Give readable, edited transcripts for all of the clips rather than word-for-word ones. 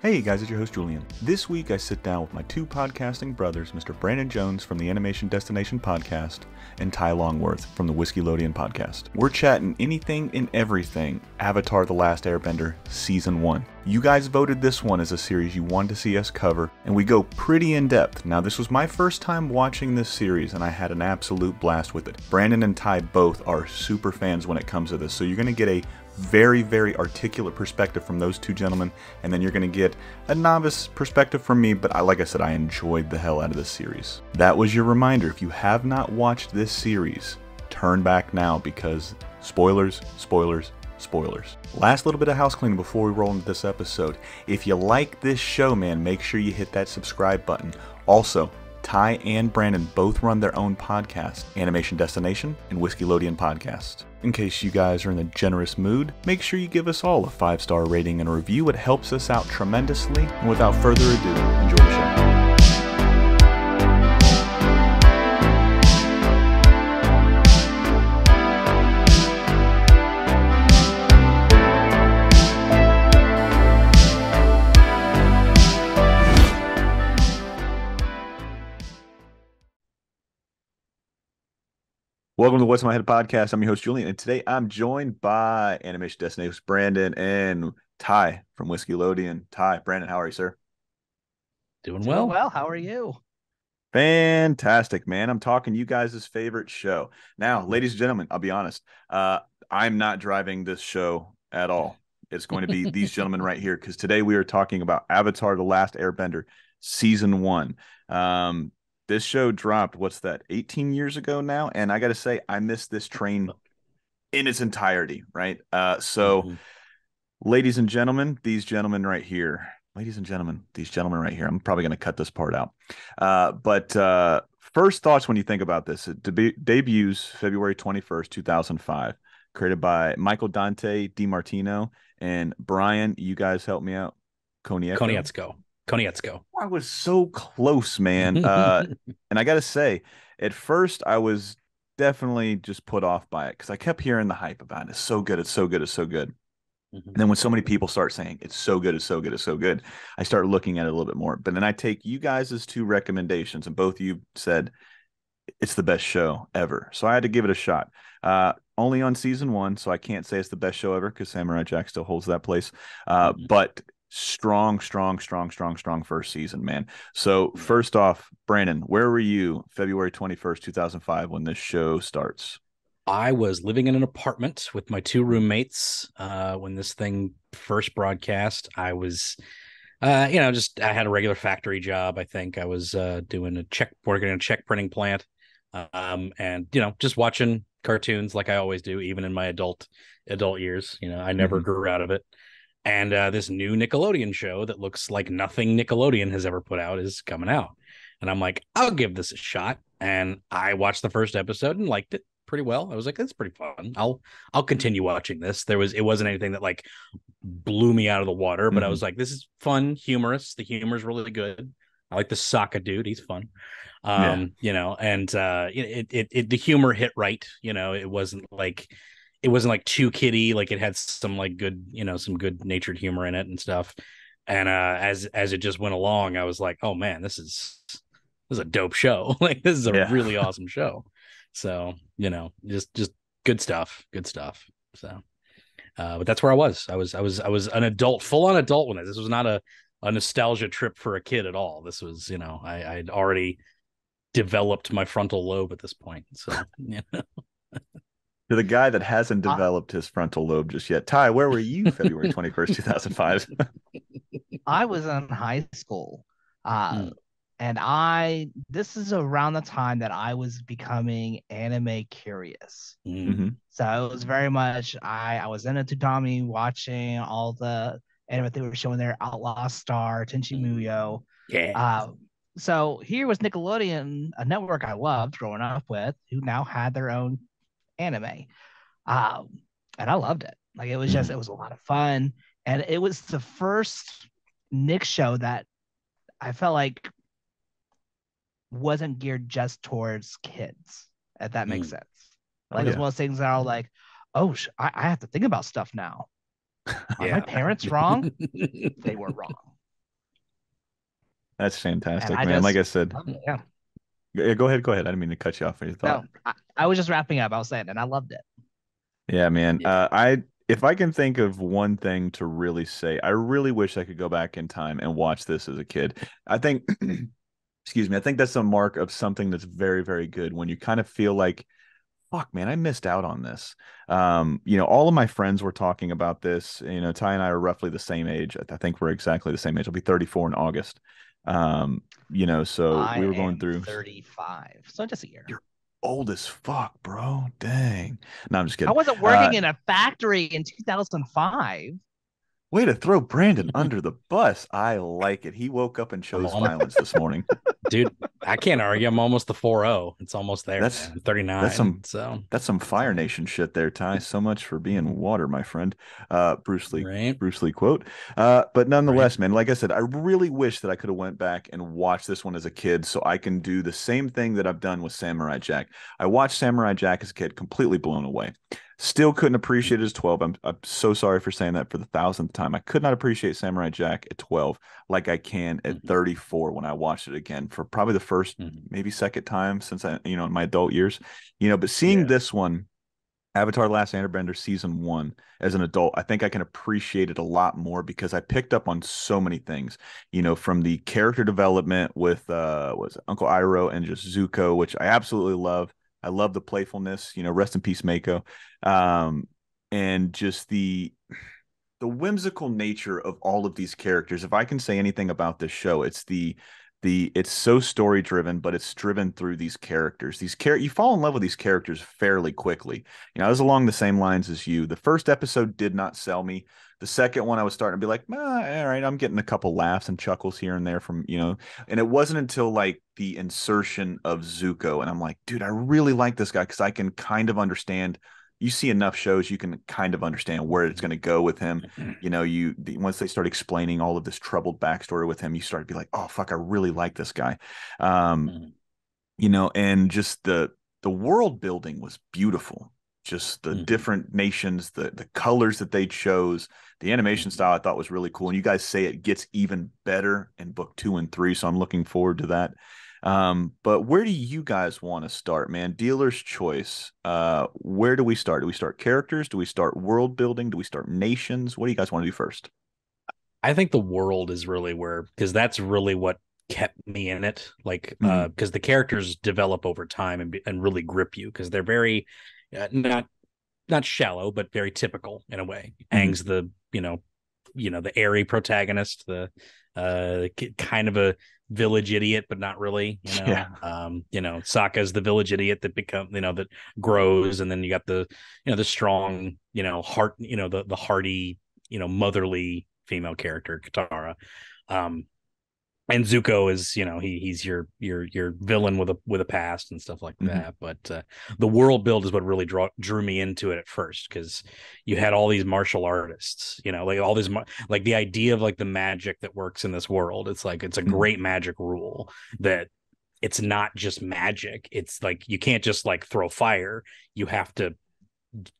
Hey guys, it's your host Julian. This week I sit down with my two podcasting brothers, Mr. Brandon Jones from the Animation Destination Podcast and Ty Longworth from the Whiskeylodeon Podcast. We're chatting anything and everything Avatar the Last Airbender Season 1. You guys voted this one as a series you wanted to see us cover, and we go pretty in depth. Now this was my first time watching this series and I had an absolute blast with it. Brandon and Ty both are super fans when it comes to this, so you're going to get a very articulate perspective from those two gentlemen, and then you're going to get a novice perspective from me, but like I said, I enjoyed the hell out of this series. That was your reminder. If you have not watched this series, turn back now because spoilers. Last little bit of house cleaning before we roll into this episode. If you like this show, man, make sure you hit that subscribe button. Also, Ty and Brandon both run their own podcast, Animation Destination and Whiskeylodeon Podcast. In case you guys are in a generous mood, make sure you give us all a 5-star rating and a review. It helps us out tremendously. And without further ado, enjoy the show. Welcome to the What's in My Head podcast. I'm your host, Julian, and today I'm joined by Animation Destination Brandon and Ty from Whiskeylodeon. Ty, Brandon, how are you, sir? Doing well. How are you? Fantastic, man. I'm talking you guys' favorite show. Now, ladies and gentlemen, I'll be honest. I'm not driving this show at all. It's going to be these gentlemen right here, because today we are talking about Avatar the Last Airbender Season 1. This show dropped, 18 years ago now? And I got to say, I missed this train in its entirety, right? Ladies and gentlemen, these gentlemen right here. I'm probably going to cut this part out. But first thoughts when you think about this. It debuts February 21st, 2005. Created by Michael Dante DiMartino and Brian, you guys help me out. Konietzko. I was so close, man. And I got to say, at first, I was definitely just put off by it because I kept hearing the hype about it. It's so good. And then when so many people start saying it's so good, I start looking at it a little bit more. But then I take you guys' two recommendations, and both of you said it's the best show ever. So I had to give it a shot. Only on season 1, so I can't say it's the best show ever because Samurai Jack still holds that place. But strong first season, man. So first off, Brandon, where were you February 21st, 2005 when this show starts? I was living in an apartment with my two roommates when this thing first broadcast. I was I had a regular factory job. I think I was working in a check printing plant, and just watching cartoons like I always do, even in my adult years. I never grew out of it. And this new Nickelodeon show that looks like nothing Nickelodeon has ever put out is coming out. And I'm like, I'll give this a shot. And I watched the first episode and liked it pretty well. I was like, that's pretty fun. I'll continue watching this. It wasn't anything that like blew me out of the water, but I was like, this is fun, humorous. The humor's really good. I like the Sokka dude. He's fun. The humor hit right. It wasn't like too kiddie, like it had some like good, some good natured humor in it and stuff. And as it just went along, I was like, oh man, this is a dope show. Like this is a really awesome show. So, just good stuff. So, but that's where I was. I was an adult, full on adult when this was not a nostalgia trip for a kid at all. This was, I'd already developed my frontal lobe at this point. So, To the guy that hasn't developed his frontal lobe just yet. Ty, where were you February 21st, 2005? I was in high school. And this is around the time that I was becoming anime curious. So it was very much, I was in a Tutami watching all the anime they were showing there, Outlaw Star, Tenchi Muyo. Yeah. So here was Nickelodeon, a network I loved growing up with, who now had their own anime. And I loved it. Like it was a lot of fun. And it was the first Nick show that I felt like wasn't geared just towards kids, if that makes sense. Like it's one of those things that are like, oh, I have to think about stuff now. Are my parents wrong? They were wrong. That's And fantastic, I man. Like just I said, loved it. Yeah. yeah, go ahead. Go ahead. I didn't mean to cut you off for your thought. No, I was just wrapping up. I was saying, and I loved it. Yeah, man. Yeah. If I can think of one thing to really say, I really wish I could go back in time and watch this as a kid. I think, excuse me, I think that's a mark of something that's very, very good when you kind of feel like, fuck, man, I missed out on this. All of my friends were talking about this. Ty and I are roughly the same age. I think we're exactly the same age. I'll be 34 in August. So I we were going am through. 35, so just a year. You're old as fuck, bro. Dang. No, I'm just I kidding. wasn't working in a factory in 2005. Way to throw Brandon under the bus. I like it. He woke up and chose violence this morning. Dude, I can't argue. I'm almost the 4-0. It's almost there, That's man. I'm 39. that's some Fire Nation shit there, Ty. So much for being water, my friend. Right. Bruce Lee quote. But Right. nonetheless, man, like I said, I really wish that I could have went back and watched this one as a kid so I can do the same thing that I've done with Samurai Jack. I watched Samurai Jack as a kid, completely blown away. Still couldn't appreciate it as 12. I'm so sorry for saying that for the thousandth time. I could not appreciate Samurai Jack at 12 like I can at 34 when I watched it again for probably the first, maybe second time since in my adult years. But seeing this one, Avatar the Last Airbender season 1 as an adult, I think I can appreciate it a lot more because I picked up on so many things, from the character development with was Uncleiro and just Zuko, which I absolutely love. I love the playfulness, rest in peace, Mako. And just the whimsical nature of all of these characters. If I can say anything about this show, it's it's so story driven, but it's driven through these characters. You fall in love with these characters fairly quickly. I was along the same lines as you. The first episode did not sell me. The second one, I was starting to be like, all right, I'm getting a couple laughs and chuckles here and there from, and it wasn't until like the insertion of Zuko. And I'm like, dude, I really like this guy because I can kind of understand. You see enough shows, you can kind of understand where it's going to go with him. Once they start explaining all of this troubled backstory with him, you start to be like, oh, fuck, I really like this guy. And just the world building was beautiful. Just the different nations, the colors that they chose, the animation style I thought was really cool. And you guys say it gets even better in book 2 and 3. So I'm looking forward to that. But where do you guys want to start, man? Dealer's choice. Where do we start? Do we start characters? Do we start world building? Do we start nations? What do you guys want to do first? I think the world is really because that's really what kept me in it. Like, because the characters develop over time and really grip you because they're very not shallow, but very typical in a way. Aang's the the airy protagonist, the kind of a village idiot, but not really. Sokka's the village idiot that that grows, and then you got the the strong heart, the hearty motherly female character Katara. And Zuko is, he's your villain with a past and stuff like that. But the world build is what really drew me into it at first because you had all these martial artists, like all these like the idea of like the magic that works in this world. It's like it's a great magic rule that it's not just magic. It's like you can't just like throw fire. You have to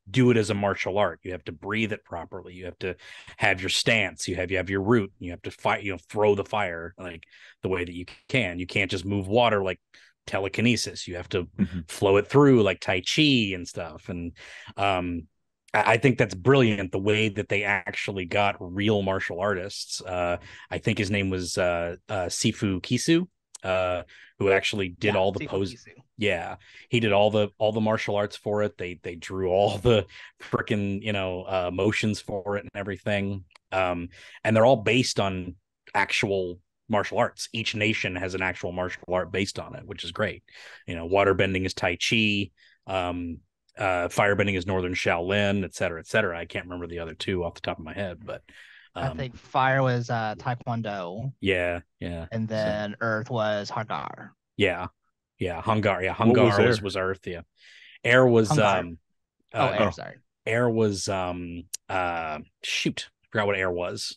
do it as a martial art. You have to breathe it properly. You have to have your stance. You have your root. You have to fight, throw the fire like the way that you can. You can't just move water like telekinesis. You have to flow it through like Tai Chi and stuff. And I think that's brilliant the way that they actually got real martial artists. I think his name was Sifu Kisu, who actually did all the poses. Yeah, he did all the martial arts for it. They drew all the freaking motions for it and everything. And they're all based on actual martial arts. Each nation has an actual martial art based on it, which is great. Waterbending is Tai Chi. Firebending is Northern Shaolin, et cetera, et cetera. I can't remember the other two off the top of my head, but I think fire was Taekwondo. Yeah. And then earth was Hagar. Yeah. Hungar. Yeah, Hungar was earth. Yeah. Air was air, sorry. Air was shoot. I forgot what air was.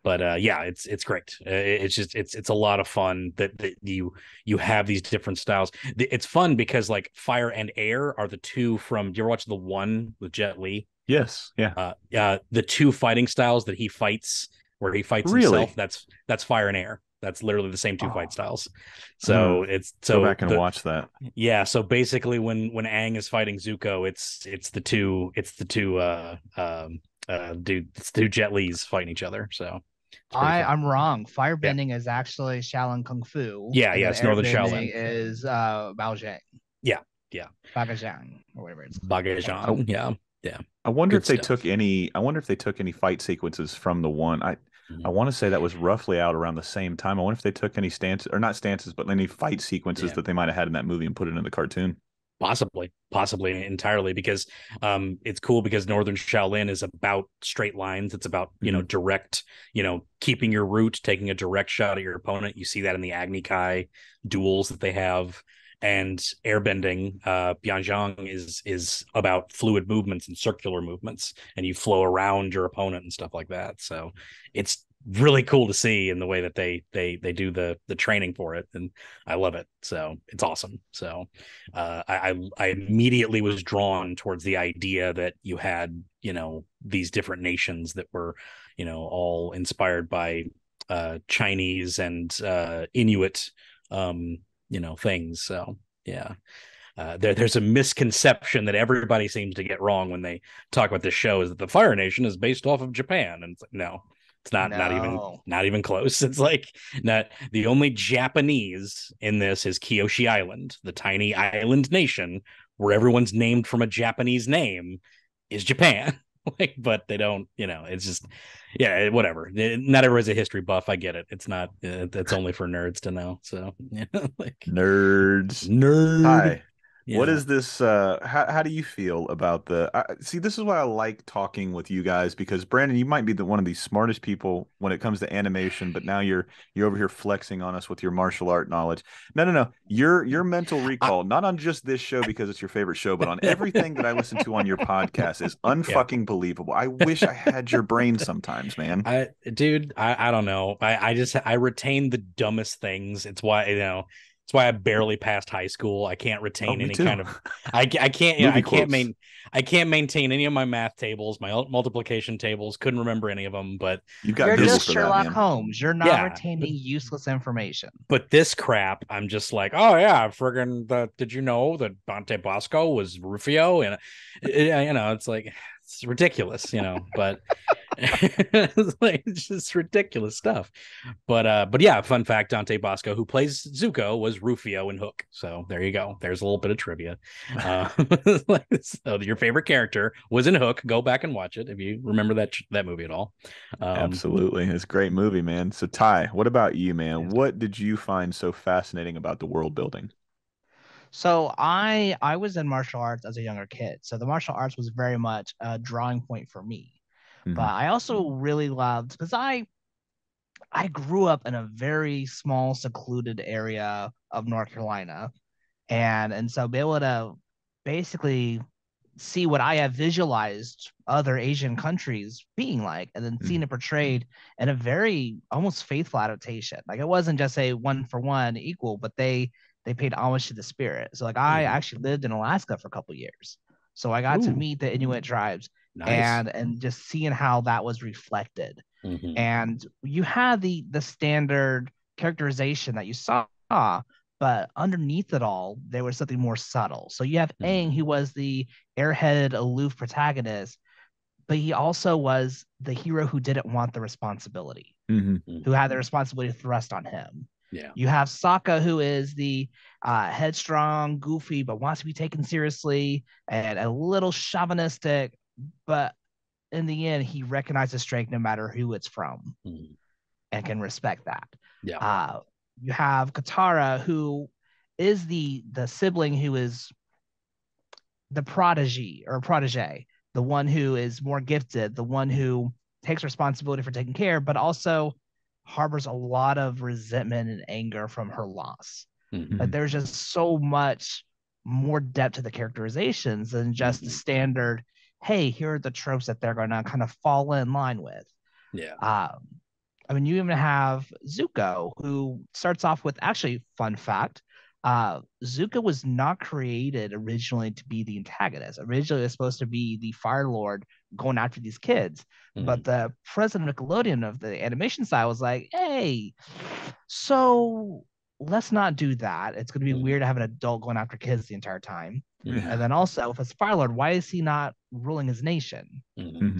But yeah, it's great. It's just it's a lot of fun that you have these different styles. It's fun because like fire and air are the two from. Do you ever watch The One with Jet Li? Yes. Yeah. The two fighting styles that he fights, where he fights himself. That's fire and air. That's literally the same two fight styles. Oh, So it's go back and watch that. Yeah, so basically when Aang is fighting Zuko, it's the two Jet Lis fighting each other. So it's pretty fun. I'm wrong. Firebending is actually Shaolin Kung Fu. Yeah, and yeah, then it's Northern airbending Shaolin. is Baozhang. Yeah, yeah. Bagajang or whatever it's called. Bagajang. Yeah, yeah. I wonder Good if they stuff. took any. I wonder if they took any fight sequences from the one. I want to say that was roughly out around the same time. I wonder if they took any stances, or not stances, but any fight sequences that they might have had in that movie and put it in the cartoon. Possibly entirely, because it's cool because Northern Shaolin is about straight lines. It's about, direct, keeping your route, taking a direct shot at your opponent. You see that in the Agni Kai duels that they have. And airbending, Bianzhang is about fluid movements and circular movements, and you flow around your opponent and stuff like that. So it's really cool to see in the way that they do the training for it, and I love it. So it's awesome. So I immediately was drawn towards the idea that you had these different nations that were all inspired by Chinese and Inuit things. So yeah. There's a misconception that everybody seems to get wrong when they talk about this show, is that the Fire Nation is based off of Japan, and it's like, no, it's not. No. Not even close. It's like, not the only Japanese in this is Kyoshi Island, the tiny island nation where everyone's named from a Japanese name, is Japan. Like, but they don't, it's just, yeah, whatever. Not everyone's a history buff. I get it. It's not, it's only for nerds to know. So yeah, like Nerds. Hi. What is this? How do you feel about see, this is why I like talking with you guys, because Brandon, you might be one of the smartest people when it comes to animation, but now you're over here flexing on us with your martial art knowledge. No. Your mental recall, not on just this show because it's your favorite show, but on everything that I listen to on your podcast is unfucking believable. I wish I had your brain sometimes, man. I don't know. I retain the dumbest things. It's why, it's why I barely passed high school. I can't retain any kind of. I can't maintain any of my math tables, my multiplication tables. Couldn't remember any of them. But you're just Sherlock Holmes. You're not retaining useless information. But this crap, I'm just like, oh yeah, friggin'. Did you know that Dante Bosco was Rufio? And it's like, it's ridiculous, but it's just ridiculous stuff. But yeah, fun fact, Dante Bosco, who plays Zuko, was Rufio in Hook. So there you go. There's a little bit of trivia. So your favorite character was in Hook. Go back and watch it if you remember that movie at all. Absolutely. It's a great movie, man. So Ty, what about you, man? What did you find so fascinating about the world building? So I was in martial arts as a younger kid. So the martial arts was very much a drawing point for me. Mm-hmm. But I also really loved, because I grew up in a very small, secluded area of North Carolina. And so be able to basically see what I have visualized other Asian countries being like, and then seeing it portrayed in a very almost faithful adaptation. Like, it wasn't just a one for one equal, but they paid homage to the spirit. So like, I actually lived in Alaska for a couple of years. So I got to meet the Inuit tribes. Nice. And just seeing how that was reflected. Mm-hmm. And you had the standard characterization that you saw, but underneath it all, there was something more subtle. So you have Aang, who was the airheaded, aloof protagonist, but he also was the hero who didn't want the responsibility, who had the responsibility thrust on him. Yeah. You have Sokka, who is the headstrong, goofy, but wants to be taken seriously, and a little chauvinistic, but in the end, he recognizes strength no matter who it's from, and can respect that. Yeah. You have Katara, who is the sibling who is the protege, the one who is more gifted, the one who takes responsibility for taking care, but also harbors a lot of resentment and anger from her loss. Like, there's just so much more depth to the characterizations than just the standard, hey, here are the tropes that they're going to kind of fall in line with. Yeah. I mean, you even have Zuko, who starts off with, actually, fun fact, Zuko was not created originally to be the antagonist. Originally, it was supposed to be the Fire Lord going after these kids. But the president of Nickelodeon of the animation side was like, hey, so let's not do that. It's going to be weird to have an adult going after kids the entire time. Yeah. And then also, if it's Fire Lord, why is he not ruling his nation?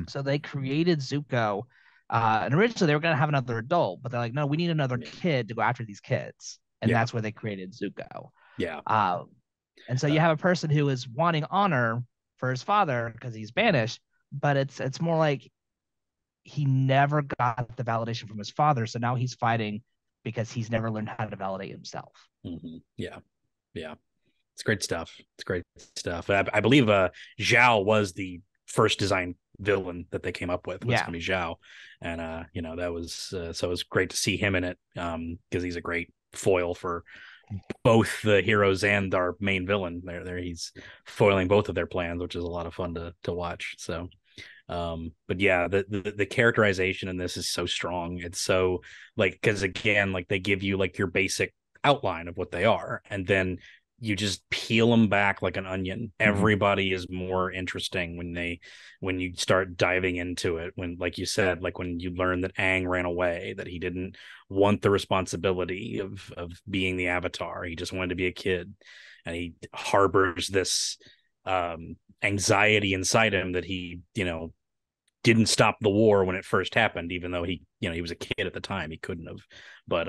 So they created Zuko. And originally they were going to have another adult, but they're like, no, we need another kid to go after these kids. And that's where they created Zuko. Yeah. And so you have a person who is wanting honor for his father because he's banished, but it's more like he never got the validation from his father. So now he's fighting because he's never learned how to validate himself. Yeah. It's great stuff. I believe Zhao was the first design villain that they came up with. Was going to be Zhao, and that was so it was great to see him in it because he's a great foil for both the heroes and our main villain. There he's foiling both of their plans, which is a lot of fun to watch. So. But yeah, the characterization in this is so strong. It's so because again, they give you your basic outline of what they are, and then you just peel them back like an onion. Everybody is more interesting when you start diving into it. When, like you said, when you learn that Aang ran away, that he didn't want the responsibility of being the Avatar. He just wanted to be a kid, and he harbors this anxiety inside him that he didn't stop the war when it first happened, even though he was a kid at the time. He couldn't have, but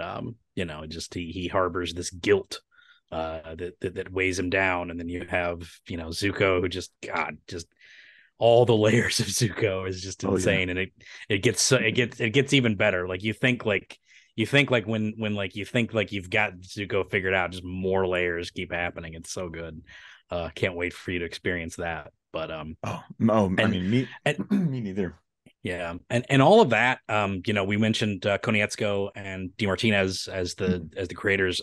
just he harbors this guilt that weighs him down. And then you have Zuko, who just all the layers of Zuko is just insane. And it gets even better. You think when you think you've got Zuko figured out, just more layers keep happening. It's so good. Can't wait for you to experience that. But me neither. Yeah, and all of that, we mentioned Konietzko and DeMartinez as the creators.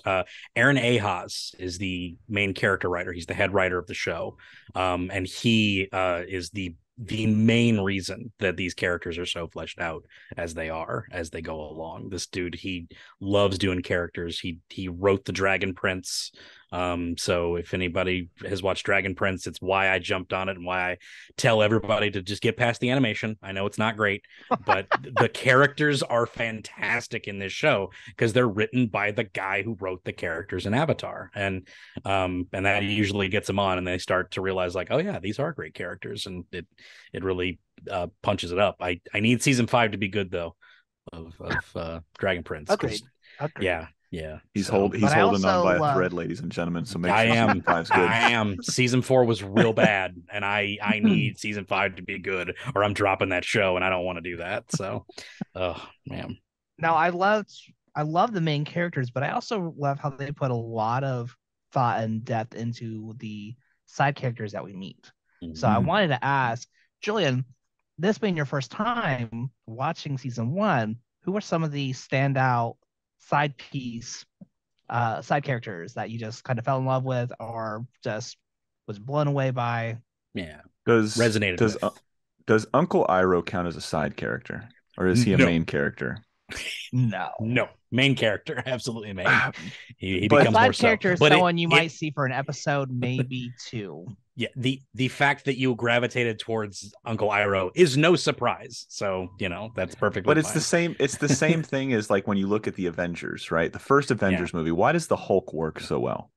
Aaron Ahaz is the main character writer. He's the head writer of the show, and he is the main reason that these characters are so fleshed out as they go along. This dude, he loves doing characters. He wrote the Dragon Prince. So if anybody has watched Dragon Prince, it's why I jumped on it and why I tell everybody to just get past the animation. I know it's not great, but the characters are fantastic in this show because they're written by the guy who wrote the characters in Avatar. And that usually gets them on and they start to realize oh yeah, these are great characters. And it really punches it up. I need season 5 to be good though of Dragon Prince. Agreed. Yeah. He's holding on by a thread, ladies and gentlemen. So make sure season 5's good. I am. Season 4 was real bad, and I need season 5 to be good, or I'm dropping that show, and I don't want to do that. So, oh man. Now I love the main characters, but I also love how they put a lot of thought and depth into the side characters that we meet. So I wanted to ask Julian, this being your first time watching season 1, who are some of the standout side characters that you just kind of fell in love with or just was blown away by? Yeah. Does Uncleiro count as a side character, or is he a main character? No, main character, absolutely main. He becomes side more character is someone you might see for an episode, maybe 2. Yeah, the fact that you gravitated towards Uncleiro is no surprise. So, that's perfectly But it's fine. the same thing as when you look at the Avengers, right? The first Avengers movie, why does the Hulk work so well?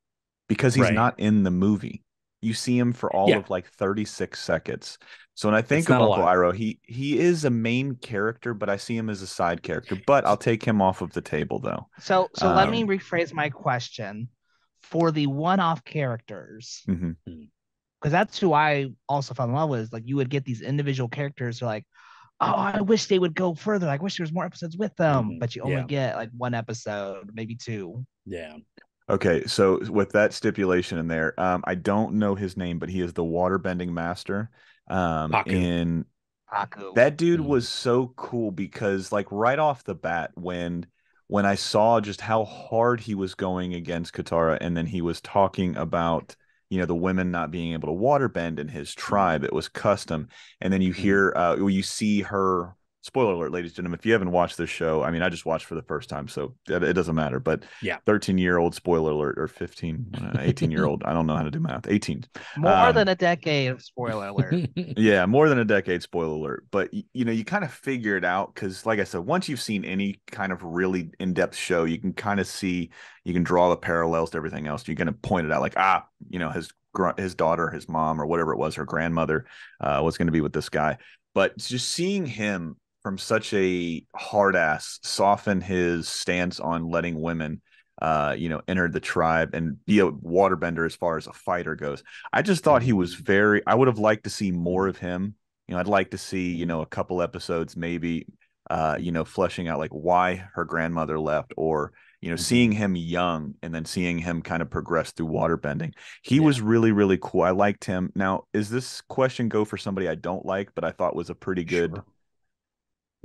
Because he's not in the movie. You see him for all of 36 seconds. So when I think of Uncleiro, he is a main character, but I see him as a side character. But I'll take him off of the table though. So let me rephrase my question. For the one-off characters, because that's who I also fell in love with. You would get these individual characters who are oh, I wish they would go further. I wish there was more episodes with them, but you only get one episode, maybe 2. Yeah. Okay, so with that stipulation in there, I don't know his name, but he is the waterbending master. Haku. That dude was so cool because right off the bat, when I saw just how hard he was going against Katara, and then he was talking about the women not being able to waterbend in his tribe, it was custom, and then you hear you see her spoiler alert, ladies and gentlemen, if you haven't watched this show, I mean, I just watched for the first time, so it doesn't matter. But yeah, 13-year-old, spoiler alert, or 15, 18-year-old, I don't know how to do math. 18. More than a decade of spoiler alert. Yeah, more than a decade, spoiler alert. But you kind of figure it out because, like I said, once you've seen any kind of really in-depth show, you can kind of see, you can draw the parallels to everything else. You're going to point it out, like, his daughter, his mom, or whatever it was, her grandmother, was going to be with this guy. But just seeing him from such a hard ass soften his stance on letting women enter the tribe and be a waterbender as far as a fighter goes. I just thought he was I would have liked to see more of him. I'd like to see, a couple episodes, maybe, fleshing out like why her grandmother left, or, seeing him young and then seeing him kind of progress through waterbending. He was really, really cool. I liked him. Now, is this question go for somebody I don't like, but I thought was a pretty good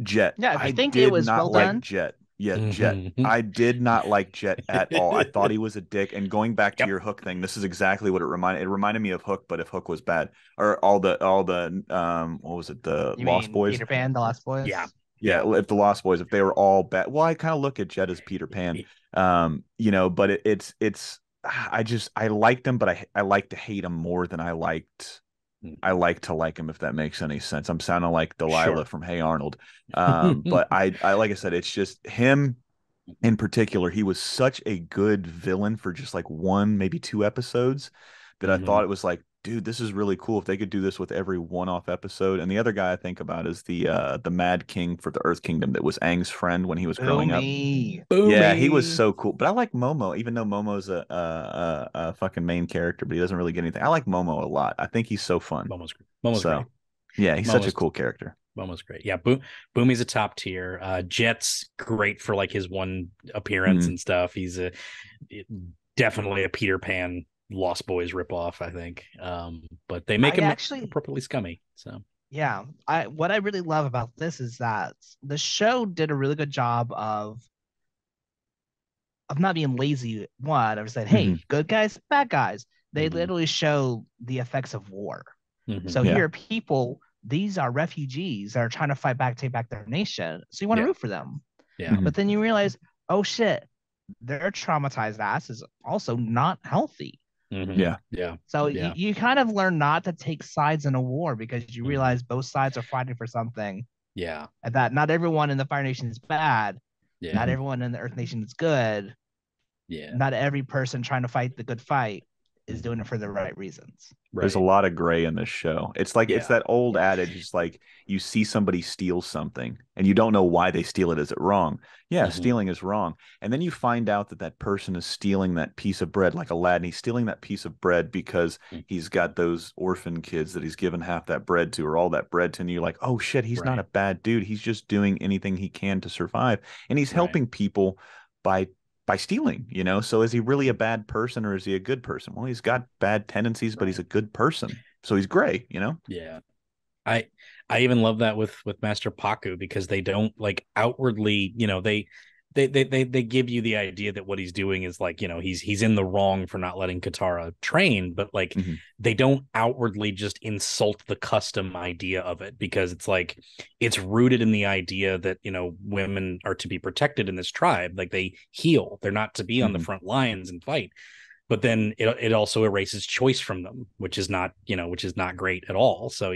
Jet? Yeah, I think did it was not well like done. Jet. Yeah, Jet. I did not like Jet at all. I thought he was a dick. And going back to your Hook thing, this is exactly what it reminded. It reminded me of Hook, but if Hook was bad, or all the what was it? The Lost Boys. Peter Pan, the Lost Boys. Yeah. If the Lost Boys, if they were all bad, well, I kind of look at Jet as Peter Pan. But it's I liked him, but I like to hate him more than I like to like him, if that makes any sense. I'm sounding like Delilah from Hey Arnold. But I like I said, it's just him in particular. He was such a good villain for just like one, maybe two episodes that I thought it was like, dude, this is really cool if they could do this with every one-off episode. And the other guy I think about is the Mad King for the Earth Kingdom that was Aang's friend when he was growing up. Yeah, he was so cool. But I like Momo, even though Momo's a fucking main character, but he doesn't really get anything. I like Momo a lot. I think he's so fun. Momo's great. Yeah, he's such a cool character. Momo's great. Yeah, Boomy's a top tier. Jet's great for like his one appearance and stuff. He's definitely a Peter Pan Lost Boys ripoff, I think. But they make him actually appropriately scummy. So yeah, what I really love about this is that the show did a really good job of not being lazy. One, I was saying, hey, good guys, bad guys. They literally show the effects of war. So here are people, these are refugees that are trying to fight back, take back their nation. So you want to root for them. Yeah. But then you realize, oh shit, their traumatized ass is also not healthy. Yeah. So you kind of learn not to take sides in a war because you realize both sides are fighting for something. Yeah. And that not everyone in the Fire Nation is bad. Yeah. Not everyone in the Earth Nation is good. Yeah. Not every person trying to fight the good fight is doing it for the right reasons. There's a lot of gray in this show. It's like it's that old adage. It's like you see somebody steal something and you don't know why they steal it. Is it wrong? Yeah, stealing is wrong. And then you find out that that person is stealing that piece of bread, like Aladdin. He's stealing that piece of bread because he's got those orphan kids that he's given half that bread to, or all that bread to. And you're like, oh shit, he's not a bad dude. He's just doing anything he can to survive, and he's helping people by stealing, So is he really a bad person or is he a good person? Well, he's got bad tendencies, but he's a good person. So he's gray, Yeah. I even love that with Master Paku, because they don't like outwardly, they give you the idea that what he's doing is like, he's in the wrong for not letting Katara train, but like they don't outwardly just insult the custom idea of it, because it's like it's rooted in the idea that women are to be protected in this tribe. Like they heal, they're not to be on the front lines and fight. But then it also erases choice from them, which is not great at all. So,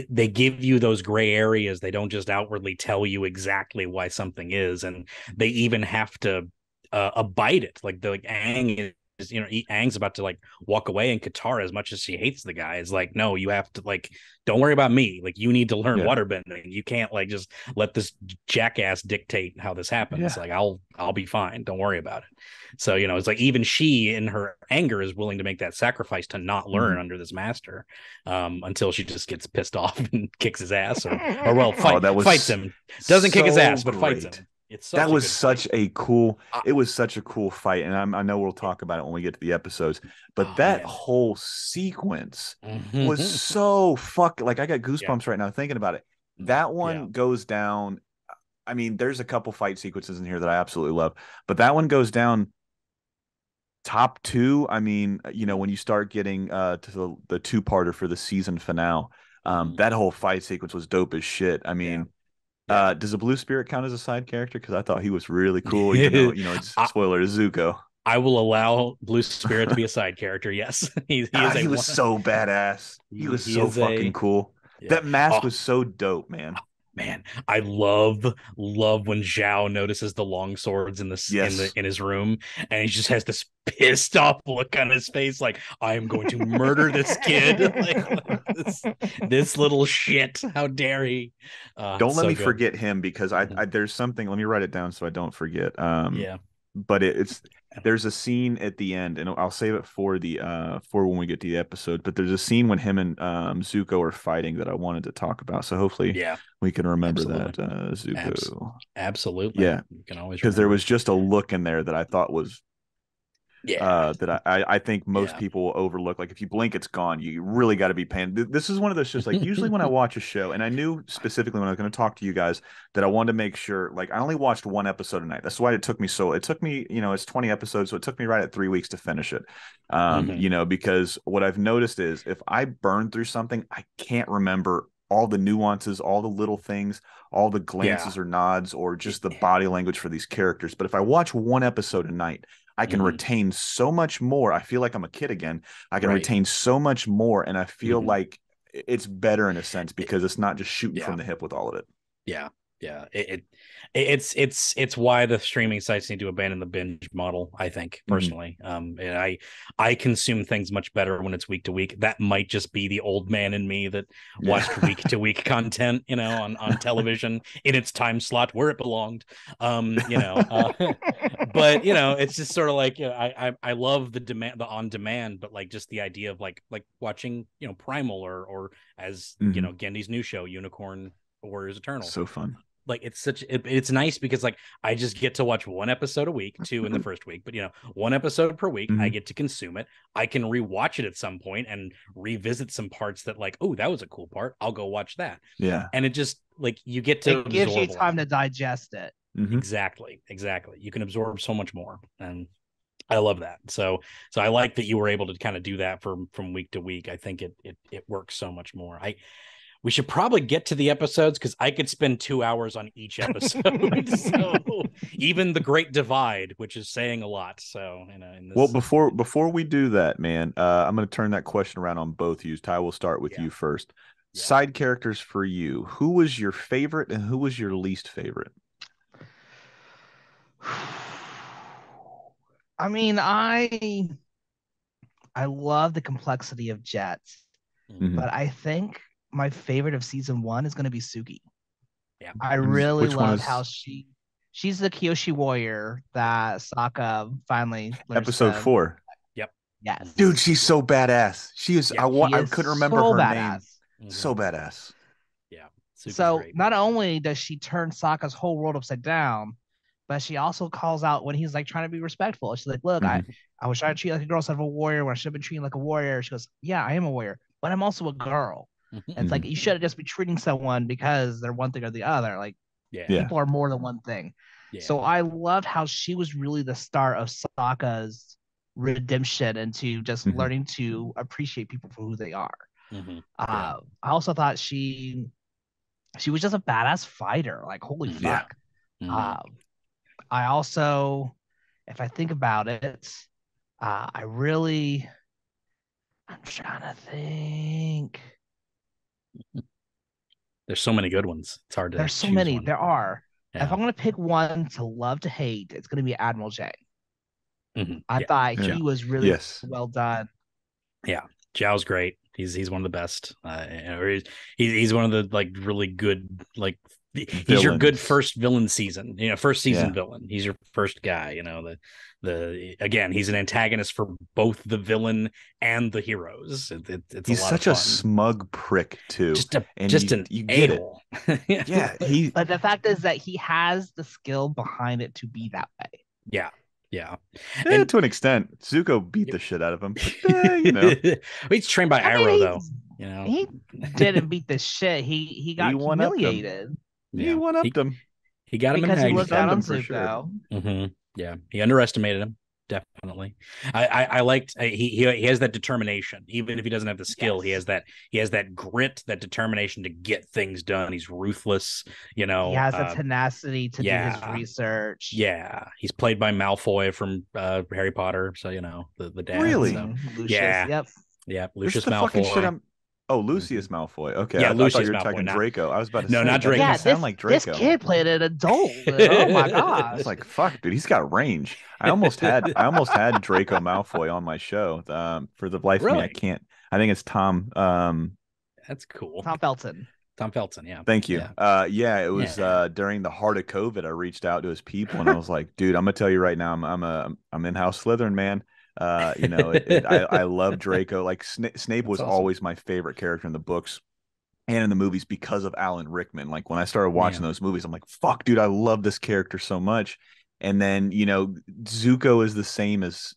they give you those gray areas. They don't just outwardly tell you exactly why something is. And they even have to abide it. Like Aang is, Aang's about to like walk away, and Katara, as much as she hates the guy, is like, no, you have to don't worry about me. Like, you need to learn waterbending. You can't just let this jackass dictate how this happens. Like, I'll be fine. Don't worry about it. So, it's like even she in her anger is willing to make that sacrifice to not learn under this master, until she just gets pissed off and kicks his ass or fights him. Doesn't kick his ass, but fights him. That was such a cool fight, and I know we'll talk about it when we get to the episodes, but that whole sequence was so like, I got goosebumps right now thinking about it. That one goes down. I mean, there's a couple fight sequences in here that I absolutely love, but that one goes down top two. I mean, when you start getting to the two-parter for the season finale, that whole fight sequence was dope as shit. I mean, Does the Blue Spirit count as a side character? Because I thought he was really cool. Even though it's spoiler to Zuko. I will allow Blue Spirit to be a side character. Yes, he was so badass. He was so fucking cool. Yeah. That mask was so dope, man. Man, I love when Zhao notices the long swords in his room, and he just has this pissed off look on his face, like, I am going to murder this kid, this little shit. How dare he? Don't let me forget him, because there's something. Let me write it down so I don't forget. But there's a scene at the end, and I'll save it for when we get to the episode. But there's a scene when him and Zuko are fighting that I wanted to talk about. So hopefully, we can remember that Zuko. Absolutely, yeah. You can always, because there was just a look in there that I thought was. That I think most people will overlook. Like, if you blink, it's gone. You really got to be paying. This is one of those shows, like, usually when I watch a show, and I knew specifically when I was going to talk to you guys that I wanted to make sure, like, I only watched one episode a night. That's why it took me, it's 20 episodes, so it took me right at 3 weeks to finish it. Because what I've noticed is if I burn through something, I can't remember all the nuances, all the little things, all the glances or nods, or just the body language for these characters. But if I watch one episode a night, I can retain so much more. I feel like I'm a kid again. I can retain so much more, and I feel like it's better in a sense, because it's not just shooting from the hip with all of it. Yeah. It's why the streaming sites need to abandon the binge model, I think, personally. And I consume things much better when it's week to week. That might just be the old man in me that watched week to week content, on television in its time slot where it belonged. But it's just sort of like, I love the on demand, but like just the idea of like watching, Primal or as Gendy's new show, Unicorn Warriors Eternal. So fun. Like, it's nice because, like, I just get to watch one episode a week, 2 in the first week, but one episode per week. I get to consume it. I can rewatch it at some point and revisit some parts that, like, oh, that was a cool part, I'll go watch that. And it just, like, you get to, it gives you time to digest it. Exactly you can absorb so much more, and I love that. So I like that you were able to kind of do that from week to week. I think it works so much more. We should probably get to the episodes, because I could spend 2 hours on each episode. So even the Great Divide, which is saying a lot. So well, before we do that, man, I'm going to turn that question around on both you. Ty, we'll start with you first. Side characters for you. Who was your favorite and who was your least favorite? I mean, I love the complexity of Jet, but I think my favorite of season 1 is going to be Suki. I really love how she's the Kyoshi warrior that Sokka finally learns. Episode 4. Yes, dude, she's so badass. She is. I couldn't remember her name. So badass. Suki's so great. Not only does she turn Sokka's whole world upside down, but she also calls out when he's like trying to be respectful. She's like, look, I was trying to treat you like a girl instead of a warrior when I should have been treating like a warrior. She goes, yeah, I am a warrior, but I'm also a girl. And it's like, you shouldn't just be treating someone because they're one thing or the other. Like, people are more than one thing. So I loved how she was really the start of Sokka's redemption into just learning to appreciate people for who they are. I also thought she was just a badass fighter. Like, holy fuck. I also, if I think about it, I'm trying to think. There's so many good ones. It's hard to. There's so many. One. There are. If I'm going to pick one to love to hate, it's going to be Admiral Jay. I thought he was really well done. Yeah, Zhao's great. He's one of the best. He's one of the like really good like. He's your good first villain season. First season villain. He's your first guy. Again, he's an antagonist for both the villain and the heroes. He's such a smug prick too. You get it. But the fact is that he has the skill behind it to be that way. And to an extent, Zuko beat the shit out of him. He's trained by Arrow, though. He didn't beat the shit. He got humiliated. He one-upped him. He got him because in he looked down on Zuko. Sure. He underestimated him. definitely. I liked he has that determination. Even if he doesn't have the skill, Yes. he has that grit, that determination to get things done. He's ruthless, you know. He has the tenacity to do his yeah. research. Yeah, he's played by Malfoy from Harry Potter, so you know the dad. Really? So, Lucius, yeah, yep. yeah, This is Lucius the fucking shit Malfoy. I'm. Oh, Lucius Malfoy. Okay, Yeah, I thought Lucius you were Malfoy, talking not- Draco. I was about to No, say not that Draco. doesn't Yeah, sound this like this Draco. kid played an adult. Oh my I gosh. was like, fuck, dude, he's got range. I almost had Draco Malfoy on my show. For the life of me, I Really? can't. I think it's Tom. That's cool. Tom Felton. Tom Felton, yeah. Thank you. Yeah. Yeah, it was Yeah. during the heart of COVID. I reached out to his people and I was like, dude, I'm gonna tell you right now, I'm in House Slytherin, man. You know, I love Draco. Like Snape was That's awesome. always my favorite character in the books and in the movies because of Alan Rickman. Like when I started watching those movies, I'm like, fuck, dude, I love this character so much. And then, you know, Zuko is the same as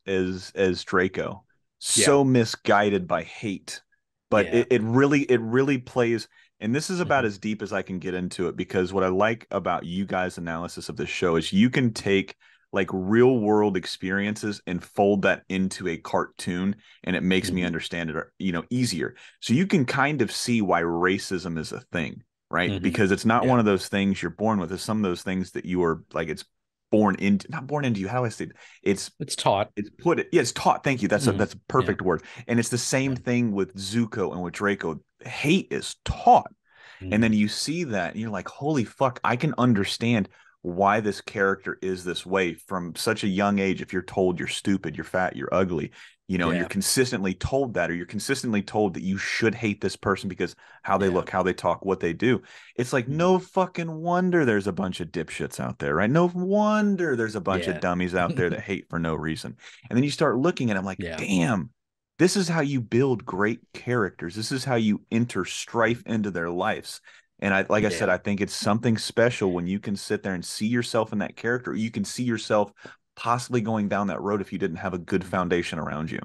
Draco. So misguided by hate. But it really plays, and this is about as deep as I can get into it, because what I like about you guys' analysis of this show is you can take like real world experiences and fold that into a cartoon, and it makes me understand it, you know, easier. So you can kind of see why racism is a thing, right? Because it's not one of those things you're born with. It's some of those things that you are like, it's born into, not born into you. How do I say it? It's taught. It's put it. Yeah, it's taught. Thank you. That's a perfect word. And it's the same thing with Zuko and with Draco. Hate is taught. And then you see that and you're like, holy fuck, I can understand why this character is this way from such a young age. If you're told you're stupid, you're fat, you're ugly, you know, and you're consistently told that, or you're consistently told that you should hate this person because how they look, how they talk, what they do. It's like, no fucking wonder there's a bunch of dipshits out there, right? No wonder there's a bunch of dummies out there that hate for no reason. And then you start looking at them like, damn, this is how you build great characters. This is how you enter strife into their lives. And I said, I think it's something special when you can sit there and see yourself in that character. You can see yourself possibly going down that road if you didn't have a good foundation around you.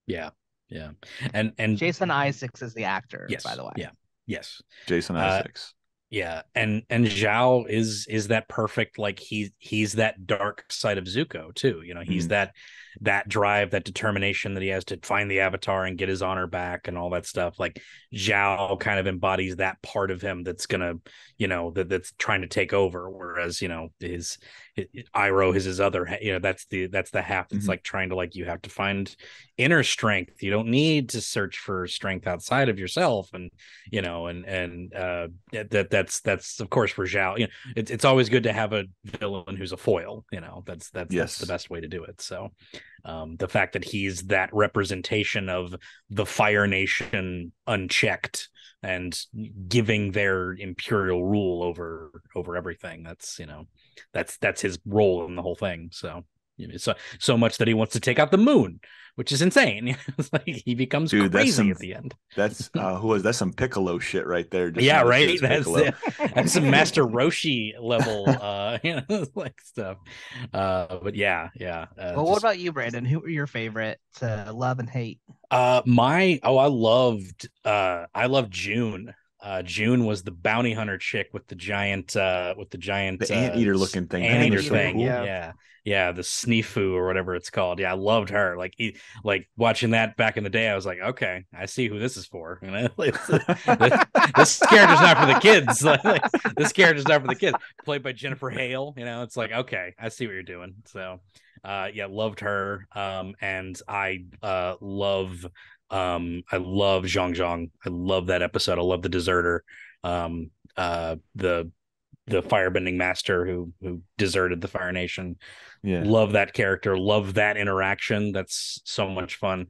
Yeah. Yeah. And Jason Isaacs is the actor, yes, by the way. Yeah. Yes. Jason Isaacs. Yeah. And Zhao is that perfect, like he's that dark side of Zuko too. You know, he's that drive, that determination that he has to find the Avatar and get his honor back and all that stuff. Like Zhao kind of embodies that part of him that's gonna, you know, that's trying to take over. Whereas, you know, his Iroh is his other, you know, that's the half that's like trying to, like, you have to find inner strength. You don't need to search for strength outside of yourself. And, you know, and that's of course for Zhao, you know, it's always good to have a villain who's a foil, you know, that's the best way to do it. So the fact that he's that representation of the Fire Nation unchecked and giving their imperial rule over everything, that's, you know, that's his role in the whole thing. So, you know, so much that he wants to take out the moon, which is insane. It's like he becomes crazy at the end. That's that's some Piccolo shit right there. Just right. That's some Master Roshi level, you know, like stuff. But yeah. Well, what about you, Brandon? Who were your favorite to love and hate? I loved June. June was the bounty hunter chick with the giant the anteater looking thing. Anteater thing. Cool. Yeah, the Sneefu or whatever it's called. Yeah, I loved her. Like watching that back in the day, I was like, okay, I see who this is for. You know, this character's not for the kids. This character's not for the kids. Played by Jennifer Hale. You know, it's like, okay, I see what you're doing. So, loved her. And I love Zhang Zhang. I love that episode. I love the deserter. The firebending master who deserted the Fire Nation. Yeah. Love that character. Love that interaction. That's so much fun.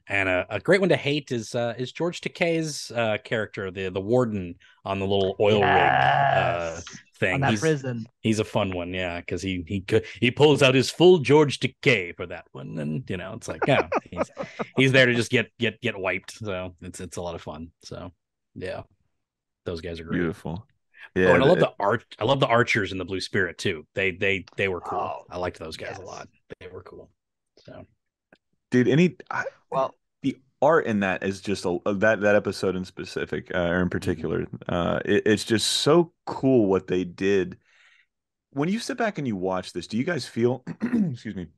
And a great one to hate is George Takei's character, the warden on the little oil rig thing. On that prison. He's a fun one, yeah, because he pulls out his full George Takei for that one, and you know, it's like, yeah, he's there to just get wiped. So it's a lot of fun. So yeah, those guys are great. Beautiful. Yeah, and I love the archers in the Blue Spirit too. They were cool. Oh, I liked those guys a lot. They were cool. So, dude, the art in that is just that episode in specific, or in particular, it's just so cool what they did. When you sit back and you watch this, do you guys feel, excuse me,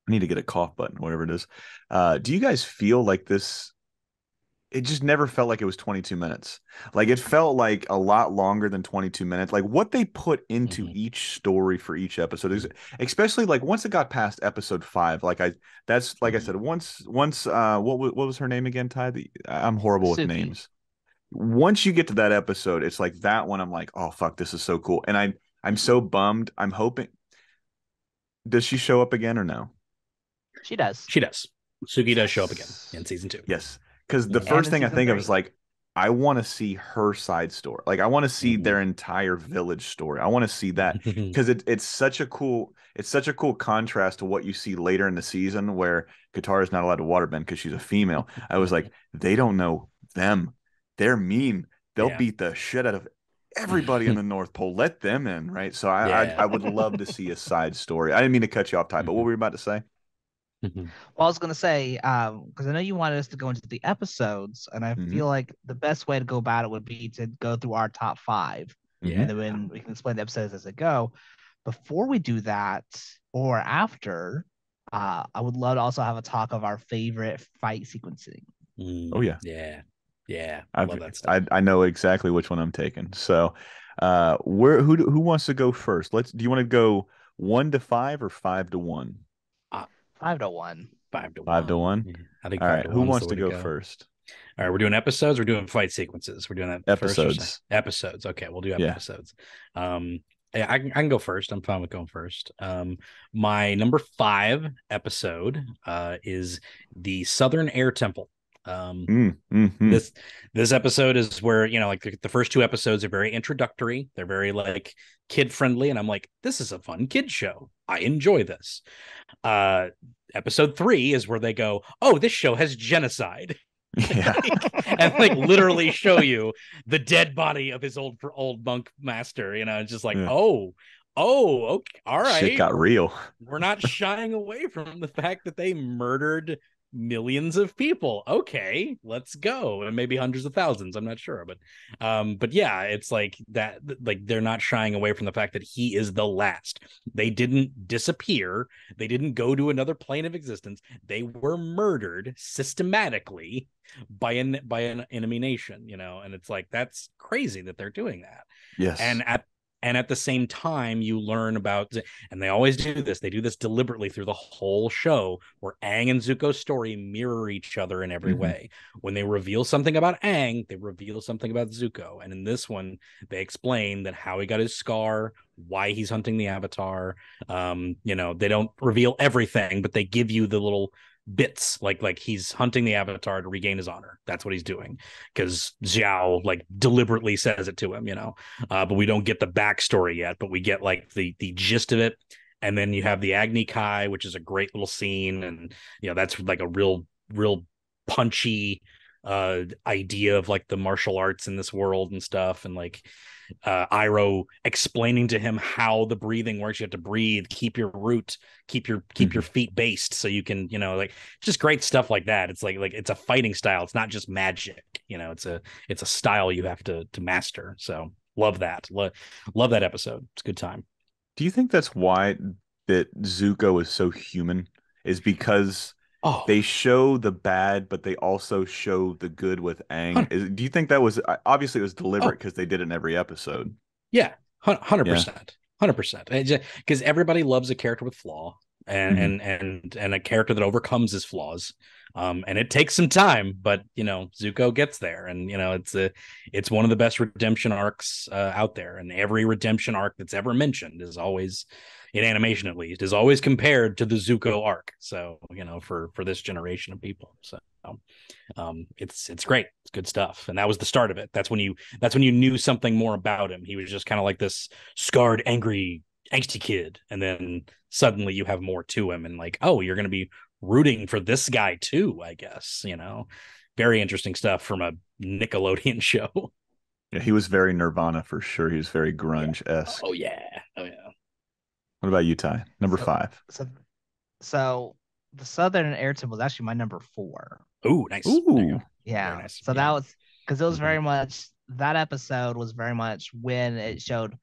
I need to get a cough button, whatever it is. Do you guys feel like this? It just never felt like it was 22 minutes. Like it felt like a lot longer than 22 minutes. Like what they put into each story for each episode is, especially like once it got past episode 5, like I said, once what was her name again, Ty? I'm horrible with Suki. names. Once you get to that episode, it's like that one. I'm like, oh fuck, this is so cool. And I'm so bummed. I'm hoping. Does she show up again or no? She does. She does. Suki does show up again in season 2. Yes. Because the first thing I think 3. of is like, I want to see her side story. Like I want to see their entire village story. I want to see that because it's such a cool contrast to what you see later in the season where Katara is not allowed to waterbend because she's a female. I was like, they don't know them. They're mean. They'll beat the shit out of everybody in the North Pole. Let them in, right? So I would love to see a side story. I didn't mean to cut you off, Ty, but what were you about to say? Well, I was going to say, because I know you wanted us to go into the episodes, and I feel like the best way to go about it would be to go through our top 5. And then we can explain the episodes as they go. Before we do that, or after, I would love to also have a talk of our favorite fight sequencing. Oh, yeah. Yeah. I love that stuff. I know exactly which one I'm taking. So who wants to go first? Do you want to go 1 to 5 or 5 to 1? 5 to 1. 5 to 1. 5 to 1. Yeah, I think. All right. Who wants to go first? All right, we're doing episodes. We're doing fight sequences. We're doing that episodes. First episodes. Okay, we'll do episodes. Yeah, I can go first. I'm fine with going first. My number 5 episode is the Southern Air Temple. This episode is where, like the first 2 episodes are very introductory. They're very like kid friendly, and I'm like, this is a fun kid show. I enjoy this. Episode 3 is where they go, oh, this show has genocide. Yeah. And like literally show you the dead body of his old monk master. It's just like, oh, okay, all right. Shit got real. We're not shying away from the fact that they murdered millions of people. Okay, let's go. And maybe hundreds of thousands, I'm not sure, but yeah, it's like that. Like they're not shying away from the fact that he is the last. They didn't disappear. They didn't go to another plane of existence. They were murdered systematically by an enemy nation, and it's like, that's crazy that they're doing that. Yes. And at the same time, you learn about, and they always do this, they do this deliberately through the whole show, where Aang and Zuko's story mirror each other in every way. When they reveal something about Aang, they reveal something about Zuko. And in this one, they explain that how he got his scar, why he's hunting the Avatar. They don't reveal everything, but they give you the little bits, like he's hunting the Avatar to regain his honor. That's what he's doing, because Zhao like deliberately says it to him, but we don't get the backstory yet, but we get like the gist of it. And then you have the Agni Kai, which is a great little scene, and that's like a real punchy idea of like the martial arts in this world and stuff, and like Iroh explaining to him how the breathing works. You have to breathe, keep your root, keep your feet based, so you can, like just great stuff like that. It's like it's a fighting style. It's not just magic, it's a style you have to master. So love that. Love that episode. It's a good time. Do you think that's why that Zuko is so human? Is because they show the bad, but they also show the good with Aang. Do you think that was, obviously it was deliberate because they did it in every episode? Yeah, 100%, 100%. Because everybody loves a character with flaw, and a character that overcomes his flaws. And it takes some time, but Zuko gets there, and it's one of the best redemption arcs out there. And every redemption arc that's ever mentioned is always, in animation at least, is always compared to the Zuko arc. So for this generation of people, so it's great. It's good stuff. And that was the start of it. That's when you knew something more about him. He was just kind of like this scarred, angry, angsty kid, and then suddenly you have more to him, and like, oh, you're going to be rooting for this guy too, I guess. Very interesting stuff from a Nickelodeon show. Yeah, he was very Nirvana for sure. He was very grunge-esque. Oh yeah. What about you, Ty? Number 5. So the Southern Air Temple was actually my number 4. Ooh, nice. Ooh. Yeah. Nice. So that was, because it was very much, that episode was very much when it showed,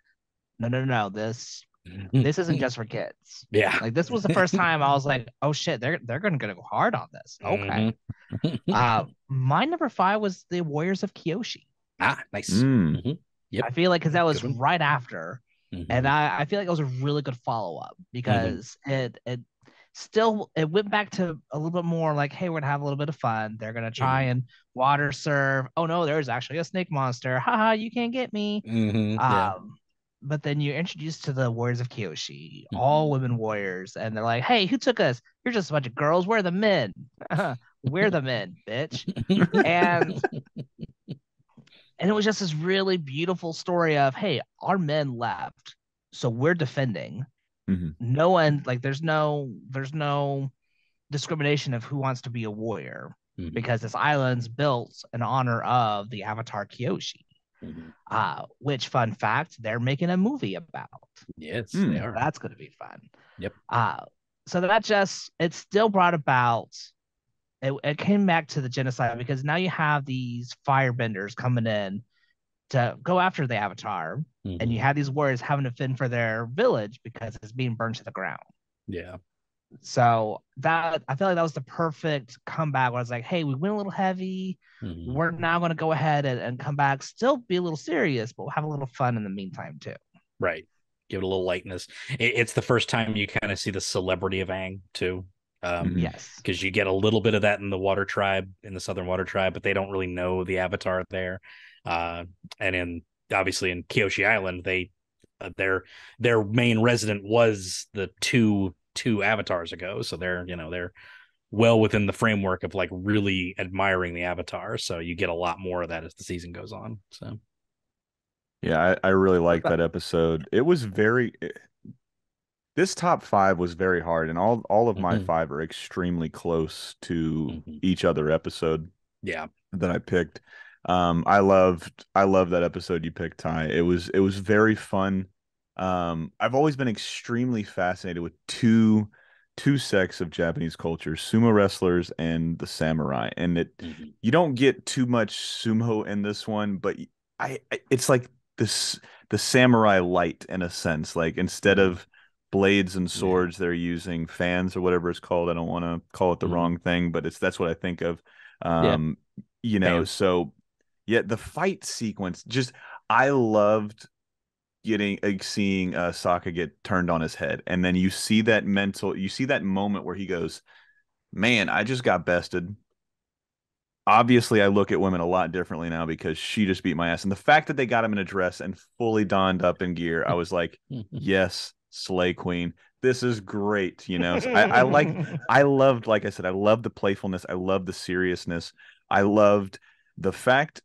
no, this this isn't just for kids. Yeah. Like this was the first time I was like, oh shit, they're gonna go hard on this. Okay. My number 5 was the Warriors of Kyoshi. Nice. Yep. I feel like because that was Good one. right after, and I feel like it was a really good follow up because it went back to a little bit more like, hey, we're gonna have a little bit of fun. They're gonna try and water serve. Oh no, there's actually a snake monster. Haha, you can't get me. But then you're introduced to the Warriors of Kyoshi, all women warriors, and they're like, hey, who took us? You're just a bunch of girls. We're the men. We're the men, bitch. And it was just this really beautiful story of, hey, our men left, so we're defending. No one, like, there's no discrimination of who wants to be a warrior because this island's built in honor of the Avatar Kyoshi. Which, fun fact, they're making a movie about. Yes, they are. That's going to be fun. Yep. So it still brought about. It came back to the genocide because now you have these firebenders coming in to go after the Avatar, and you have these warriors having to fend for their village because it's being burned to the ground. Yeah. So that I feel like that was the perfect comeback where I was like, hey, we went a little heavy. We're now going to go ahead and come back, still be a little serious, but we'll have a little fun in the meantime too. Right. Give it a little lightness. It's the first time you kind of see the celebrity of Aang too. Yes. Because you get a little bit of that in the Water Tribe, in the Southern Water Tribe, but they don't really know the Avatar there. And obviously in Kyoshi Island, they their main resident was the two avatars ago, so they're well within the framework of like really admiring the Avatar, so you get a lot more of that as the season goes on. So yeah, I really like that episode. It was this top 5 was very hard, and all of my 5 are extremely close to each other episode that I picked. I loved that episode you picked, Ty. It was very fun. I've always been extremely fascinated with two sects of Japanese culture, sumo wrestlers and the samurai. And you don't get too much sumo in this one, but it's like the samurai light in a sense. Like instead of blades and swords, they're using fans or whatever it's called. I don't want to call it the wrong thing, but that's what I think of. Fans. So yeah, the fight sequence, I loved seeing Sokka get turned on his head, and then you see that moment where he goes, man, I just got bested. Obviously I look at women a lot differently now because she just beat my ass, and the fact that they got him in a dress and fully donned up in gear, I was like, yes, slay queen, this is great. So I loved, like I said, I loved the playfulness, I loved the seriousness, I loved the fact.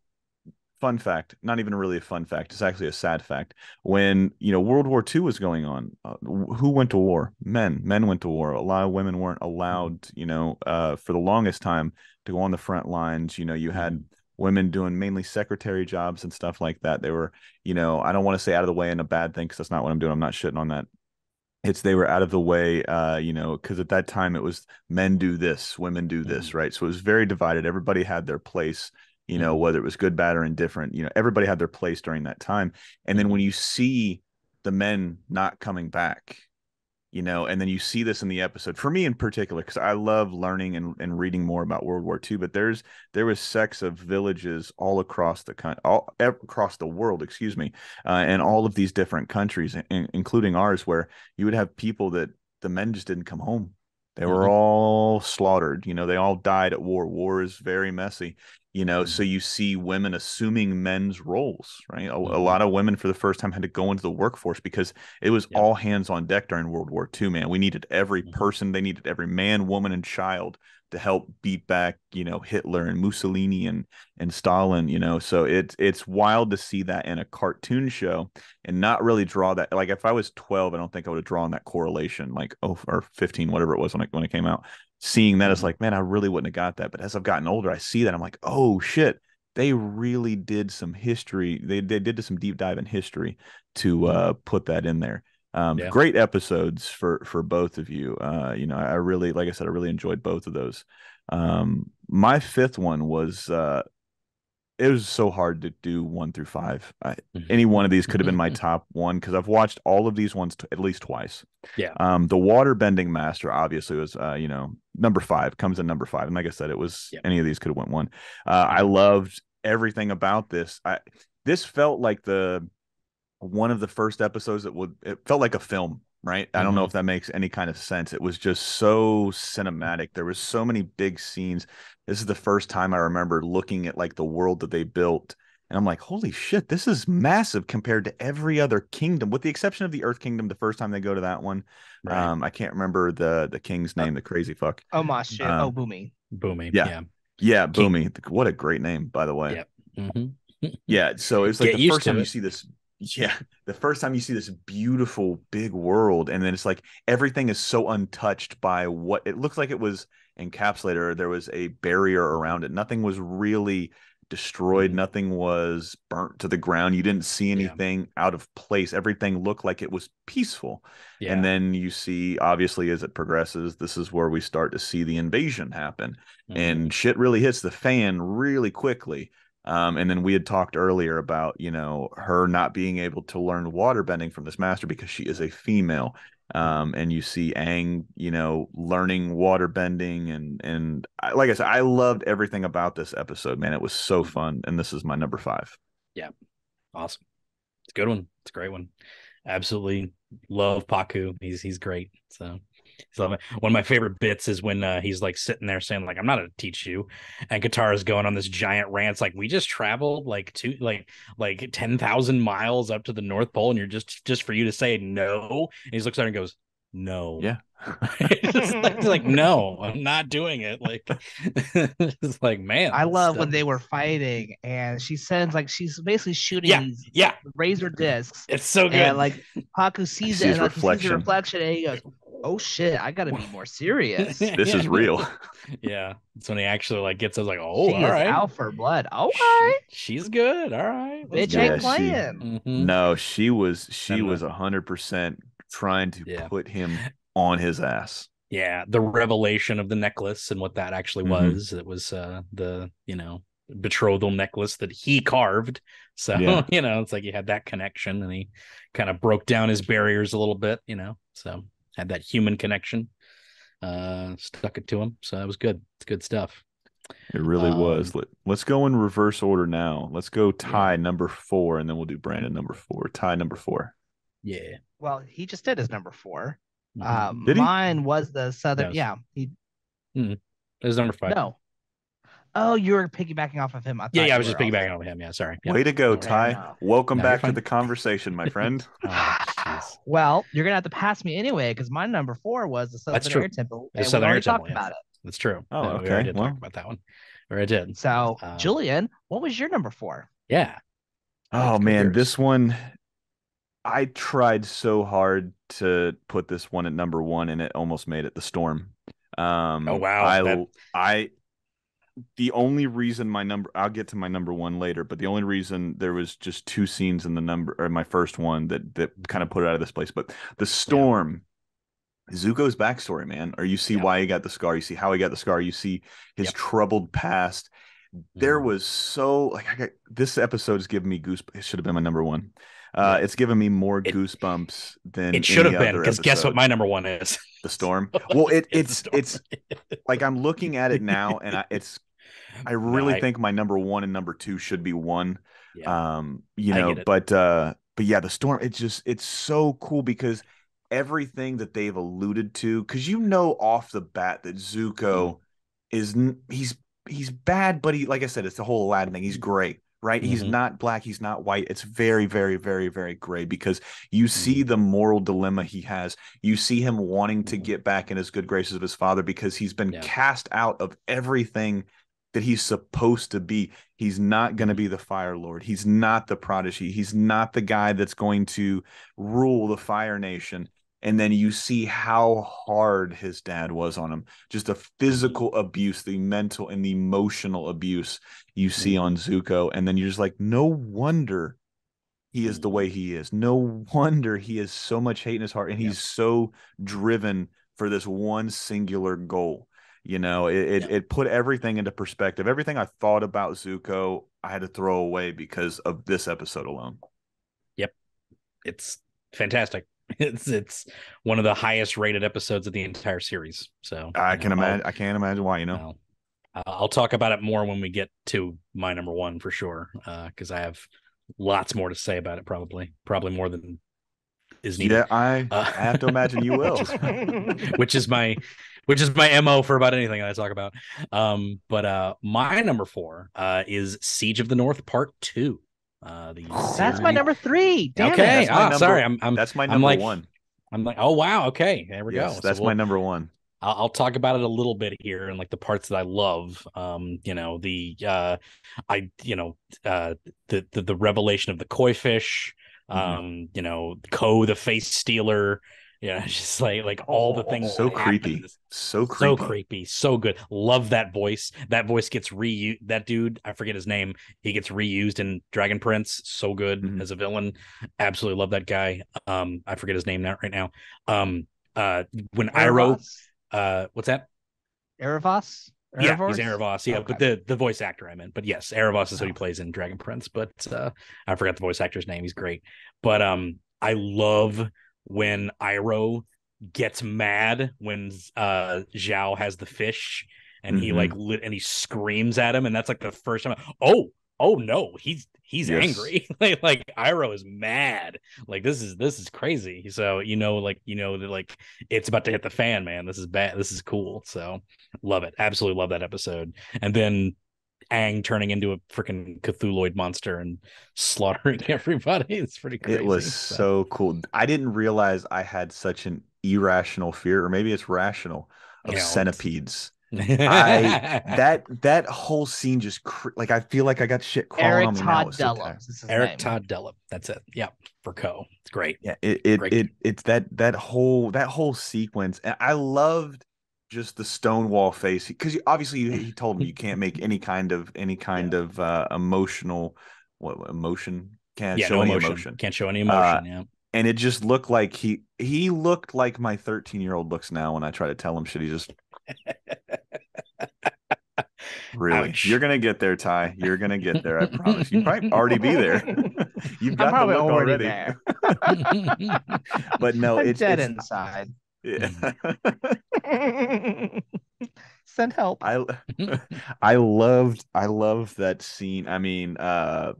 Fun fact, not even really a fun fact, it's actually a sad fact. When World War II was going on, who went to war? Men went to war. A lot of women weren't allowed, for the longest time, to go on the front lines. You had women doing mainly secretary jobs and stuff like that. They were, I don't want to say out of the way in a bad thing, because that's not what I'm doing, I'm not shitting on that. They were out of the way, because at that time it was men do this, women do this, right? So it was very divided. Everybody had their place. Whether it was good, bad, or indifferent, everybody had their place during that time. And then when you see the men not coming back, and then you see this in the episode, for me in particular, because I love learning and reading more about World War II, but there was sects of villages all across across the world, excuse me, and all of these different countries, including ours, where you would have people that the men just didn't come home. They were all slaughtered. They all died at war. War is very messy. So you see women assuming men's roles, right? A lot of women for the first time had to go into the workforce because it was all hands on deck during World War II, man. We needed every person. They needed every man, woman, and child to help beat back, Hitler and Mussolini and Stalin, So it's wild to see that in a cartoon show and not really draw that. Like if I was 12, I don't think I would have drawn that correlation, like, or 15, whatever it was when it came out. Seeing that, it's like, man, I really wouldn't have got that. But as I've gotten older, I see that. I'm like, oh shit, they really did some history. They did some deep dive in history to put that in there. Great episodes for both of you. I really, like I said, I really enjoyed both of those. My fifth one was it was so hard to do 1 through 5. Any one of these could have been my top one because I've watched all of these ones at least twice. Yeah. The water bending master obviously was number 5, comes in number 5, and like I said, it was any of these could have went 1. I loved everything about this. This felt like one of the first episodes it felt like a film. Right. I don't know if that makes any kind of sense. It was just so cinematic. There was so many big scenes. This is the first time I remember looking at like the world that they built. And I'm like, holy shit, this is massive compared to every other kingdom, with the exception of the Earth Kingdom. The first time they go to that one. Right. I can't remember the king's name, the crazy fuck. Oh, shit. Boomy. Boomy. Yeah. Boomy. What a great name, by the way. Yeah. So it's like the first time you see this. Yeah, the first time you see this beautiful big world, and then it's like everything is so untouched by what it looks like it was encapsulated, or there was a barrier around it. Nothing was really destroyed. Nothing was burnt to the ground. You didn't see anything out of place. Everything looked like it was peaceful. Yeah. And then you see, obviously, as it progresses, this is where we start to see the invasion happen, and shit really hits the fan really quickly. And then we had talked earlier about, her not being able to learn water bending from this master because she is a female. And you see Aang, learning water bending. And like I said, I loved everything about this episode, man. It was so fun. And this is my number 5. Yeah. Awesome. It's a good one. It's a great one. Absolutely love Paku. He's great. So one of my favorite bits is when he's like sitting there saying like, I'm not going to teach you, and Katara's going on this giant rant. It's like, we just traveled like 10,000 miles up to the North Pole, and you're just for you to say no. And he looks at her and goes, no. Yeah. It's like, no, I'm not doing it. Like, it's like, man, I love when they were fighting and she sends like, she's basically shooting these razor discs. It's so good. And like Paku sees it, and like, he sees the reflection, and he goes, oh shit, I gotta be more serious. This is real. Yeah, it's when he actually like gets us like, oh, she all is right, out for blood. Okay, she's good. All right, bitch ain't playing. No, she was 100% trying to put him on his ass. Yeah, the revelation of the necklace and what that actually was. It was the betrothal necklace that he carved. So it's like he had that connection, and he kind of broke down his barriers a little bit. So had that human connection, stuck it to him. So that was good. It's good stuff. It really was. Let's go in reverse order now. Let's go Ty number 4, and then we'll do Brandon number 4. Ty number 4. Yeah. Well, he just did his number 4. Did he? Mine was the Southern. Yes. Yeah. It was number 5. No. Oh, you were piggybacking off of him. I was just piggybacking off of him. Yeah, sorry. Yeah. Way to go, Ty. Welcome back to the conversation, my friend. Well, you're gonna have to pass me anyway, because my number 4 was the Southern Air Temple. The Southern Air Temple. Talked about it. That's true. Oh, okay. We already did talk about that one. Or I did. So, Julian, what was your number 4? Yeah. Oh man, this one, I tried so hard to put this one at number 1, and it almost made it. The Storm. Oh wow. The only reason I'll get to my number 1 later, but the only reason there was just 2 scenes in my first one that kind of put it out of this place. But the Storm, Zuko's backstory, man, or you see why he got the scar, you see how he got the scar, you see his troubled past. There was this episode is giving me goosebumps. It should have been my number 1. It's given me more goosebumps than it should have been, because guess what my number 1 is? The Storm. Well, it's like I'm looking at it now, and I really think my number 1 and number 2 should be 1. But yeah, the Storm. It's so cool because everything that they've alluded to, because off the bat that Zuko he's bad, but like I said, it's the whole Aladdin thing. He's gray. Right? He's not black. He's not white. It's very, very, very, very gray, because you see the moral dilemma he has. You see him wanting to get back in his good graces of his father because he's been cast out of everything that he's supposed to be. He's not going to be the Fire Lord. He's not the prodigy. He's not the guy that's going to rule the Fire Nation. And then you see how hard his dad was on him. Just the physical abuse, the mental and the emotional abuse you see on Zuko. And then you're just like, no wonder he is the way he is. No wonder he has so much hate in his heart. And he's so driven for this one singular goal. You know, it put everything into perspective. Everything I thought about Zuko, I had to throw away because of this episode alone. Yep. It's fantastic. It's one of the highest rated episodes of the entire series. So I can't imagine why, you know. I'll talk about it more when we get to my number one for sure. Because I have lots more to say about it, probably more than is needed. Yeah, I have to imagine you will. which is my MO for about anything I talk about. But my number 4 is Siege of the North Part 2. That's my number 3. Damn okay. It. Sorry. That's my number 1. I'm like, oh wow, okay, there we go. That's my number 1. I'll talk about it a little bit here and like the parts that I love. The revelation of the koi fish. Ko the face stealer. Yeah, just like all the things. So creepy. So creepy. So good. Love that voice. That voice gets reused. That dude, I forget his name. He gets reused in Dragon Prince. So good as a villain. Absolutely love that guy. I forget his name right now. When Iroh, what's that? Erebos? Yeah, he's Erebos. Yeah, okay. But the voice actor I meant. But yes, Erebos is what he plays in Dragon Prince. But I forgot the voice actor's name. He's great. But I love when Iroh gets mad when Zhao has the fish and he and he screams at him, and that's like the first time. Oh no, he's angry. like Iroh is mad. Like this is crazy. So that it's about to hit the fan, man. This is bad. This is cool. So love it. Absolutely love that episode. And then Aang turning into a freaking Cthulhuid monster and slaughtering everybody. It's pretty crazy. It was so cool. I didn't realize I had such an irrational fear, or maybe it's rational, of centipedes. That whole scene just I feel like I got shit crawling on me now. Eric Todd Dellum. That's it. Yeah, for Ko. It's great. Yeah, it's that whole sequence. And I loved just the Stonewall face, because obviously he told him you can't make any kind of emotional emotion. Can't show any emotion. Can't show any emotion. Yeah. And it just looked like he looked like my 13-year-old looks now when I try to tell him shit. He just really. Ouch. You're gonna get there, Ty. You're gonna get there. I promise. You might already be there. You've got the look already. There. But no, it's dead inside. Yeah. Send help. I loved that scene. I mean, I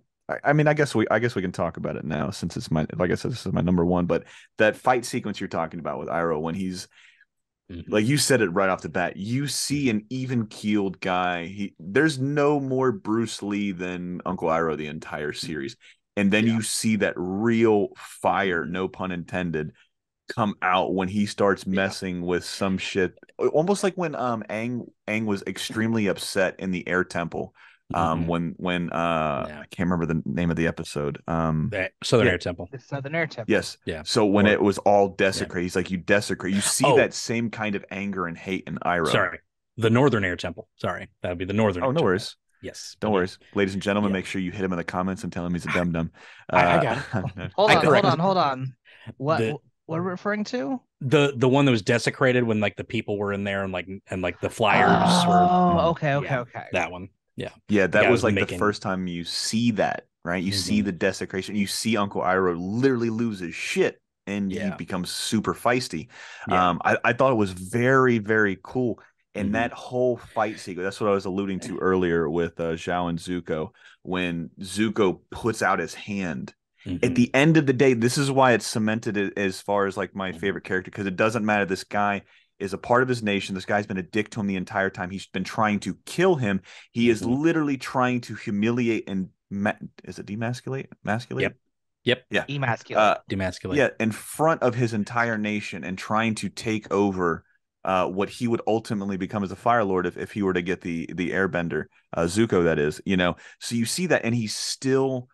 guess we can talk about it now, since it's like I said, this is my number 1. But that fight sequence you're talking about with Iroh, when he's like you said it right off the bat, you see an even-keeled guy. There's no more Bruce Lee than Uncle Iroh the entire series. And then you see that real fire, no pun intended, come out when he starts messing with some shit. Almost like when Aang was extremely upset in the Air Temple. When I can't remember the name of the episode. Southern Air Temple. The Southern Air Temple. Yes. Yeah. So when it was all desecrated, he's like, you desecrate. You see that same kind of anger and hate in Iroh. Sorry. The Northern Air Temple. Sorry. That would be the Northern. Oh, no worries. Yes. Don't worry. Ladies and gentlemen, make sure you hit him in the comments and tell him he's a dum-dum. I got it. Hold on. What are we referring to? The one that was desecrated when like the people were in there and the flyers were. Oh, okay. That one. Yeah, that was like the first time you see that, right? You see the desecration. You see Uncle Iroh literally lose his shit, and he becomes super feisty. Yeah. I thought it was very, very cool. And that whole fight sequence, that's what I was alluding to earlier with Zhao and Zuko. When Zuko puts out his hand, at the end of the day, this is why it's cemented as far as like my favorite character, because it doesn't matter. This guy is a part of his nation. This guy's been a dick to him the entire time. He's been trying to kill him. He is literally trying to humiliate and is it demasculate? Masculate? Yep. Yeah. Demasculate. Yeah, in front of his entire nation, and trying to take over what he would ultimately become as a Fire Lord if he were to get the Airbender, Zuko, that is. So you see that, and he still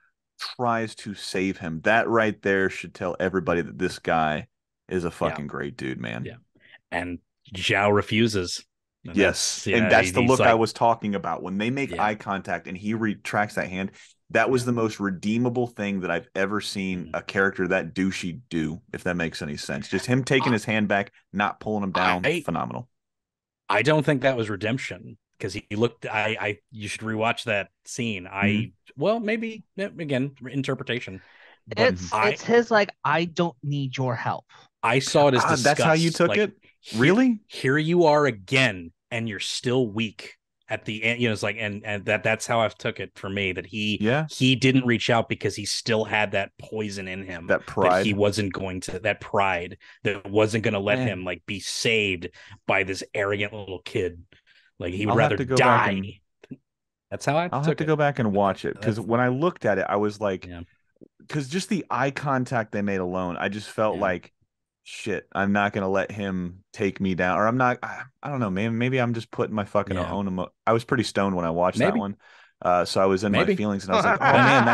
tries to save him. That right there should tell everybody that this guy is a fucking great dude, man. Yeah. And Zhao refuses. That's the look I was talking about. When they make eye contact and he retracts that hand, that was the most redeemable thing that I've ever seen a character that douchey do, if that makes any sense. Just him taking his hand back, not pulling him down, phenomenal. I don't think that was redemption, because he looked. You should rewatch that scene. Well, maybe again, interpretation, but it's his like, I don't need your help. I saw it as disgust. That's how you took it? Really? Here you are again, and you're still weak at the end. It's like, and that's how I took it for me, that he didn't reach out because he still had that poison in him, that pride, that he wasn't going to, that pride that wasn't going to let him like be saved by this arrogant little kid. Like, he would rather die. That's how I'll have to go back and watch it, because when I looked at it, I was like, because just the eye contact they made alone, I just felt like, shit, I'm not gonna let him take me down, or I'm not. I don't know, man. Maybe I'm just putting my fucking own. I was pretty stoned when I watched that one, so I was in my feelings, and I was like, oh man,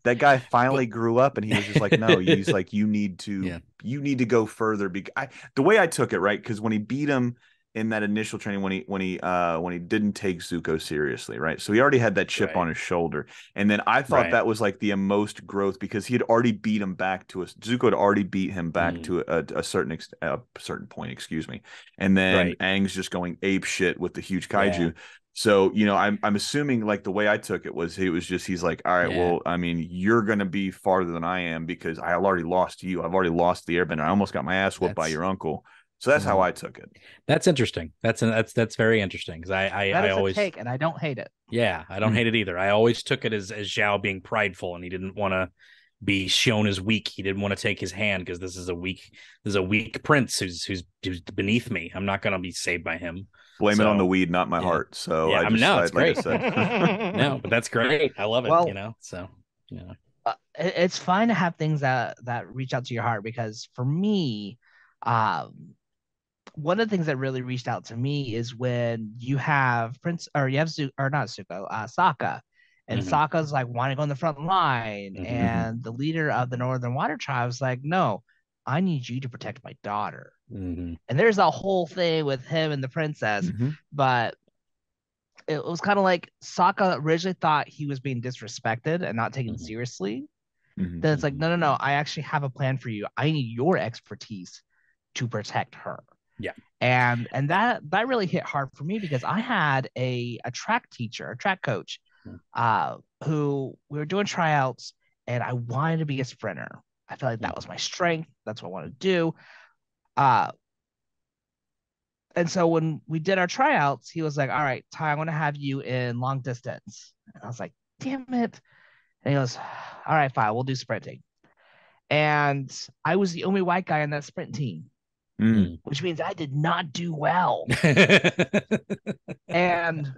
that guy finally grew up, and he was just like, no, he's like, you need to go further. The way I took it, right, because when he beat him in that initial training, when he didn't take Zuko seriously, right? So he already had that chip on his shoulder, and then I thought that was like the most growth, because he had already beat him back to Zuko had already beat him back to a certain point, excuse me, and then Aang's just going ape shit with the huge kaiju. So I'm assuming, like, the way I took it was he's like, all right, well, I mean, you're gonna be farther than I am, because I already lost you. I've already lost the Airbender. I almost got my ass whooped by your uncle. So that's how I took it. That's interesting. That's very interesting, because I always take, and I don't hate it. Yeah, I don't hate it either. I always took it as Zhao being prideful, and he didn't want to be shown as weak. He didn't want to take his hand, because this is a weak prince who's beneath me. I'm not going to be saved by him. Blame it on the weed, not my heart. So it's great. No, but that's great. I love it. Well, so it's fine to have things that reach out to your heart, because for me, one of the things that really reached out to me is when you have Sokka, and Sokka's like wanting to go on the front line, and the leader of the Northern Water Tribe is like, no, I need you to protect my daughter. And there's a whole thing with him and the princess, but it was kind of like Sokka originally thought he was being disrespected and not taken seriously. Then it's like, no, I actually have a plan for you. I need your expertise to protect her. Yeah. And that really hit hard for me, because I had a track coach, who we were doing tryouts, and I wanted to be a sprinter. I felt like that was my strength. That's what I wanted to do. And so when we did our tryouts, he was like, all right, Ty, I'm going to have you in long distance. And I was like, damn it. And he goes, all right, fine, we'll do sprinting. And I was the only white guy on that sprint team, which means I did not do well. And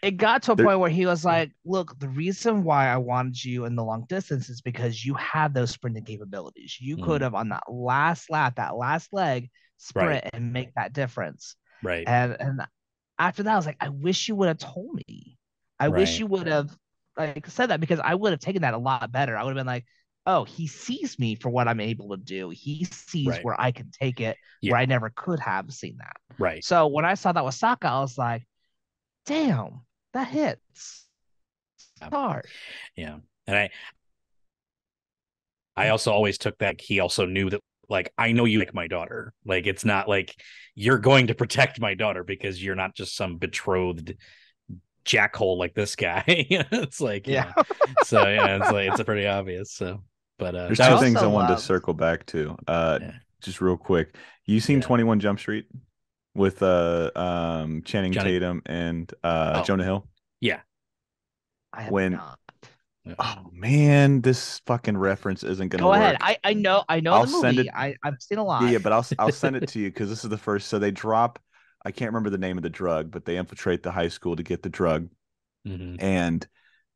it got to a point where he was like, look, the reason why I wanted you in the long distance is because you have those sprinting capabilities. You could have, on that last lap, that last leg, sprint and make that difference. Right. And after that, I was like, I wish you would have told me. I wish you would have said that, because I would have taken that a lot better. I would have been like, oh, he sees me for what I'm able to do. He sees where I can take it, where I never could have seen that. Right. So when I saw that with Sokka, I was like, damn, that hits hard. Yeah. And I also always took that he also knew that, like, I know you like my daughter. Like, it's not like you're going to protect my daughter because you're not just some betrothed jackhole like this guy. It's like, so it's like, it's pretty obvious. So, but there's two things I wanted to circle back to. Just real quick. You seen 21 Jump Street with Channing Tatum and Jonah Hill? Yeah. I have not. Oh man, this fucking reference isn't gonna go work. Ahead. I know the movie. I've seen a lot. Yeah, but I'll send it to you, because this is the first. So they drop, I can't remember the name of the drug, but they infiltrate the high school to get the drug. And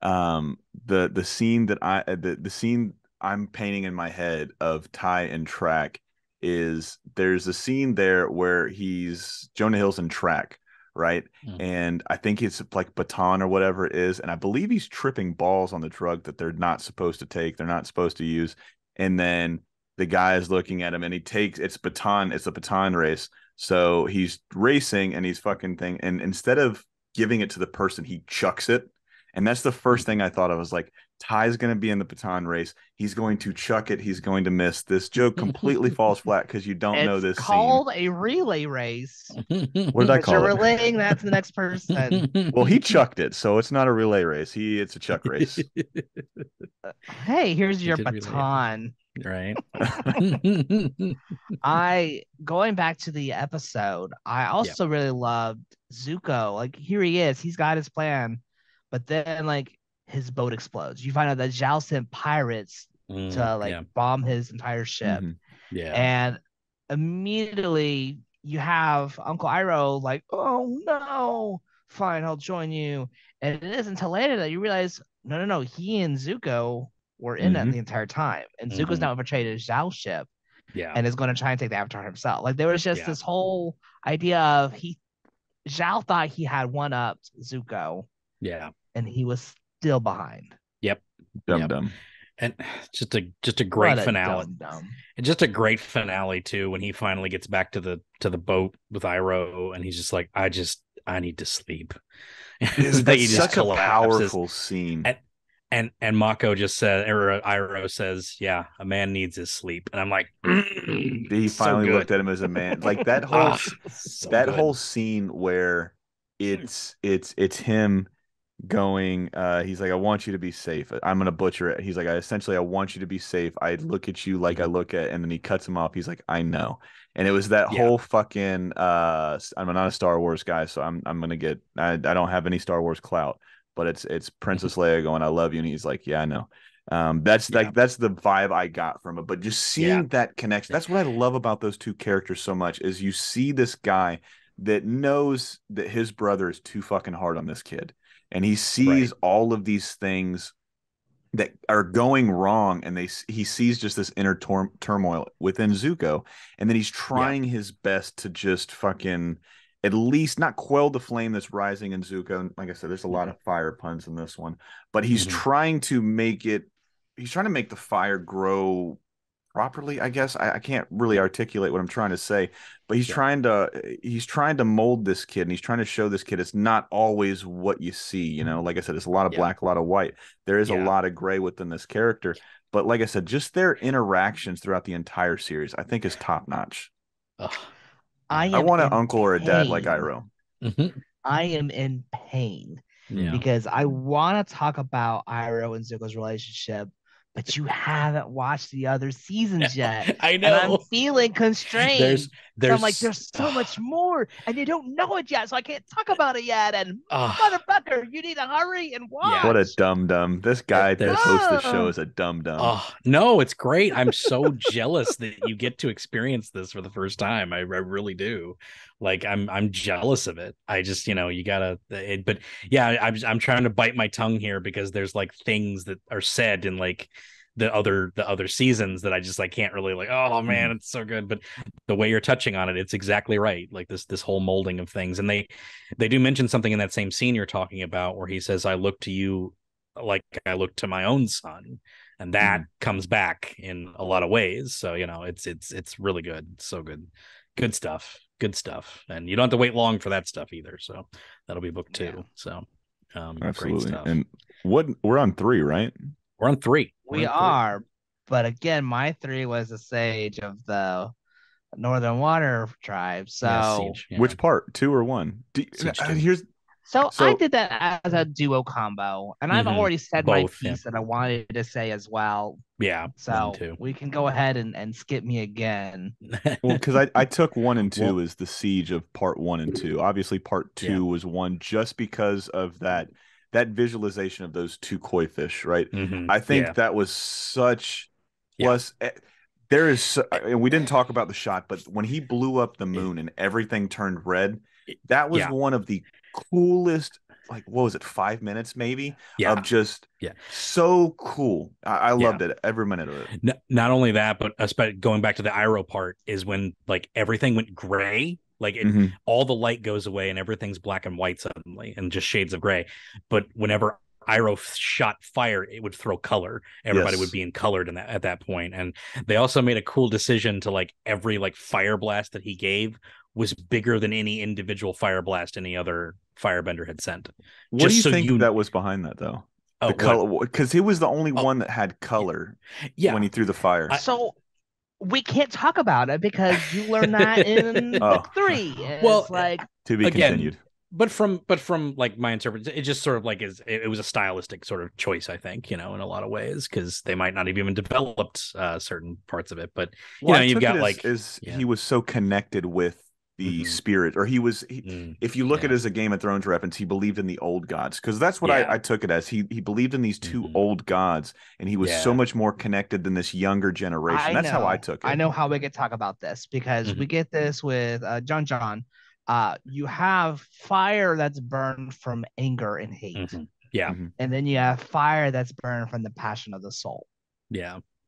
the scene that the scene I'm painting in my head of Ty and track is, there's a scene there where Jonah Hill's in track, right? And I think it's like baton or whatever it is, and I believe he's tripping balls on the drug that they're not supposed to take, they're not supposed to use, and then the guy is looking at him, and it's a baton race, so he's racing and he's fucking thing, and instead of giving it to the person, he chucks it. And that's the first thing I thought of. I was like, Ty's going to be in the baton race. He's going to chuck it. He's going to miss. This joke completely falls flat because you don't know this It's called a relay race. What did I call you're it? relaying that to the next person. Well, he chucked it, so it's not a relay race. It's a chuck race. Hey, here's your baton. Right. Going back to the episode, I also really loved Zuko. Like, here he is. He's got his plan. But then, like, his boat explodes. You find out that Zhao sent pirates to bomb his entire ship. Mm-hmm. Yeah. And immediately you have Uncleiro like, oh no, fine, I'll join you. And it isn't until later that you realize, no, he and Zuko were in it the entire time. And Zuko's now infiltrated Zhao's ship. Yeah. And is going to try and take the Avatar himself. Like, there was just this whole idea of Zhao thought he had one-upped Zuko. Yeah. And he was still behind. Yep. Dumb. And just a great finale. Dumb. And just a great finale too, when he finally gets back to the boat with Iroh, and he's just like, I need to sleep. That's such a powerful scene. And Mako just said, or Iroh says, yeah, a man needs his sleep. And I'm like, he finally looked at him as a man. Like that whole whole scene where it's him going, he's like, I want you to be safe. I'm gonna butcher it. He's like, I want you to be safe. I look at you like I look at, and then he cuts him off. He's like, I know. And it was that whole fucking I'm not a Star Wars guy, so I'm gonna get, I don't have any Star Wars clout, but it's Princess Leia going, I love you, and he's like, yeah, I know. That's the vibe I got from it. But just seeing that connection, that's what I love about those two characters so much, is you see this guy that knows that his brother is too fucking hard on this kid. And he sees all of these things that are going wrong, and he sees just this inner turmoil within Zuko, and then he's trying his best to just fucking at least not quell the flame that's rising in Zuko. And like I said, there's a lot of fire puns in this one, but he's trying to make the fire grow properly, I guess. I can't really articulate what I'm trying to say, but he's trying to mold this kid, and he's trying to show this kid it's not always what you see, you know. Like I said, there's a lot of black, a lot of white. There is a lot of gray within this character, but like I said, just their interactions throughout the entire series, I think, is top notch. I want an uncle or a dad like Iroh. I am in pain because I want to talk about Iroh and Zuko's relationship, but you haven't watched the other seasons yet. I know. And I'm feeling constrained. So I'm like, there's so much more, and you don't know it yet, so I can't talk about it yet. And motherfucker, you need to hurry and watch. Yeah. What a dum-dum. This guy that hosts the show is a dum-dum. Oh, no, it's great. I'm so jealous that you get to experience this for the first time. I really do. Like, I'm jealous of it. I just, you gotta, but yeah, I'm trying to bite my tongue here because there's like things that are said in like the other seasons that I just like can't really like, oh man, it's so good. But the way you're touching on it, it's exactly right. Like this whole molding of things. And they do mention something in that same scene you're talking about where he says, I look to you like I look to my own son. And that comes back in a lot of ways. So, it's really good. It's so good. Good stuff. And you don't have to wait long for that stuff either. So that'll be book 2. Yeah. So absolutely. Great stuff. And we're on 3, right? We're on 3. We are. But again, my 3 was the Sage of the Northern Water Tribe. So which part? 2 or 1? So I did that as a duo combo, and I've already said my piece that I wanted to say as well. Yeah. So we can go ahead and skip me again. Well, because I took 1 and 2 as the siege of part 1 and 2. Obviously, part 2 was 1 just because of that visualization of those 2 koi fish, right? I think that was such. Plus, there is, and we didn't talk about the shot, but when he blew up the moon and everything turned red, that was one of the coolest, like, what was it, 5 minutes maybe of just so cool. I loved it, every minute of it. Not only that, but especially going back to the Iroh part is when like everything went gray, like all the light goes away and everything's black and white suddenly and just shades of gray. But whenever Iroh shot fire, it would throw color. Everybody would be in colored at that point. And they also made a cool decision to like every like fire blast that he gave was bigger than any individual fire blast any other firebender had sent. What do you think that was behind that, though? The color, because he was the only one that had color when he threw the fire. So we can't talk about it because you learn that in book 3. Well, it's like to be continued. But from like my interpretation, it just sort of like it was a stylistic sort of choice, I think, in a lot of ways, because they might not have even developed certain parts of it. But you've got he was so connected with the spirit, or if you look at it as a Game of Thrones reference, he believed in the old gods, because that's what I took it as. He believed in these 2 old gods, and he was so much more connected than this younger generation. That's how I took it. I know how we could talk about this, because we get this with John. You have fire that's burned from anger and hate. And then you have fire that's burned from the passion of the soul.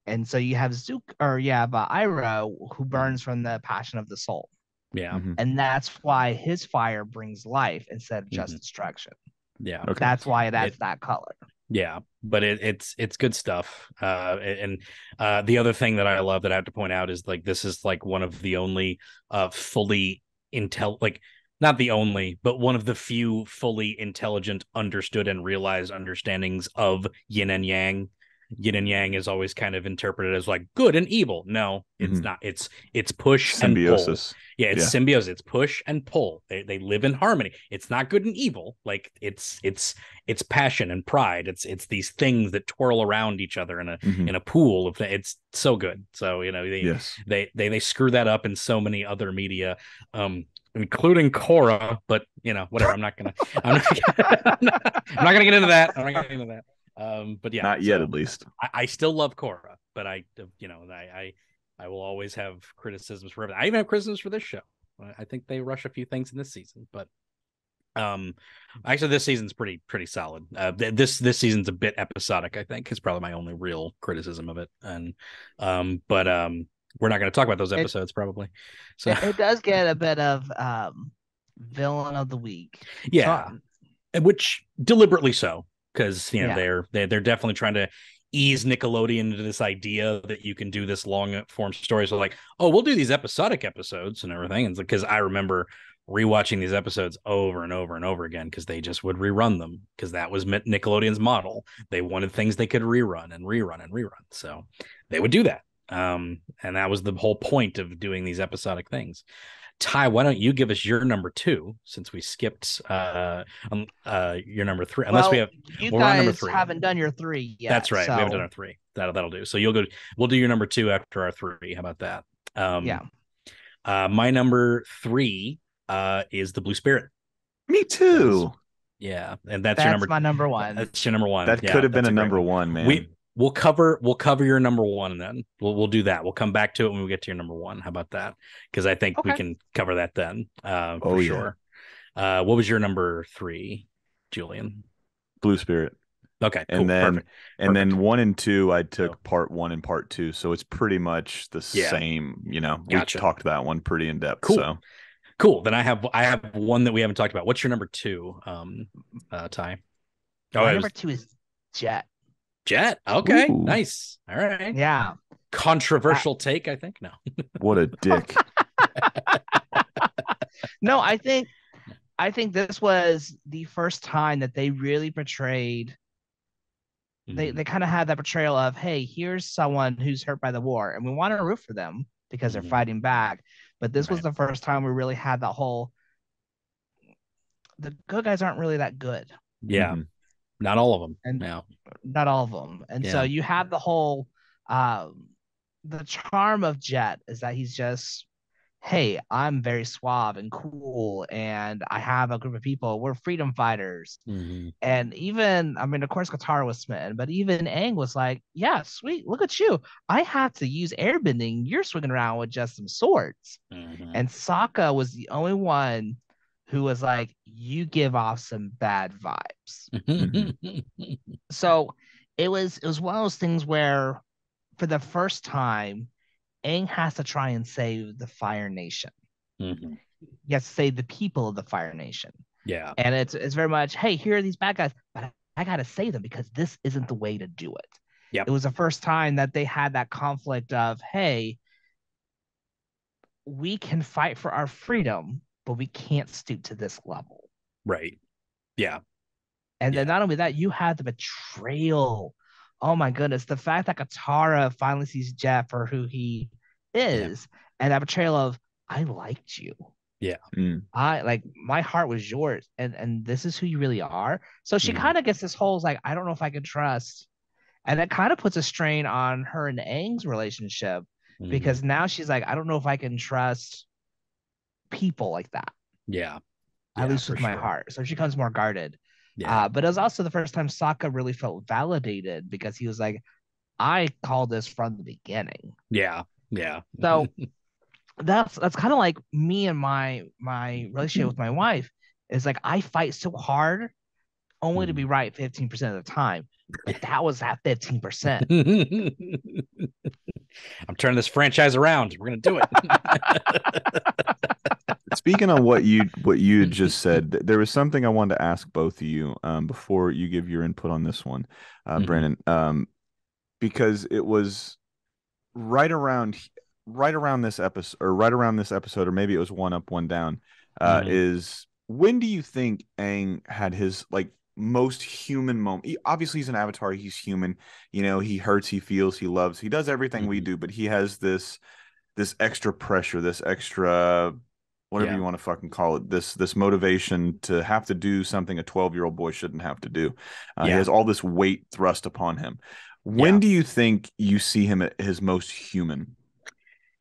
And so you have Iroh, who burns from the passion of the soul. And that's why his fire brings life instead of just destruction. That's why that's that color. But it's good stuff. And the other thing that I love that I have to point out is, like, this is like one of the only fully not the only, but one of the few fully intelligent, understood, and realized understandings of yin and yang. Yin and yang is always kind of interpreted as like good and evil. No, it's not. It's push symbiosis. And pull. It's symbiosis. It's push and pull. They live in harmony. It's not good and evil. Like it's passion and pride. It's these things that twirl around each other in a pool of. It's so good. So they screw that up in so many other media. Including Korra, but whatever. I'm not gonna get into that. But yeah, not yet, at least. I still love Korra, but I will always have criticisms for everything. I even have criticisms for this show. I think they rush a few things in this season, but actually this season's pretty solid. This season's a bit episodic, I think, is probably my only real criticism of it. And but we're not going to talk about those episodes probably. So it does get a bit of villain of the week. Which deliberately so. Because they're definitely trying to ease Nickelodeon into this idea that you can do this long form story. So like, oh, we'll do these episodic episodes and everything. And because I remember rewatching these episodes over and over and over again, because they just would rerun them, because that was Nickelodeon's model. They wanted things they could rerun and rerun and rerun. So they would do that. And that was the whole point of doing these episodic things. Ty, why don't you give us your number 2, since we skipped your number 3? Unless we have, you guys number 3. Haven't done your 3 yet. That's right. So. We haven't done our 3. That'll do. So you'll go. We'll do your number 2 after our 3. How about that? My number 3 is the Blue Spirit. Me too. And that's your number. My number 1. That's your number 1. That could have been a number 1, man. We'll cover your number 1, then we'll do that. We'll come back to it when we get to your number 1. How about that? Because I think we can cover that then. For sure. What was your number 3, Julian? Blue Spirit. Okay. And cool. then 1 and 2, I took part 1 and part 2, so it's pretty much the same. Gotcha. We talked that one pretty in depth. Cool. So cool. Then I have one that we haven't talked about. What's your number 2, Ty? My number 2 is Jet. Jet. Okay. Ooh. Nice. All right. Yeah. Controversial take, I think. No. What a dick. No, I think this was the first time that they really portrayed. They kind of had that portrayal of, hey, here's someone who's hurt by the war, and we want to root for them because they're fighting back. But this was the first time we really had that whole. The good guys aren't really that good. Yeah. Not all of them. And not all of them. And so you have the whole the charm of Jet is that he's just, hey, I'm very suave and cool, and I have a group of people. We're freedom fighters. And even, I mean, of course, Katara was smitten, but even Aang was like, yeah, sweet, look at you. I have to use airbending. You're swinging around with just some swords. And Sokka was the only one who was like, you give off some bad vibes. So it was one of those things where, for the first time, Aang has to try and save the Fire Nation. He has to save the people of the Fire Nation. Yeah. And it's very much, hey, here are these bad guys, but I got to save them because this isn't the way to do it. It was the first time that they had that conflict of, hey, we can fight for our freedom, but we can't stoop to this level. Right. Yeah. And then not only that, you had the betrayal. Oh my goodness, the fact that Katara finally sees Jet for who he is, and that betrayal of I liked you. Yeah. I like my heart was yours, and this is who you really are. So she kind of gets this whole like, I don't know if I can trust. And that kind of puts a strain on her and Aang's relationship because now she's like, I don't know if I can trust people like that. Yeah. At least with my heart. So she comes more guarded. But it was also the first time Sokka really felt validated because he was like, I called this from the beginning. Yeah. So that's kind of like me and my relationship with my wife is like I fight so hard only to be right 15% of the time. But that was that 15%. I'm turning this franchise around. We're gonna do it. Speaking on what you just said, there was something I wanted to ask both of you before you give your input on this one, Brandon, because it was right around this episode, or maybe it was one up, one down. Is when do you think Aang had his like most human moment? Obviously, he's an avatar. He's human. You know, he hurts, he feels, he loves, he does everything we do, but he has this extra pressure, this extra whatever you want to fucking call it, this motivation to have to do something a 12-year-old boy shouldn't have to do. He has all this weight thrust upon him. When do you think you see him at his most human?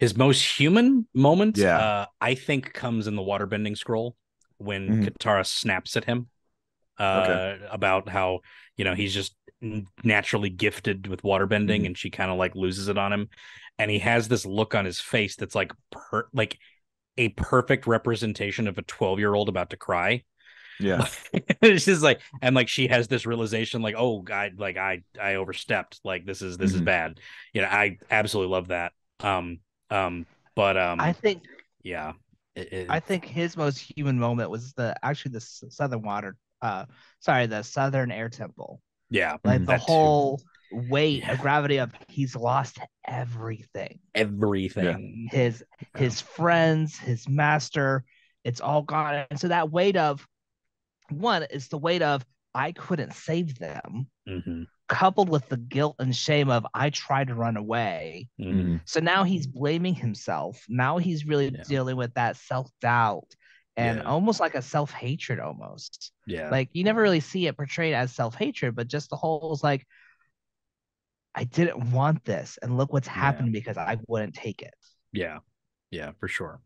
His most human moment, I think, comes in the waterbending scroll when Katara snaps at him about how, you know, he's just naturally gifted with waterbending and she kind of like loses it on him. And he has this look on his face that's like a perfect representation of a 12-year-old about to cry. Yeah. It's just like, and like she has this realization like, oh God, like I overstepped. Like this is bad. You know, I absolutely love that. I think I think his most human moment was the Southern Air Temple. Yeah. Like the whole weight of gravity of he's lost everything. His friends, his master, it's all gone. And so that weight of one is the weight of I couldn't save them, coupled with the guilt and shame of I tried to run away. So now he's blaming himself. Now he's really dealing with that self-doubt and almost like a self-hatred almost. Like you never really see it portrayed as self-hatred, but just the whole is like, I didn't want this, and look what's happened because I wouldn't take it. Yeah, for sure.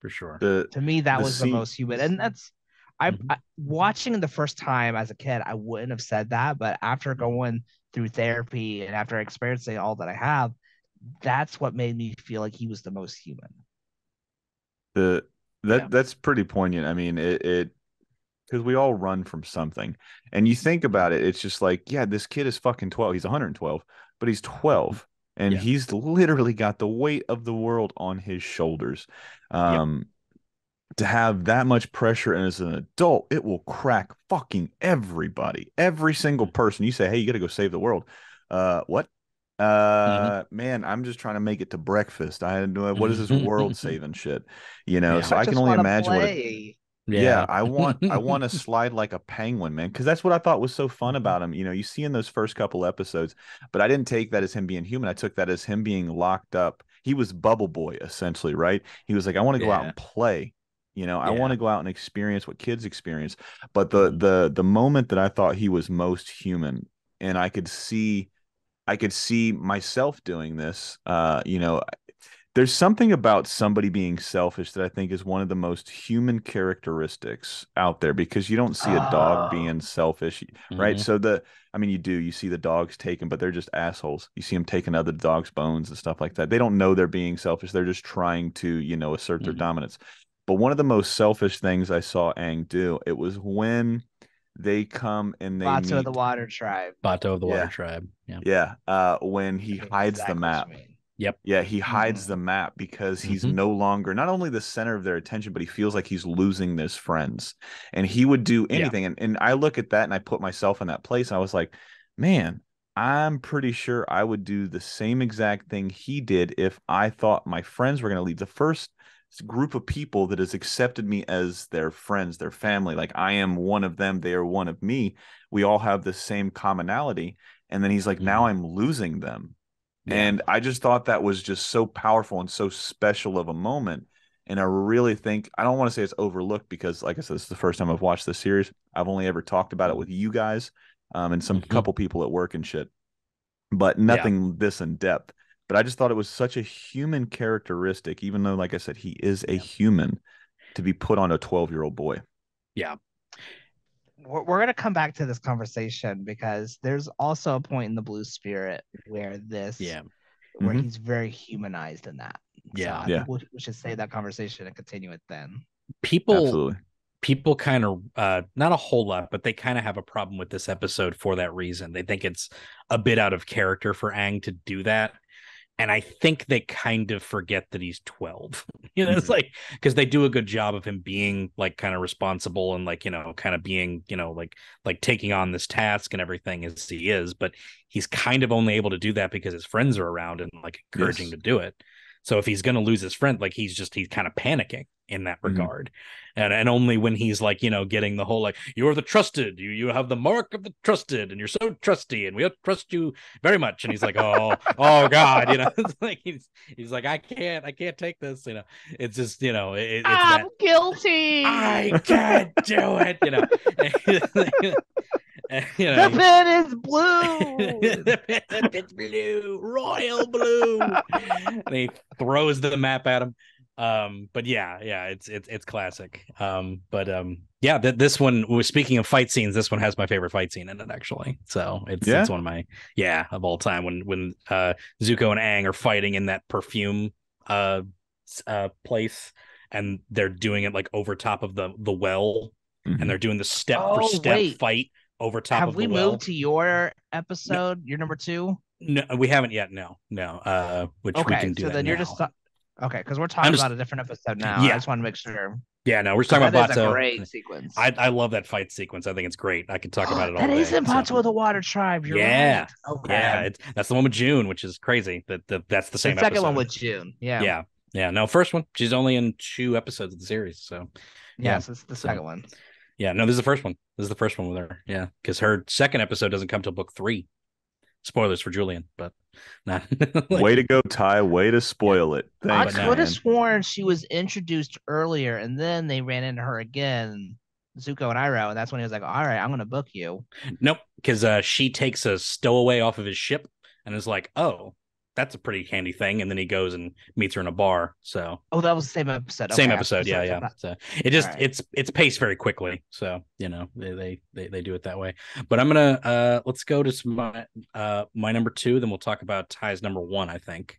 To me, that was the most human, and that's I watching the first time as a kid, I wouldn't have said that, but after going through therapy and after experiencing all that I have, that's what made me feel like he was the most human. That's pretty poignant. I mean, it because we all run from something, and you think about it, it's just like, yeah, this kid is fucking 12. He's 112, but he's 12, and he's literally got the weight of the world on his shoulders. To have that much pressure, and as an adult, it will crack fucking everybody, every single person. You say, hey, you got to go save the world. What? Man, I'm just trying to make it to breakfast. What is this world saving shit? You know, so I can only imagine what I want to slide like a penguin, man, because that's what I thought was so fun about him. You know, you see in those first couple episodes, but I didn't take that as him being human. I took that as him being locked up. He was Bubble Boy, essentially, right? He was like, I want to go out and play. You know, I want to go out and experience what kids experience. But the moment that I thought he was most human, and I could see myself doing this, you know, there's something about somebody being selfish that I think is one of the most human characteristics out there, because you don't see a dog being selfish, right? So you see the dogs taken, but they're just assholes. You see them taking other dogs' bones and stuff like that. They don't know they're being selfish. They're just trying to, you know, assert their dominance. But one of the most selfish things I saw Aang do, it was when they come and they Bato meet of the Water Tribe. Water Tribe. When he hides the map. He hides the map because he's no longer not only the center of their attention, but he feels like he's losing his friends. And he would do anything. And I look at that and I put myself in that place. And I was like, man, I'm pretty sure I would do the same exact thing he did if I thought my friends were going to leave. The first group of people that has accepted me as their friends, their family. Like I am one of them, they are one of me. We all have the same commonality. And then he's like, now I'm losing them. And I just thought that was just so powerful and so special of a moment. And I really think, I don't want to say it's overlooked because, like I said, this is the first time I've watched this series. I've only ever talked about it with you guys and some couple people at work and shit, but nothing this in depth. But I just thought it was such a human characteristic, even though, like I said, he is a human, to be put on a 12-year-old boy. Yeah. We're going to come back to this conversation because there's also a point in the Blue Spirit where where he's very humanized in that. So I think we should save that conversation and continue it then. People kind of not a whole lot, but they kind of have a problem with this episode for that reason. They think it's a bit out of character for Aang to do that. And I think they kind of forget that he's 12. It's like, because they do a good job of him being like kind of responsible and like, kind of being, like taking on this task and everything as he is. But he's kind of only able to do that because his friends are around and like encouraging to do it. So if he's going to lose his friend, like he's kind of panicking in that regard. And only when he's like, getting the whole, like, you're the trusted, you have the mark of the trusted and you're so trusty and we trust you very much. And he's like, oh God, it's like, he's like, I can't take this. It's just, it's I'm guilty. I can't do it. The pen is blue. The pen's blue, royal blue. And he throws the map at him. But it's classic. This one, speaking of fight scenes, this one has my favorite fight scene in it, actually. So it's one of my of all time when Zuko and Aang are fighting in that perfume place, and they're doing it like over top of the well, and they're doing the step for step fight over top of the well. Have we moved to your episode, your number 2? No, we haven't yet. No. Which we can do. So then you're just okay, because we're talking about a different episode now. I just want to make sure. Yeah, no, we're just talking about Bato. A great sequence. I love that fight sequence. I think it's great. I could talk about it all day. That is in Bato of the Water Tribe. You're right. Okay. Yeah, that's the one with June, which is crazy. That's the same. The second episode. one with June. Yeah. No, first one. She's only in 2 episodes of the series, so so it's the second one. Yeah, no, this is the first one. This is the first one with her. Yeah, because her second episode doesn't come till book 3. Spoilers for Julian, but nah. Way to go, Ty. Way to spoil it. Thanks, I could have sworn she was introduced earlier, and then they ran into her again, Zuko and Iroh, and that's when he was like, all right, I'm going to book you. Nope, because she takes a stowaway off of his ship and is like, oh, that's a pretty handy thing. And then he goes and meets her in a bar. So that was the same episode. Same episode, yeah. So it just it's paced very quickly. So they do it that way. But I'm gonna let's go to my number 2. Then we'll talk about Ty's number 1, I think,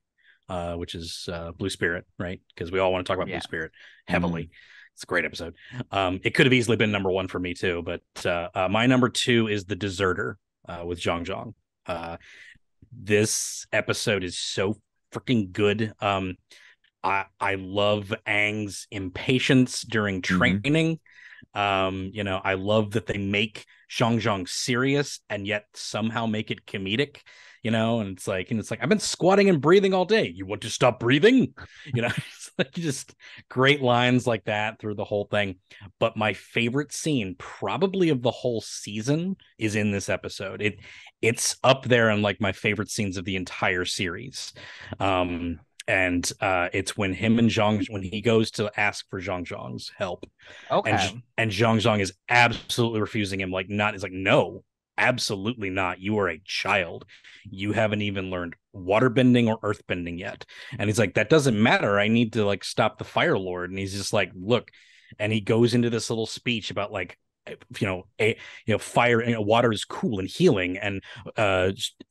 which is Blue Spirit, right? Because we all want to talk about Blue Spirit heavily. It's a great episode. It could have easily been number 1 for me too, but my number 2 is The Deserter with Zhang Zhang. This episode is so freaking good. I love Aang's impatience during training. I love that they make Zhang Zhang serious and yet somehow make it comedic. And it's like I've been squatting and breathing all day. You want to stop breathing? It's like just great lines like that through the whole thing. But my favorite scene, probably of the whole season, is in this episode. It's up there in like my favorite scenes of the entire series. And it's when him and when he goes to ask for Zhang Zhang's help. Okay. And Zhang Zhang is absolutely refusing him. It's like, no, absolutely not. You are a child. You haven't even learned water bending or earth bending yet. And he's like, that doesn't matter. I need to like stop the Fire Lord. And he's just like, look. And he goes into this little speech about like, fire, water is cool and healing, and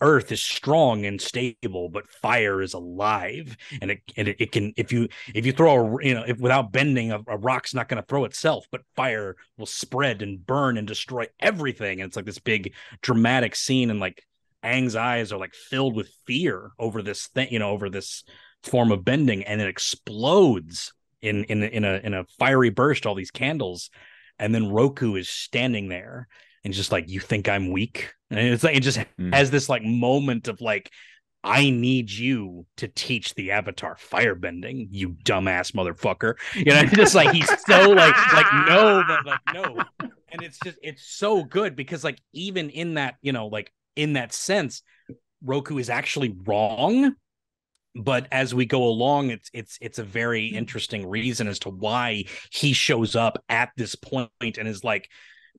earth is strong and stable, but fire is alive, and it can, if you throw without bending, a rock's not going to throw itself, but fire will spread and burn and destroy everything. And it's like this big dramatic scene, and like Aang's eyes are like filled with fear over this thing, over this form of bending, and it explodes in a fiery burst, all these candles. And then Roku is standing there and just like, you think I'm weak? And it's like, it just has this like moment of like, I need you to teach the Avatar firebending, you dumbass motherfucker. You know, just like he's so like no, but like no. And it's so good because like even in that, you know, like in that sense, Roku is actually wrong. But as we go along, it's a very interesting reason as to why he shows up at this point and is like,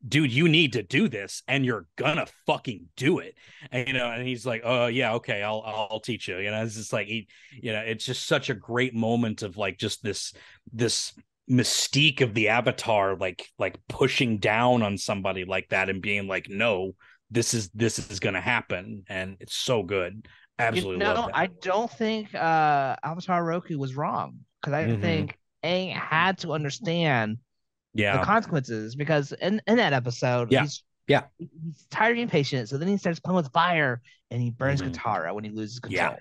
dude, you need to do this and you're gonna fucking do it. And, you know, and he's like, oh yeah, okay, I'll teach you. You know, it's just like it's just such a great moment of like just this mystique of the Avatar, like pushing down on somebody like that and being like, no, this is gonna happen. And it's so good. Absolutely love that. I don't think Avatar Roku was wrong, because I think Aang had to understand the consequences, because in that episode, he's tired of being patient, so then he starts playing with fire and he burns Katara when he loses control.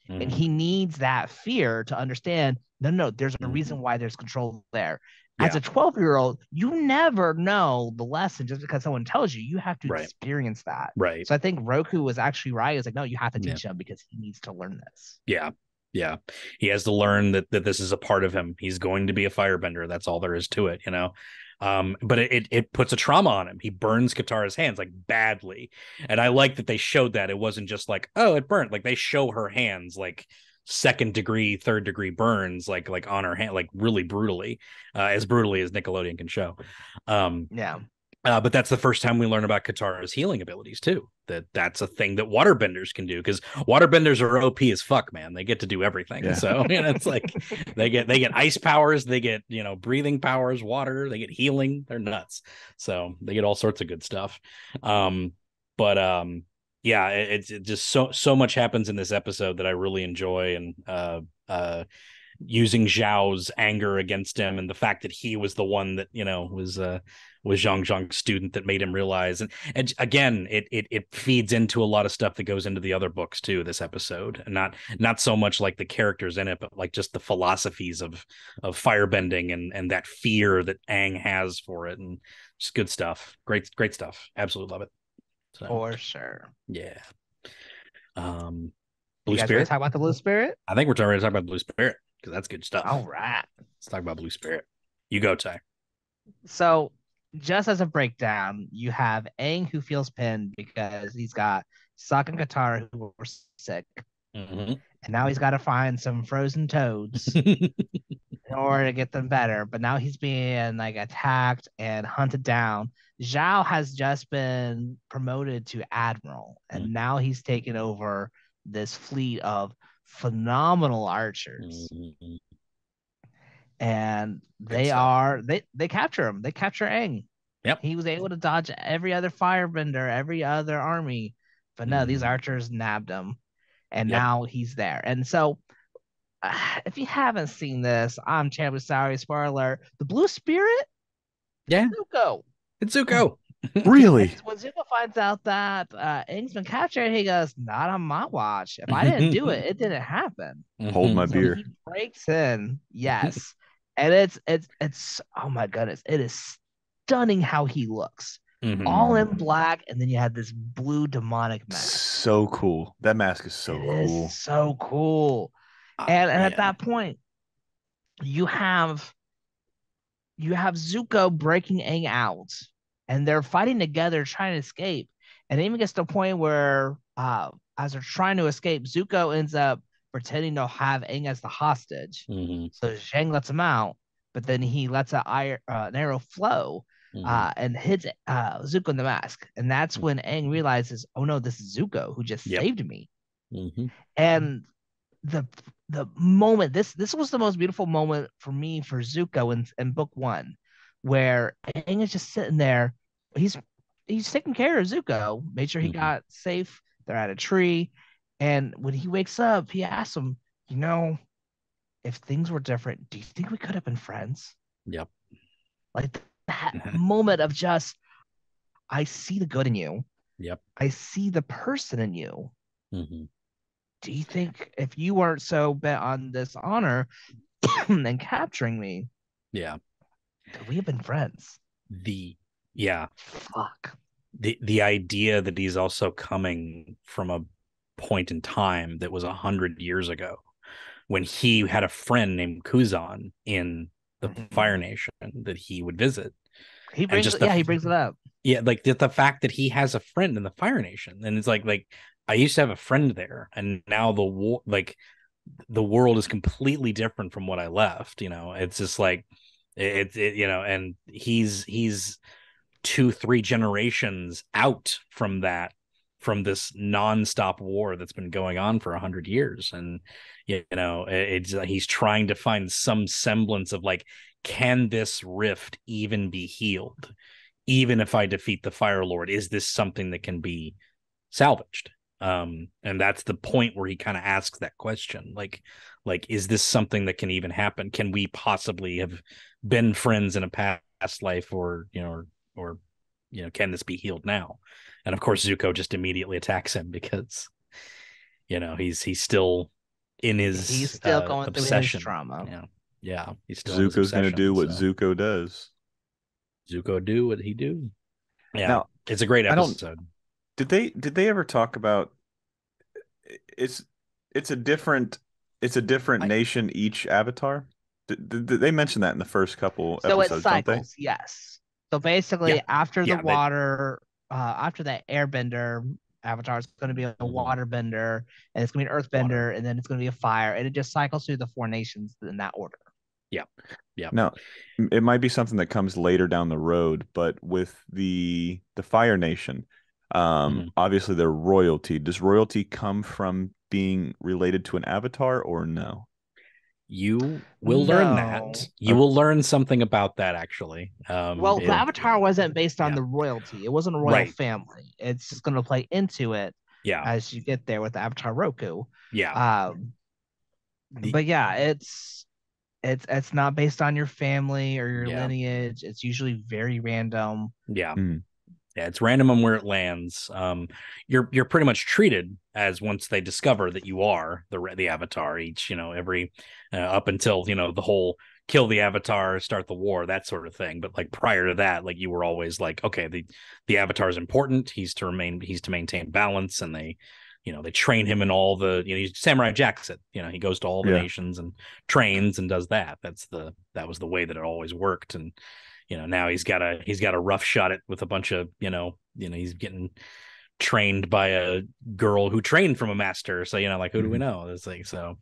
And he needs that fear to understand, no, there's a reason why there's control there. As a 12-year-old, you never know the lesson just because someone tells you. You have to experience that. Right. So I think Roku was actually right. It's like, no, you have to teach him because he needs to learn this. Yeah. He has to learn that this is a part of him. He's going to be a firebender. That's all there is to it, you know. But it puts a trauma on him. He burns Katara's hands like badly. And I like that they showed that it wasn't just like, oh, it burnt. Like they show her hands like second degree, third degree burns, like on her hand, like really brutally, as brutally as Nickelodeon can show. But that's the first time we learn about Katara's healing abilities too. That's a thing that waterbenders can do, because waterbenders are OP as fuck, man. They get to do everything. Yeah. So you know, it's like they get ice powers, they get, you know, breathing powers, water, they get healing. They're nuts. So they get all sorts of good stuff. Yeah, it's just so much happens in this episode that I really enjoy, and using Zhao's anger against him and the fact that he was the one that, you know, was Zhang Zhang's student that made him realize, and again, it feeds into a lot of stuff that goes into the other books too. This episode, and not so much like the characters in it, but like just the philosophies of firebending and that fear that Aang has for it, and just good stuff. Great stuff. Absolutely love it. So, for sure. Yeah. Blue Spirit. Talk about the Blue Spirit. I think we're ready to talk about Blue Spirit, because that's good stuff. All right. Let's talk about Blue Spirit. You go, Ty. So, just as a breakdown, you have Aang, who feels pinned because he's got Sokka and Katara who were sick, and now he's got to find some frozen toads in order to get them better. But now he's being like attacked and hunted down. Zhao has just been promoted to Admiral, and now he's taken over this fleet of phenomenal archers. And they capture him. They capture Aang. Yep. He was able to dodge every other firebender, every other army. But no, these archers nabbed him. And now he's there. And so, if you haven't seen this, I'm terribly sorry. Spoiler alert. The Blue Spirit? Yeah. Zuko. It's Zuko. Really? When Zuko finds out that Aang's been captured, he goes, not on my watch. If I didn't do it, it didn't happen. Hold my beer. He breaks in. Yes. And it's oh my goodness. It is stunning how he looks. All in black, and then you have this blue demonic mask. So cool. That mask is so cool. Is so cool. And at that point, you have Zuko breaking Aang out, and they're fighting together trying to escape. And it even gets to a point where as they're trying to escape, Zuko ends up pretending to have Aang as the hostage. So Zhang lets him out, but then he lets an arrow flow and hits Zuko in the mask. And that's when Aang realizes, oh no, this is Zuko who just saved me. And the moment, this was the most beautiful moment for me for Zuko in book one, where Aang is just sitting there. He's taking care of Zuko, made sure he got safe. They're at a tree. And when he wakes up, he asks him, you know, if things were different, do you think we could have been friends? Yep. Like that moment of just, I see the good in you. Yep. I see the person in you. Do you think if you weren't so bent on this honor and capturing me, could we have been friends? Fuck. The idea that he's also coming from point in time that was 100 years ago, when he had a friend named Kuzan in the Fire Nation that he would visit. He brings it up. Yeah, like the fact that he has a friend in the Fire Nation, and it's like I used to have a friend there, and now the world is completely different from what I left. It's just like and he's 2-3 generations out from this nonstop war that's been going on for 100 years, and he's trying to find some semblance of like, can this rift even be healed? Even if I defeat the Fire Lord, is this something that can be salvaged? And that's the point where he kind of asks that question, like, is this something that can even happen? Can we possibly have been friends in a past life, or can this be healed now? And of course, Zuko just immediately attacks him because, he's still in his he's still going obsession. through his trauma. Yeah. He's still Zuko's going to do what Zuko does. Zuko do what he do. Yeah, now, it's a great episode. Did they ever talk about it's a different nation each Avatar? Did they mention that in the first couple episodes? It cycles, don't they? yes. So basically, after the water, after that Airbender Avatar, it's going to be a waterbender, and it's going to be an earthbender, and then it's going to be a fire, and it just cycles through the 4 nations in that order. Yeah. Now, it might be something that comes later down the road, but with the Fire Nation, obviously they're royalty. Does royalty come from being related to an Avatar, or no? You will learn that. You will learn something about that, actually. The Avatar wasn't based on the royalty. It wasn't a royal family. It's just going to play into it as you get there with the Avatar Roku. Yeah. But yeah, it's not based on your family or your lineage. It's usually very random. Yeah. Yeah, it's random on where it lands. You're pretty much treated as, once they discover that you are the Avatar, each every up until the whole kill the Avatar, start the war, that sort of thing. But like prior to that, like you were always like, okay, the Avatar is important. He's to maintain balance, and they train him in all the Samurai Jack's it. He goes to all the nations and trains and does that. That was the way that it always worked. And now he's got a rough shot at with a bunch of he's getting trained by a girl who trained from a master. So like, who do we know? It's like, so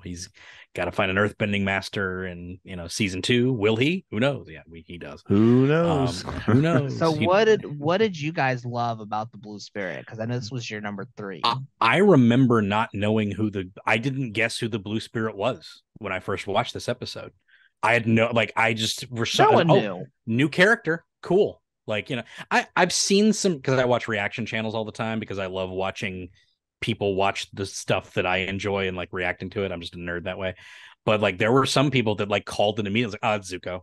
he's got to find an earthbending master in season 2. Will he? Who knows? Yeah, he does. Who knows? Who knows? So what did you guys love about the Blue Spirit? Because I know this was your number 3. I remember not knowing I didn't guess who the Blue Spirit was when I first watched this episode. I had new character, cool. Like, I've seen some, because I watch reaction channels all the time because I love watching people watch the stuff that I enjoy and like reacting to it. I'm just a nerd that way. But like, there were some people that like called it immediately, like, oh, it's Zuko.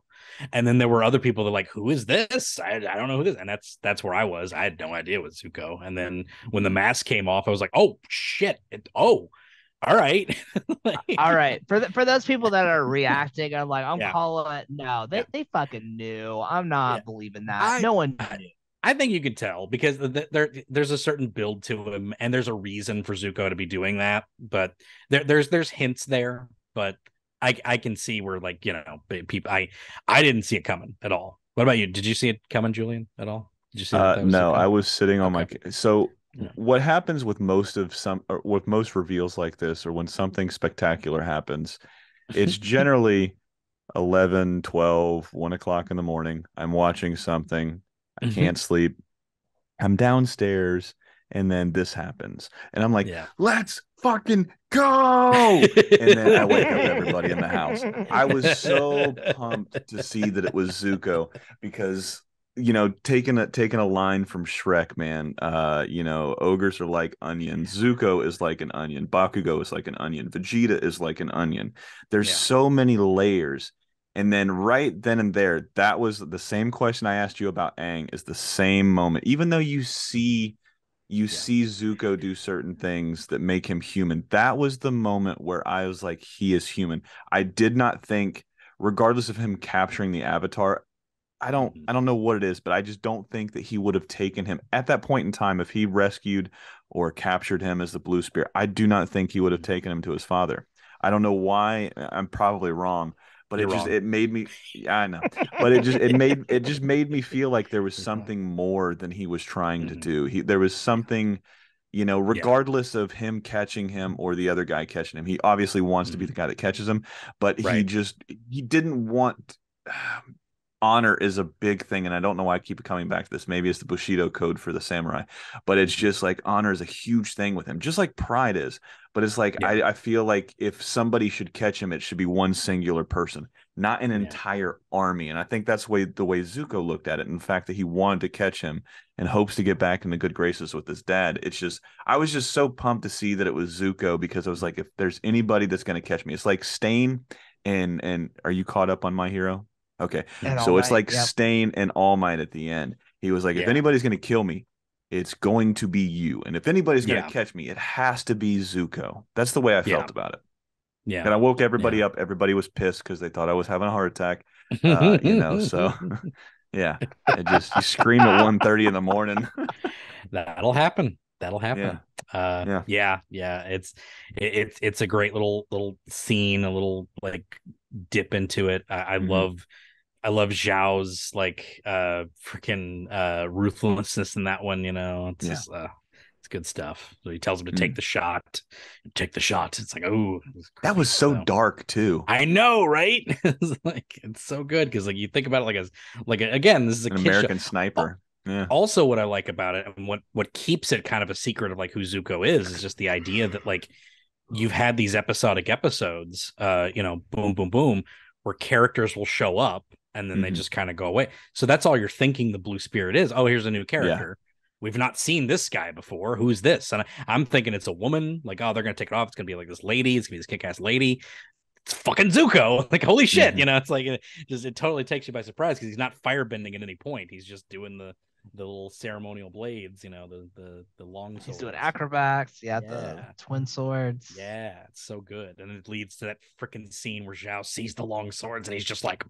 And then there were other people that like, who is this? I don't know who this is. And that's where I was. I had no idea it was Zuko. And then when the mask came off, I was like, oh shit. All right. All right. For those people that are reacting, I'm like, I'm calling it. No, they fucking knew. I'm not believing that. No one knew. I think you could tell because there's a certain build to him, and there's a reason for Zuko to be doing that. But there's hints there, but I can see where, like, people. I didn't see it coming at all. What about you? Did you see it coming, Julian, at all? Did you see that? No, I was sitting on my. So what happens with most reveals like this, or when something spectacular happens, it's generally 11, 12, 1 o'clock in the morning. I'm watching something. I can't sleep. I'm downstairs, and then this happens. And I'm like, let's fucking go. And then I wake up everybody in the house. I was so pumped to see that it was Zuko because, taking a line from Shrek, man, ogres are like onions. Zuko is like an onion. Bakugo is like an onion. Vegeta is like an onion. There's so many layers. And then right then and there, that was the same question I asked you about Aang, is the same moment. Even though you see Zuko do certain things that make him human, that was the moment where I was like, he is human. I did not think, regardless of him capturing the Avatar, I don't know what it is, but I just don't think that he would have taken him at that point in time if he rescued or captured him as the Blue Spirit. I do not think he would have taken him to his father. I don't know why. I'm probably wrong, but it made me. Yeah, I know, but it just made me feel like there was something more than he was trying to do. There was something, regardless of him catching him or the other guy catching him. He obviously wants to be the guy that catches him, but he didn't want. Honor is a big thing, and I don't know why I keep coming back to this. Maybe it's the Bushido code for the samurai, but it's just like honor is a huge thing with him, just like pride is. But it's like I feel like if somebody should catch him, it should be one singular person, not an entire army. And I think that's the way Zuko looked at it, and the fact that he wanted to catch him and hopes to get back into good graces with his dad. It's just I was just so pumped to see that it was Zuko, because I was like, if there's anybody that's going to catch me, it's like Stain and are you caught up on My Hero? Okay, so it's like Stain and All Might at the end. He was like, if anybody's going to kill me, it's going to be you. And if anybody's going to catch me, it has to be Zuko. That's the way I felt about it. Yeah. And I woke everybody up. Everybody was pissed because they thought I was having a heart attack. So yeah. You scream at 1:30 in the morning. That'll happen. Yeah. It's a great little scene, a little like dip into it. I love Zhao's like freaking ruthlessness in that one. It's just, it's good stuff. So he tells him to take the shot. It's like, oh, that was so dark too. I know, right? It's so good because like you think about it again, this is an American Sniper. Yeah. Also, what I like about it and what keeps it kind of a secret of like who Zuko is just the idea that like you've had these episodic episodes, boom, boom, boom, where characters will show up and then they just kind of go away. So that's all you're thinking the Blue Spirit is. Oh, here's a new character. Yeah. We've not seen this guy before. Who's this? And I'm thinking it's a woman. Like, oh, they're going to take it off. It's going to be like this lady. It's going to be this kick-ass lady. It's fucking Zuko. Like, holy shit. It's like, it totally takes you by surprise because he's not firebending at any point. He's just doing the little ceremonial blades, the long swords. He's doing acrobats. The twin swords. Yeah, it's so good. And it leads to that freaking scene where Zhao sees the long swords and he's just like,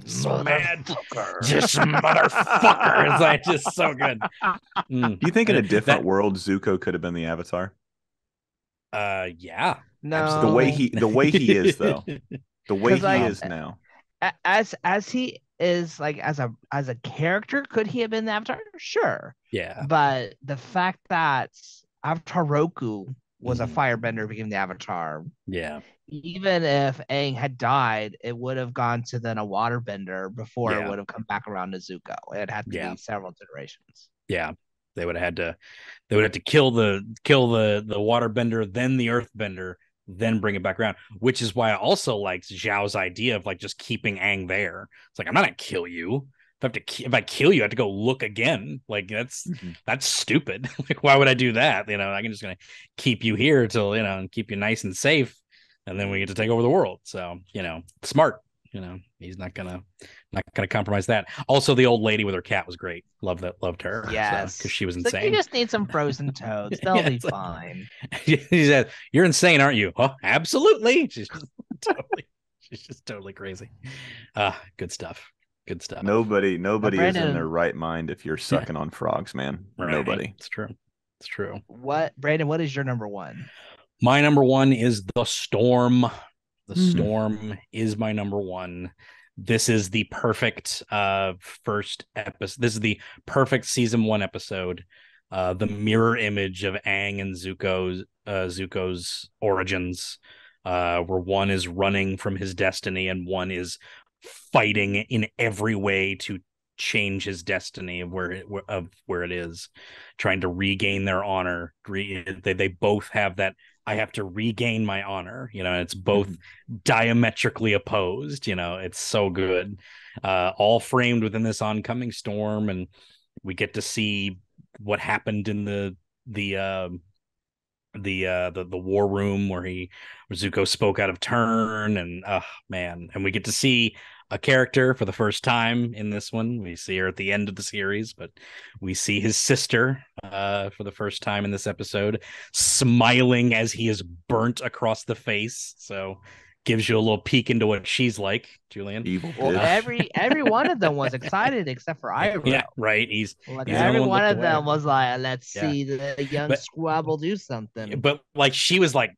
so mad. Just motherfucker. It's like just so good. Do you think in a different world Zuko could have been the Avatar? Yeah. No. Absolutely. The way he is though. The way he is now. As he is like as a character, could he have been the Avatar? Sure. Yeah. But the fact that Avatar Roku was a firebender became the Avatar. Yeah. Even if Aang had died, it would have gone to then a waterbender before it would have come back around to Zuko. It had to be several generations. Yeah. They would have to kill the waterbender, then the earthbender, then bring it back around, which is why I also liked Zhao's idea of like just keeping Aang there. It's like, I'm not gonna kill you. If I kill you, I have to go look again. Like that's stupid. Like, why would I do that? I can just gonna keep you here till and keep you nice and safe, and then we get to take over the world. So smart. He's not gonna compromise that. Also, the old lady with her cat was great. Loved her. Yes, because she was insane. Like, you just need some frozen toads. They'll be fine. She said, "You're insane, aren't you?" Oh, absolutely. She's just totally crazy. Good stuff. Good stuff. Nobody is in their right mind if you're sucking on frogs, man. Right. Nobody. It's true. Brandon, what is your number one? My number one is The Storm. The Storm is my number one. This is the perfect first episode. This is the perfect season 1 episode. The mirror image of Aang and Zuko's origins, where one is running from his destiny and one is fighting in every way to change his destiny of where it is, trying to regain their honor. They both have that. I have to regain my honor. It's both diametrically opposed. It's so good. All framed within this oncoming storm, and we get to see what happened in the war room where Zuko spoke out of turn, and and we get to see a character for the first time in this one. We see her at the end of the series, but we see his sister for the first time in this episode, smiling as he is burnt across the face. So gives you a little peek into what she's like, Julian. Evil Well, bitch. every one of them was excited except for Iroh. Yeah, right. He's the every only one of away. them was like, let's see the young squabble do something. But like she was like,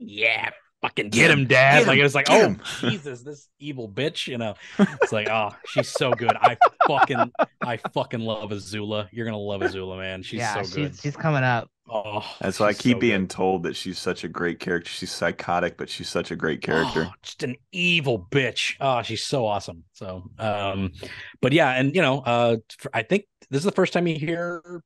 yeah, fucking get him, Dad. Like it was like, oh Jesus, this evil bitch. It's like, oh, she's so good. I fucking love Azula. You're gonna love Azula, man. She's so good. She's coming up. Oh, that's why I keep being told that she's such a great character. She's psychotic, but she's such a great character. Oh, just an evil bitch. Oh, she's so awesome. So, but yeah, and I think this is the first time you hear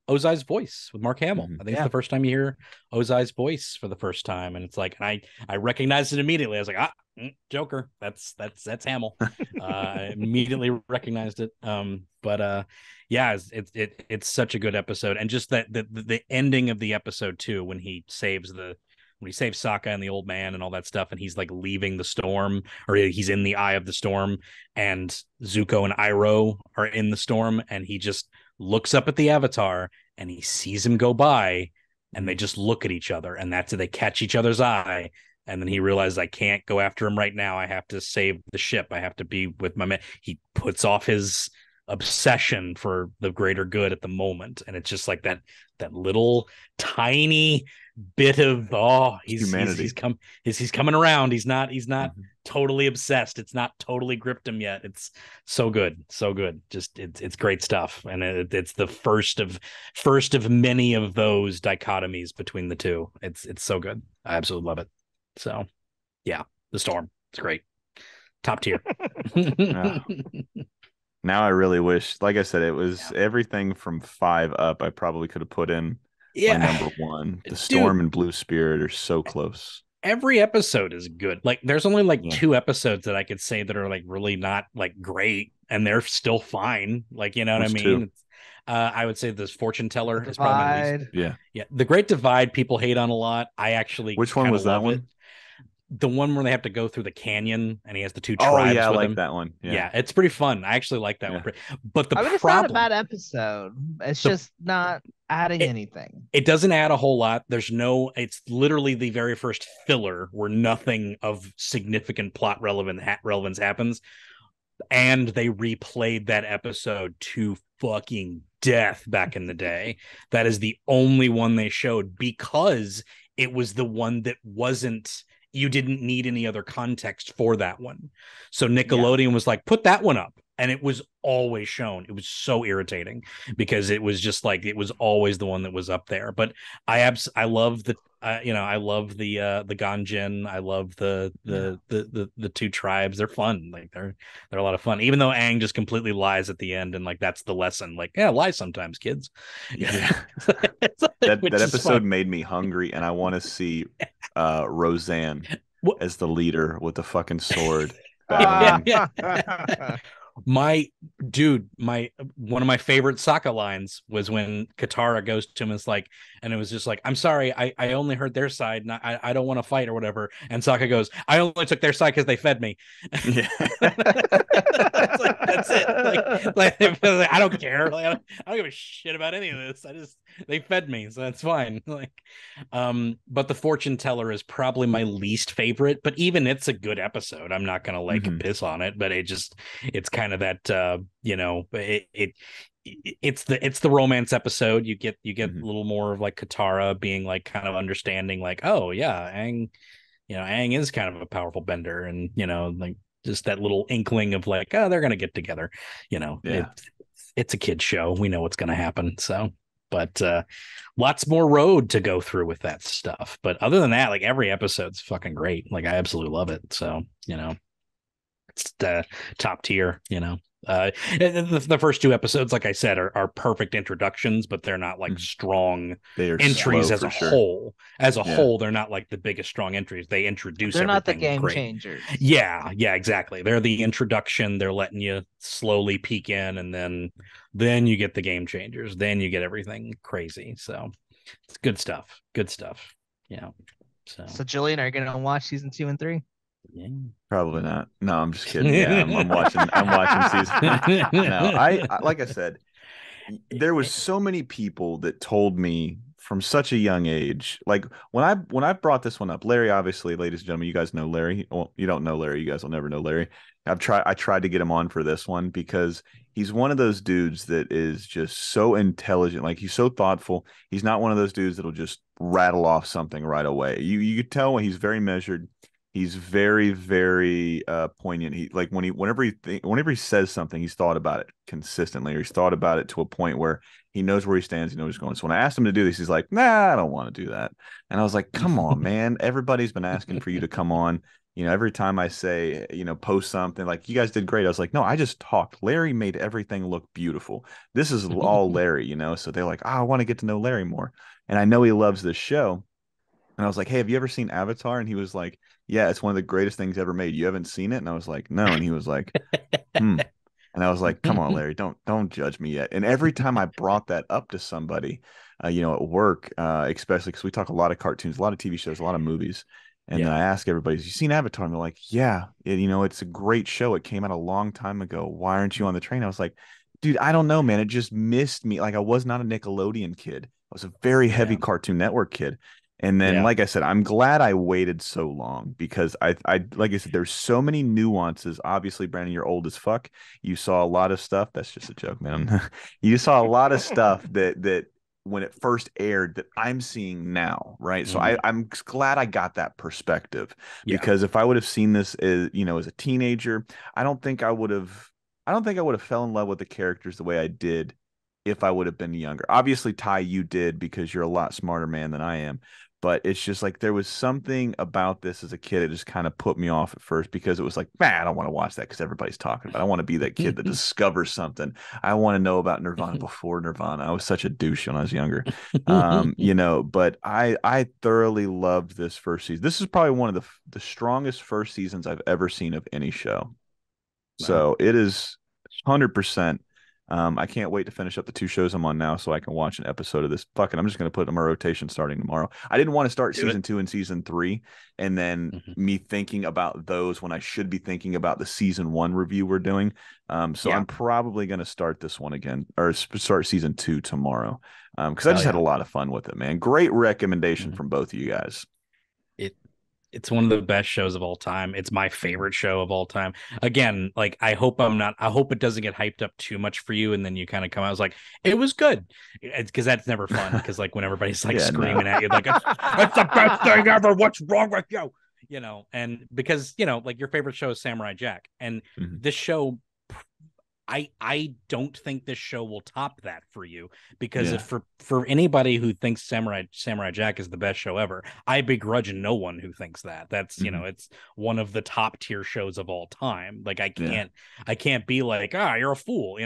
Ozai's voice with Mark Hamill. I think it's the first time you hear Ozai's voice for the first time, and it's like, and I recognized it immediately. I was like, Joker. That's Hamill. I immediately recognized it. But yeah, it's such a good episode, and just that the ending of the episode too, when he saves Sokka and the old man and all that stuff, and he's like leaving the storm, or he's in the eye of the storm, and Zuko and Iroh are in the storm, and he just looks up at the Avatar and he sees him go by, and they just look at each other, and that's it. They catch each other's eye, and then he realizes, I can't go after him right now. I have to save the ship. I have to be with my man. He puts off his obsession for the greater good at the moment, and it's just like that little tiny bit of he's coming around. He's not totally obsessed. It's not totally gripped him yet. It's so good. Just it's great stuff, and it's the first of many of those dichotomies between the two. It's so good. I absolutely love it. So yeah, the storm, it's great. Top tier. Now I really wish, like I said, it was everything from 5 up. I probably could have put in my number 1. The Storm and Blue Spirit are so close. Every episode is good. Like there's only like 2 episodes that I could say that are like really not like great, and they're still fine. Like, you know what I mean? I would say this Fortune Teller is probably my least. Yeah. The Great Divide people hate on a lot. I actually Which one was that one? The one where they have to go through the canyon and he has the 2 tribes. Oh yeah, I with like him. that one. Yeah, it's pretty fun. I actually like that one. But it's not a bad episode. It's just not adding anything. It doesn't add a whole lot. It's literally the very first filler where nothing of significant plot relevance happens. And they replayed that episode to fucking death back in the day. That is the only one they showed because it was the one that you didn't need any other context for that one. So Nickelodeon was like, put that one up. And it was always shown. It was so irritating because it was just like, it was always the one that was up there. But I love the, I love the Ganjin. I love the 2 tribes. They're fun. Like they're a lot of fun, even though Aang just completely lies at the end. And like, that's the lesson. Like, lie sometimes, kids. Yeah. that episode made me hungry, and I want to see Roseanne as the leader with the fucking sword. One of my favorite Sokka lines was when Katara goes to him and it's like, and it was just like, I'm sorry, I only heard their side and I don't want to fight or whatever. And Sokka goes, I only took their side because they fed me. Yeah. It's like, that's it. Like I don't care. Like, I don't give a shit about any of this. They fed me, so that's fine. Like, but the Fortune Teller is probably my least favorite, but even it's a good episode. I'm not gonna piss on it, but it's kind of that it's the romance episode. You get a little more of like Katara being like kind of understanding, like, oh yeah, Aang is kind of a powerful bender, and like just that little inkling of like, oh, they're gonna get together. It's a kid's show. We know what's gonna happen. So, but lots more road to go through with that stuff. But other than that, like every episode's fucking great. Like I absolutely love it. So it's top tier. The first 2 episodes, like I said, are perfect introductions, but they're not like strong entries as a whole. As a whole, they're not like the biggest strong entries. They introduce. They're not the game changers. Yeah, exactly. They're the introduction. They're letting you slowly peek in, and then you get the game changers. Then you get everything crazy. So it's good stuff. Good stuff. So Julian, are you gonna watch season 2 and 3? Yeah. Probably not. No, I'm just kidding. Yeah, I'm watching season. No, I like I said, there was so many people that told me from such a young age. Like when I brought this one up, Larry, obviously, ladies and gentlemen, you guys know Larry. Well, you don't know Larry. You guys will never know Larry. I tried to get him on for this one because he's one of those dudes that is just so intelligent. Like he's so thoughtful. He's not one of those dudes that'll just rattle off something right away. You could tell when he's very measured. He's very, very poignant. He like whenever he says something, he's thought about it consistently, or he's thought about it to a point where he knows where he stands, he knows where he's going. So when I asked him to do this, he's like, "Nah, I don't want to do that." And I was like, "Come on, man! Everybody's been asking for you to come on. Every time I say, post something like you guys did great." I was like, "No, I just talked. Larry made everything look beautiful. This is all Larry, So they're like, I want to get to know Larry more, and I know he loves this show." And I was like, "Hey, have you ever seen Avatar?" And he was like, "Yeah, it's one of the greatest things ever made. You haven't seen it?" And I was like, "No." And he was like, "Hmm." And I was like, "Come on, Larry, don't judge me yet." And every time I brought that up to somebody, at work, especially because we talk a lot of cartoons, a lot of TV shows, a lot of movies. And then I ask everybody, "Have you seen Avatar?" And they're like, "Yeah, it's a great show. It came out a long time ago. Why aren't you on the train?" I was like, "Dude, I don't know, man. It just missed me. Like I was not a Nickelodeon kid. I was a very heavy Cartoon Network kid." And then, like I said, I'm glad I waited so long because I like I said, there's so many nuances. Obviously, Brandon, you're old as fuck. You saw a lot of stuff. That's just a joke, man. You saw a lot of stuff that when it first aired that I'm seeing now, right? So I'm glad I got that perspective because if I would have seen this as a teenager, I don't think I would have fell in love with the characters the way I did if I would have been younger. Obviously, Ty, you did because you're a lot smarter man than I am. But it's just like there was something about this as a kid that just kind of put me off at first because it was like, man, I don't want to watch that because everybody's talking about it. I want to be that kid that discovers something. I want to know about Nirvana before Nirvana. I was such a douche when I was younger. But I thoroughly loved this first season. This is probably one of the strongest first seasons I've ever seen of any show. Wow. So it is 100%. I can't wait to finish up the 2 shows I'm on now so I can watch an episode of this. Fuck it, I'm just going to put it on my rotation starting tomorrow. I didn't want to start season 2 and season 3 and then me thinking about those when I should be thinking about the season 1 review we're doing. I'm probably going to start this one again or start season 2 tomorrow because I just had a lot of fun with it, man. Great recommendation from both of you guys. It's one of the best shows of all time. It's my favorite show of all time. Again, like I hope it doesn't get hyped up too much for you. And then you kind of come out, I was like, it was good. Because that's never fun. Because like when everybody's like screaming at you, like it's the best thing ever. What's wrong with you? And because, like your favorite show is Samurai Jack. And this show, I don't think this show will top that for you because if for anybody who thinks Samurai Jack is the best show ever, I begrudge no one who thinks that. That's it's one of the top tier shows of all time. Like I can't be like, you're a fool.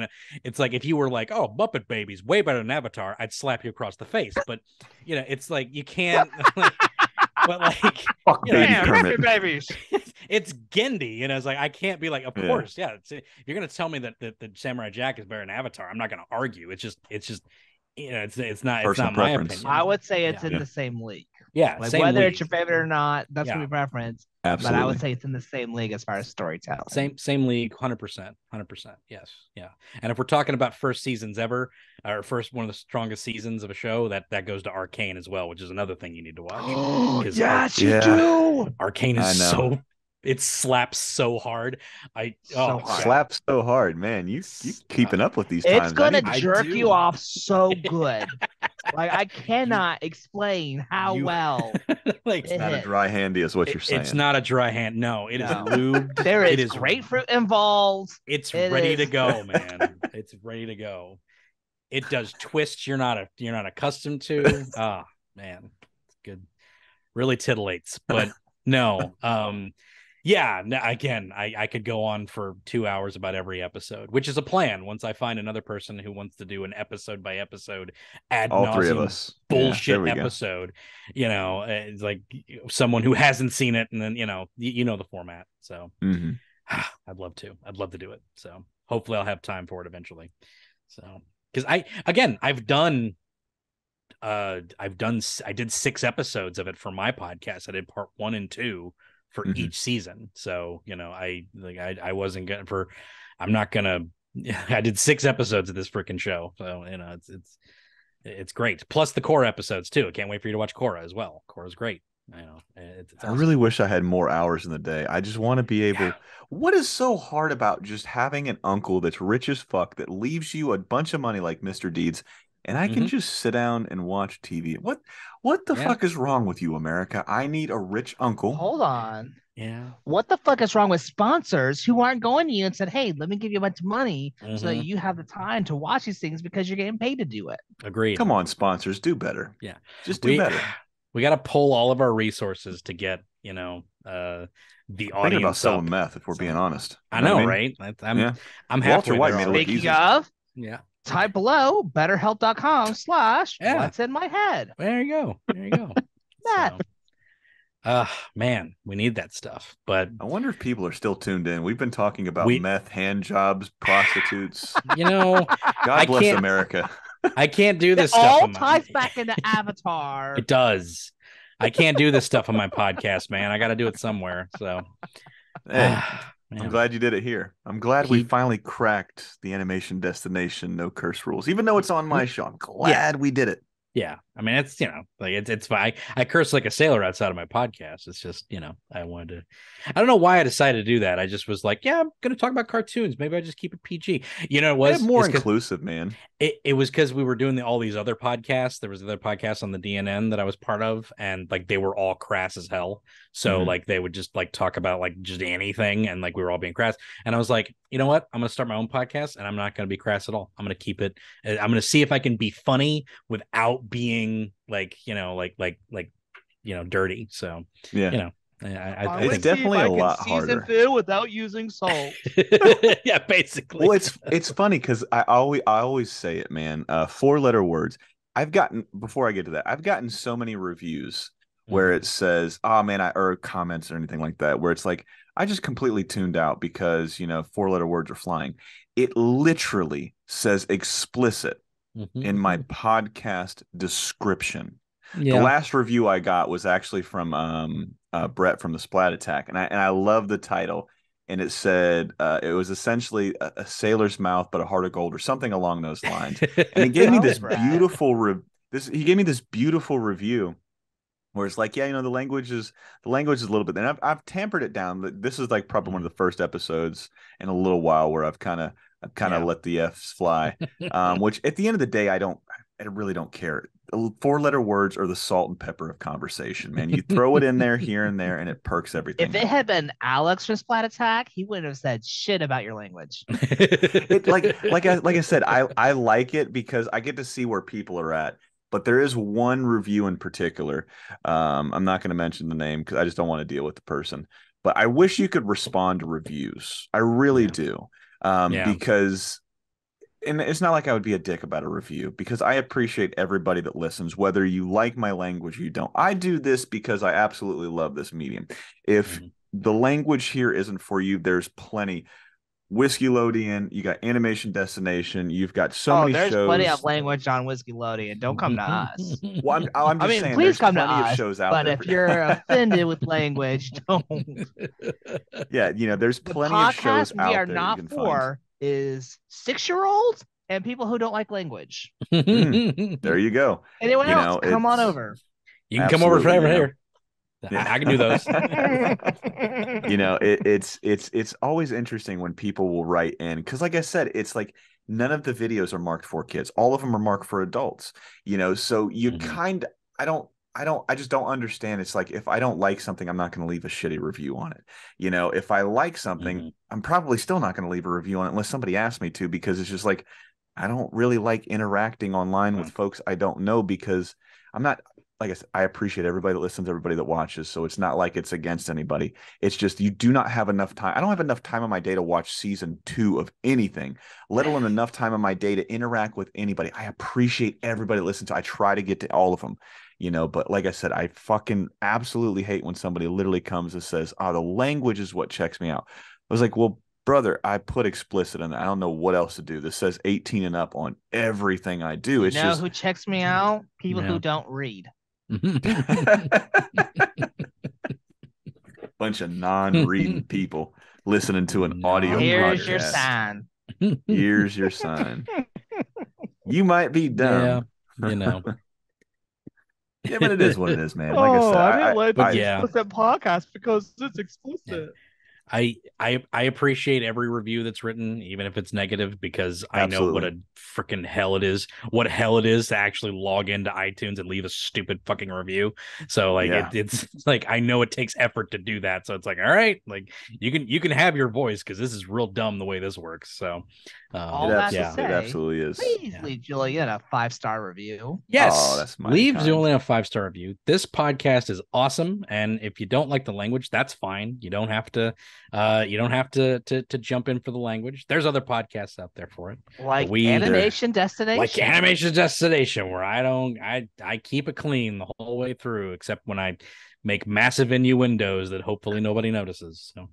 It's like if you were like, oh, Muppet Babies way better than Avatar, I'd slap you across the face. But it's like you can't. But like, Muppet Babies. It's Gendy, it's like I can't be like, of course, you're gonna tell me that Samurai Jack is better than Avatar. I'm not gonna argue. It's just it's not my opinion. I would say it's in the same league. Yeah, like whether it's your favorite or not, that's your preference. Absolutely. But I would say it's in the same league as far as storytelling. Same league, 100%. Yes, yeah. And if we're talking about first seasons ever, or first one of the strongest seasons of a show, that goes to Arcane as well, which is another thing you need to watch. Yes, you do. Arcane is it slaps so hard. Slaps so hard, man. You keeping up with these times. It's gonna jerk you off so good. Like I cannot explain how well. It's not a dry handy, is what you're saying. It's not a dry hand. No, it is lubed. There is grapefruit involved. It's ready to go, man. It's ready to go. It does twists you're not accustomed to. Man, it's good. Really titillates, but no. Again, I could go on for 2 hours about every episode, which is a plan. Once I find another person who wants to do an episode by episode ad nauseum, all 3 of us bullshit episode, it's like someone who hasn't seen it, and then the format. So I'd love to do it. So hopefully I'll have time for it eventually. So because I did 6 episodes of it for my podcast. I did part 1 and 2 for each season. So, I wasn't gonna I'm not gonna I did 6 episodes of this freaking show. So, It's great. Plus the Korra episodes too. I can't wait for you to watch Korra as well. Korra's great. I know. It's I awesome. really wish I had more hours in the day. I just want to be able. What is so hard about just having an uncle that's rich as fuck that leaves you a bunch of money like Mr. Deeds, and I can just sit down and watch TV? What the fuck is wrong with you, America? I need a rich uncle. Hold on. Yeah. What the fuck is wrong with sponsors who aren't going to you and said, "Hey, let me give you a bunch of money so that you have the time to watch these things because you're getting paid to do it." Agreed. Come on, sponsors, do better. Yeah. Just do better. We got to pull all of our resources to get, the audience. Thinking about selling meth, if we're being honest. I know, right? I'm happy. Walter White made it look easy. Speaking of, yeah. Type below betterhelp.com/what's in my head. There you go. Meth. Man, we need that stuff. But I wonder if people are still tuned in. We've been talking about meth, hand jobs, prostitutes. God bless America. I can't do this stuff. It all ties back into Avatar. It does. I can't do this stuff on my podcast, man. I got to do it somewhere. So, hey, I'm glad you did it here. I'm glad we finally cracked the animation destination no curse rules, even though it's on my show. I'm glad we did it. Yeah, I mean, it's it's fine. I curse like a sailor outside of my podcast. It's just I wanted to. I don't know why I decided to do that. I just was like, yeah, I'm going to talk about cartoons. Maybe I just keep it PG. It was more inclusive, man. It was because we were doing all these other podcasts. There was other podcasts on the DNN that I was part of, and like they were all crass as hell. So like they would just like talk about like just anything, and like we were all being crass. And I was like, you know what? I'm going to start my own podcast, and I'm not going to be crass at all. I'm going to keep it. I'm going to see if I can be funny without being dirty. So I it's definitely a lot harder. Food without using salt. Yeah, basically. Well, it's funny because I always say it, man. 4-letter words. Before I get to that, I've gotten so many reviews where it says, "Oh man," or comments or anything like that, where it's like, I just completely tuned out because 4-letter words are flying. It literally says explicit in my podcast description. Yeah. The last review I got was actually from Brett from the Splat Attack, and I love the title. And it said it was essentially a sailor's mouth, but a heart of gold, or something along those lines. And he gave me this beautiful beautiful review where it's like, yeah, the language is a little bit. And I've tampered it down. This is like probably one of the first episodes in a little while where I've kind of let the F's fly. Which at the end of the day, I really don't care. 4-letter words are the salt and pepper of conversation, man. You throw it in there here and there, and it perks everything. If it had been Alex from Splat Attack, he wouldn't have said shit about your language. Like I said, I like it because I get to see where people are at. But there is one review in particular. I'm not going to mention the name because I just don't want to deal with the person. But I wish you could respond to reviews. I really do. Because, and it's not like I would be a dick about a review, because I appreciate everybody that listens, whether you like my language or you don't. I do this because I absolutely love this medium. If the language here isn't for you, there's plenty. Whiskeylodeon, you got Animation Destination, you've got so many shows. There's plenty of language on Whiskeylodeon. Don't come to us. Well, I'm just saying, please come to us. Shows out but there if you're offended with language, don't. Yeah, there's plenty of shows out there. We are not for is 6-year-olds and people who don't like language. There you go. Anyone else, come on over. You can come over forever here. Yeah. I can do those. It's always interesting when people will write in, because like I said, it's like none of the videos are marked for kids. All of them are marked for adults. So you I just don't understand. It's like, if I don't like something, I'm not going to leave a shitty review on it. If I like something, I'm probably still not going to leave a review on it unless somebody asks me to, because it's just like, I don't really like interacting online with folks I don't know, because I'm not. Like I said, I appreciate everybody that listens, everybody that watches. So it's not like it's against anybody. It's just, you do not have enough time. I don't have enough time in my day to watch season 2 of anything, let alone enough time in my day to interact with anybody. I appreciate everybody that listens. I try to get to all of them, but like I said, I fucking absolutely hate when somebody literally comes and says, "Oh, the language is what checks me out." I was like, well, brother, I put explicit in. I don't know what else to do. This says 18 and up on everything I do. It's just who checks me out? People who don't read. Bunch of non-reading people listening to an audio podcast. Your sign. Here's your sign. You might be dumb, you know. Yeah, but it is what it is, man. Like I Oh, said, I didn't like But this yeah. explicit podcast because it's Yeah. explicit. I appreciate every review that's written, even if it's negative, because I know what a freaking hell it is. What hell it is to actually log into iTunes and leave a stupid fucking review. So like it's like I know it takes effort to do that. So it's like, all right, like you can have your voice because this is real dumb the way this works. So all that to say, it absolutely is. Please leave Julian a 5-star review. Yes, oh, that's leave kind. Julian a 5-star review. This podcast is awesome, and if you don't like the language, that's fine. You don't have to. You don't have to jump in for the language. There's other podcasts out there for it. Like Animation Destination. Like Animation Destination, where I keep it clean the whole way through, except when I make massive innuendos that hopefully nobody notices. So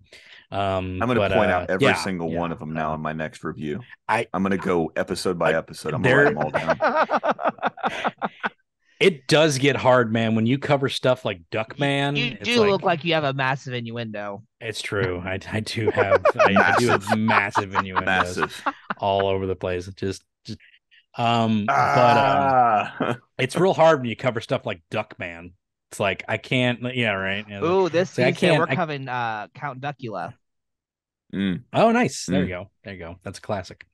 I'm going to point out every single one of them now in my next review. I'm going to go episode by episode. I'm going to write them all down. It does get hard, man, when you cover stuff like Duckman. You do look like you have a massive innuendo. It's true. I do have massive innuendos all over the place. But it's real hard when you cover stuff like Duckman. It's like I can't. Yeah, right. Ooh, this season we're covering Count Duckula. Oh, nice. There you go. That's a classic.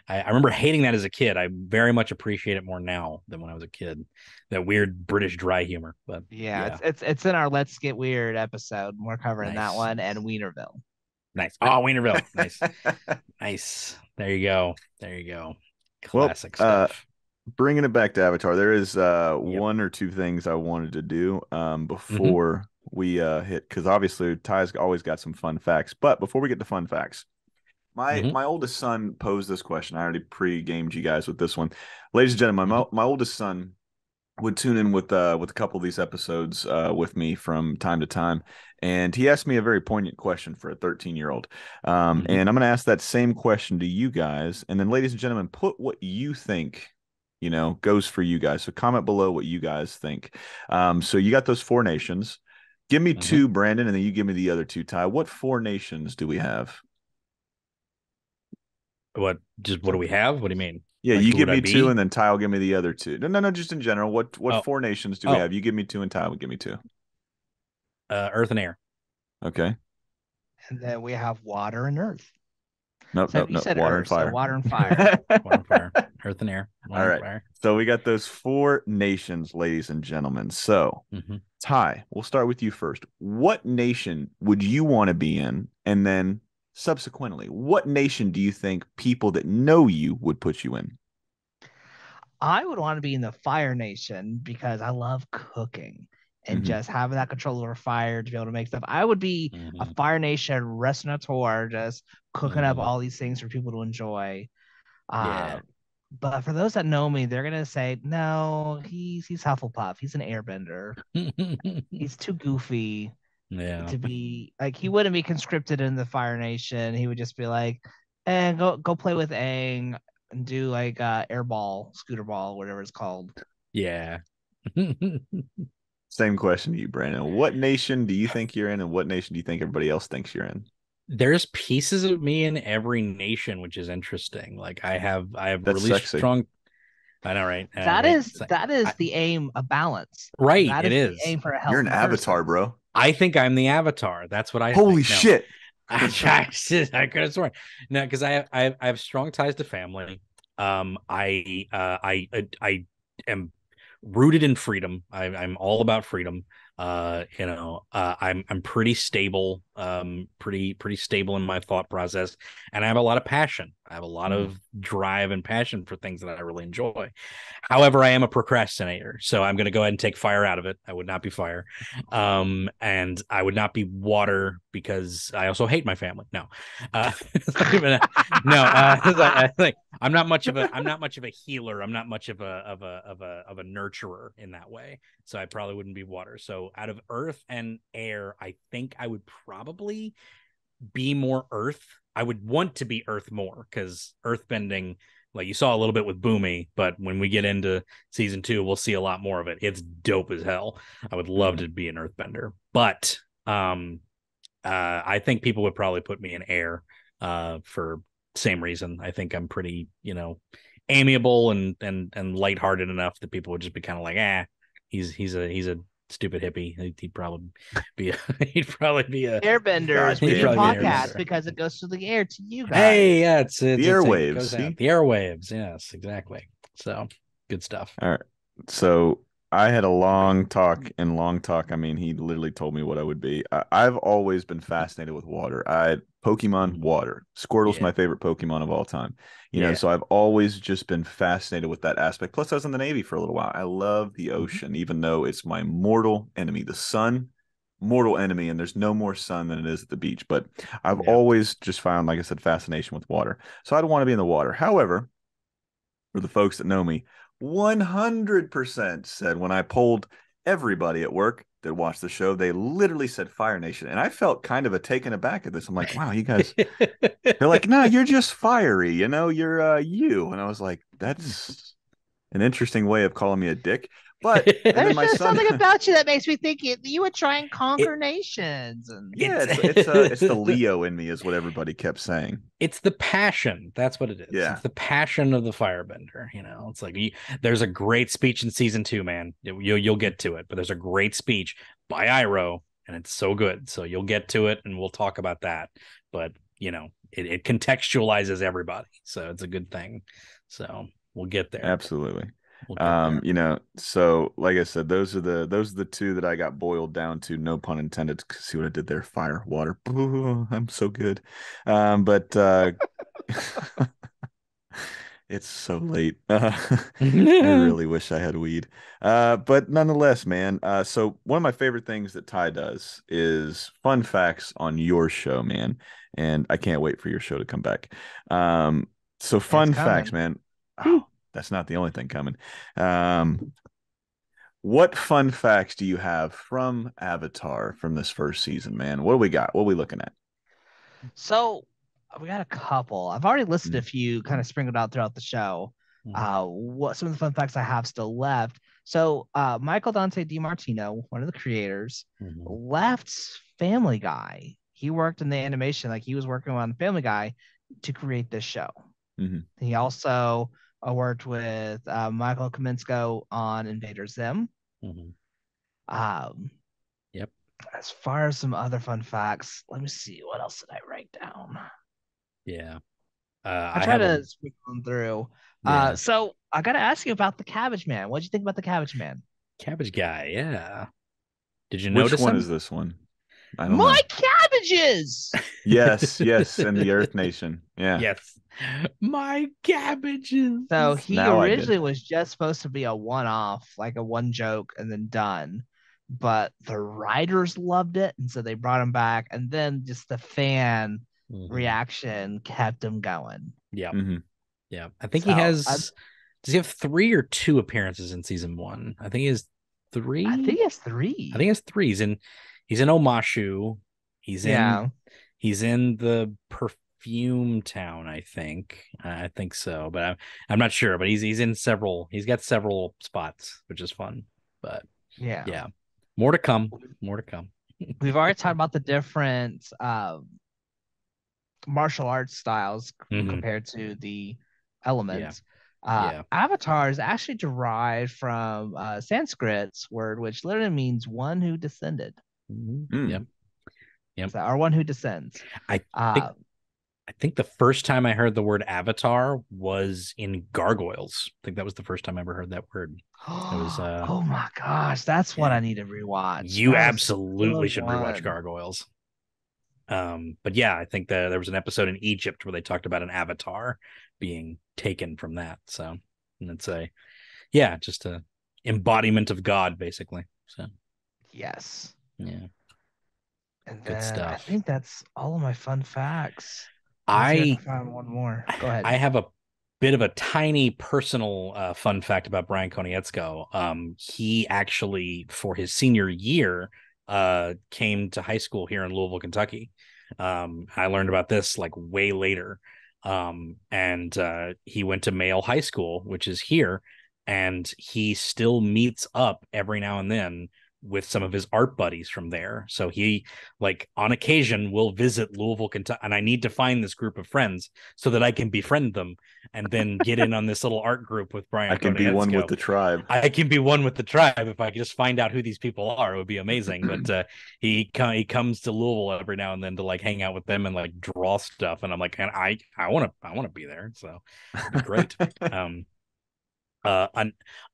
I remember hating that as a kid. I very much appreciate it more now than when I was a kid. That weird British dry humor. But yeah. It's in our Let's Get Weird episode. We're covering that one and Wienerville. Nice. Oh, Wienerville. Nice. Nice. There you go. Classic stuff. Bringing it back to Avatar, there is one or two things I wanted to do before we hit, because obviously Ty's always got some fun facts. But before we get to fun facts, my oldest son posed this question. I already pre-gamed you guys with this one. Ladies and gentlemen, my oldest son would tune in with a couple of these episodes with me from time to time, and he asked me a very poignant question for a 13-year-old. And I'm going to ask that same question to you guys, and then, ladies and gentlemen, put what you think goes for you guys. So comment below what you guys think. So you got those 4 nations. Give me 2, Brandon, and then you give me the other 2, Ty. What 4 nations do we have? What do we have? What do you mean? Yeah, like, you give me 2, and then Ty will give me the other 2. No, just in general. What 4 nations do we have? You give me 2, and Ty will give me 2. Earth and air. Okay. And then we have water and earth. Nope. Water and fire. So water and fire. Water and fire. Earth and air. All right. Fire. So we got those 4 nations, ladies and gentlemen. So, Ty, we'll start with you first. What nation would you want to be in? And then subsequently, what nation do you think people that know you would put you in? I would want to be in the Fire Nation because I love cooking and just having that control over fire to be able to make stuff. I would be a Fire Nation restaurateur, just cooking up all these things for people to enjoy. But for those that know me, they're gonna say, no, he's Hufflepuff. He's an airbender. He's too goofy. To be like, he wouldn't be conscripted in the Fire Nation. He would just be like, go play with Aang and do like airball, scooter ball, whatever it's called. Yeah. Same question to you, Brandon. What nation do you think you're in, and what nation do you think everybody else thinks you're in? There's pieces of me in every nation, which is interesting. Like I have That's really sexy. Strong. I know, right? That is the aim of balance. Right. That is the aim for a healthy You're an avatar, bro. I think I'm the avatar. That's what I Holy shit. I could have sworn. No, because I have strong ties to family. I am rooted in freedom. I'm all about freedom. I'm pretty stable, pretty stable in my thought process, and I have a lot of passion. I have a lot of drive and passion for things that I really enjoy. However, I am a procrastinator, so I'm going to go ahead and take fire out of it. I would not be fire, and I would not be water because I also hate my family. No, I'm not much of a healer. I'm not much of a nurturer in that way. So I probably wouldn't be water. So out of earth and air, I think I would probably be more earth. I would want to be earth more because earthbending, like you saw a little bit with Boomy, but when we get into season 2, we'll see a lot more of it. It's dope as hell. I would love to be an earthbender, but I think people would probably put me in air for same reason. I think I'm pretty, amiable and lighthearted enough that people would just be kind of like, he's a stupid hippie. He'd probably be a Airbenders. We God do damn podcasts airbender. because it goes through the air to you guys. Hey, yeah, it airwaves, goes see? out. The airwaves, yes, exactly. So good stuff. All right. So I had a long talk, I mean, he literally told me what I would be. I've always been fascinated with water. Pokemon water. Squirtle's my favorite Pokemon of all time. You know, so I've always just been fascinated with that aspect. Plus, I was in the Navy for a little while. I love the ocean, even though it's my mortal enemy. The sun, mortal enemy, and there's no more sun than it is at the beach. But I've always just found, like I said, fascination with water. So I'd want to be in the water. However, for the folks that know me, 100% said when I polled everybody at work that watched the show, they literally said Fire Nation. And I felt kind of taken aback at this. I'm like, wow, you guys, they're like, no, you're just fiery, you know, you're you. And I was like, that's an interesting way of calling me a dick. But and There's then my just son, something about you that makes me think you would try and conquer nations. And yeah, it's the Leo in me, is what everybody kept saying. It's the passion. That's what it is. Yeah. It's the passion of the firebender. You know, it's like there's a great speech in season 2, man. You'll get to it, but there's a great speech by Iroh, and it's so good. So you'll get to it, and we'll talk about that. But you know, it contextualizes everybody, so it's a good thing. So we'll get there. Absolutely. We'll you know, so like I said, those are the two that I got boiled down to, no pun intended. See what I did there? Fire, water. Ooh, I'm so good. But it's so late. I really wish I had weed. But nonetheless, man. So one of my favorite things that Ty does is fun facts on your show, man. And I can't wait for your show to come back. So fun facts, man. Oh, that's not the only thing coming. What fun facts do you have from Avatar from this first season, man? What do we got? What are we looking at? So we got a couple. I've already listed a few kind of sprinkled out throughout the show. What some of the fun facts I have still left. So Michael Dante DiMartino, one of the creators, left Family Guy. He worked in the animation, like he was working on Family Guy to create this show. He also worked with Michael Kaminsko on Invader Zim. Yep. As far as some other fun facts, let me see. What else did I write down? Yeah. I tried to sprinkle them through. So I got to ask you about the Cabbage Man. What did you think about the Cabbage Man? Cabbage Guy, yeah. Did you Which notice one him? is this one? I don't My know. cabbages! Yes, and the Earth Nation. Yeah. Yes. My cabbages. So he Now originally was just supposed to be a one-off, like a one joke and then done. But the writers loved it, and so they brought him back. And then just the fan reaction kept him going. Yeah. Yeah. I think he has. Does he have 3 or 2 appearances in season 1? I think he has 3. I think he has 3. I think he has 3. He's in Omashu. He's in the Perfume Town, I think. I think so, but I'm not sure. But he's in several. He's got several spots, which is fun. But yeah. More to come. We've already talked about the different martial arts styles compared to the elements. Avatar is actually derived from Sanskrit's word, which literally means one who descended. Yep. So, or one who descends. I think the first time I heard the word avatar was in Gargoyles. I think that was the first time I ever heard that word. It was oh my gosh, that's what I need to rewatch. You absolutely should rewatch Gargoyles. But yeah, I think there was an episode in Egypt where they talked about an avatar being taken from that. So, and it's just a embodiment of God, basically. So yes. Yeah. And good then stuff. I think that's all of my fun facts. I found one more. Go ahead. I have a bit of a tiny personal fun fact about Brian Konietzko. He actually, for his senior year, came to high school here in Louisville, Kentucky. I learned about this like way later. And he went to Male High School, which is here, and he still meets up every now and then with some of his art buddies from there. So he, like, on occasion will visit Louisville, Kentucky, and I need to find this group of friends so that I can befriend them and then get in on this little art group with Brian. I can be one with the tribe. I can be one with the tribe if I could just find out who these people are. It would be amazing. But he comes to Louisville every now and then to like hang out with them and like draw stuff, and I'm like, man, I want to be there. So it's great.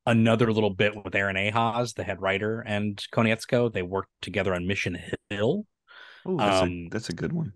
Another little bit with Aaron Ahaz, the head writer, and Konietzko. They worked together on Mission Hill. Oh, that's a good one.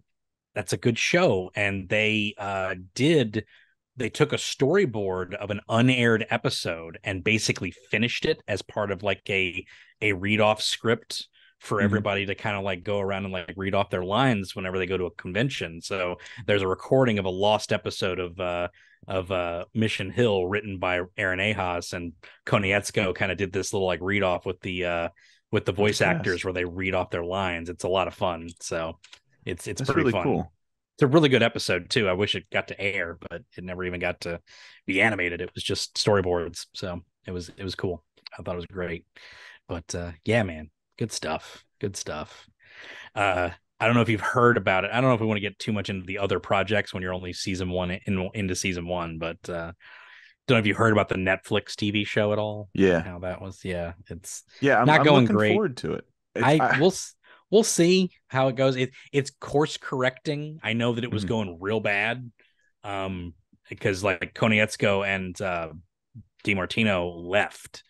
That's a good show. And they took a storyboard of an unaired episode and basically finished it as part of like a read-off script for everybody to kind of like go around and like read off their lines whenever they go to a convention. So there's a recording of a lost episode of Mission Hill written by Aaron Ahaz, and Konietzko kind of did this little like read off with the voice actors where they read off their lines. It's a lot of fun. So it's pretty really fun. Cool. It's a really good episode too. I wish it got to air, but it never even got to be animated. It was just storyboards. So it was cool. I thought it was great. But yeah, man, good stuff. Good stuff. I don't know if you've heard about it. I don't know if we want to get too much into the other projects when you're only season one into season one, but don't know if you heard about the Netflix TV show at all. Yeah, how that was. Yeah, I'm not going looking great. Forward to it. We'll see how it goes. It's course correcting. I know that it was going real bad, because like Konietzko and DiMartino left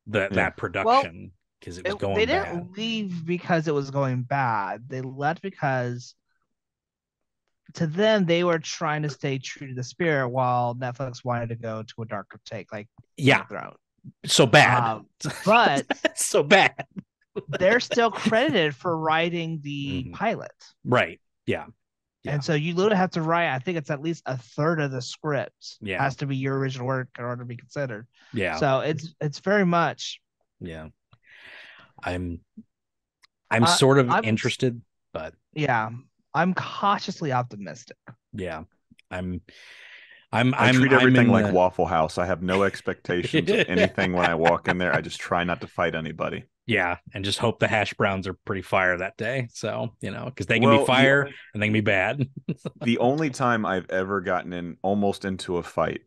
that production. Because it was going bad. They didn't leave because it was going bad. They left because to them they were trying to stay true to the spirit, while Netflix wanted to go to a darker take, like Throne. So bad, but so bad. They're still credited for writing the pilot, right? Yeah. And so you literally have to write. I think it's at least a third of the script has to be your original work in order to be considered. Yeah. So it's very much. Yeah. I'm sort of interested, but I'm cautiously optimistic. Yeah, I treat everything like Waffle House. I have no expectations of anything when I walk in there. I just try not to fight anybody. Yeah, and just hope the hash browns are pretty fire that day. So, because they can be fire and they can be bad. The only time I've ever gotten almost into a fight,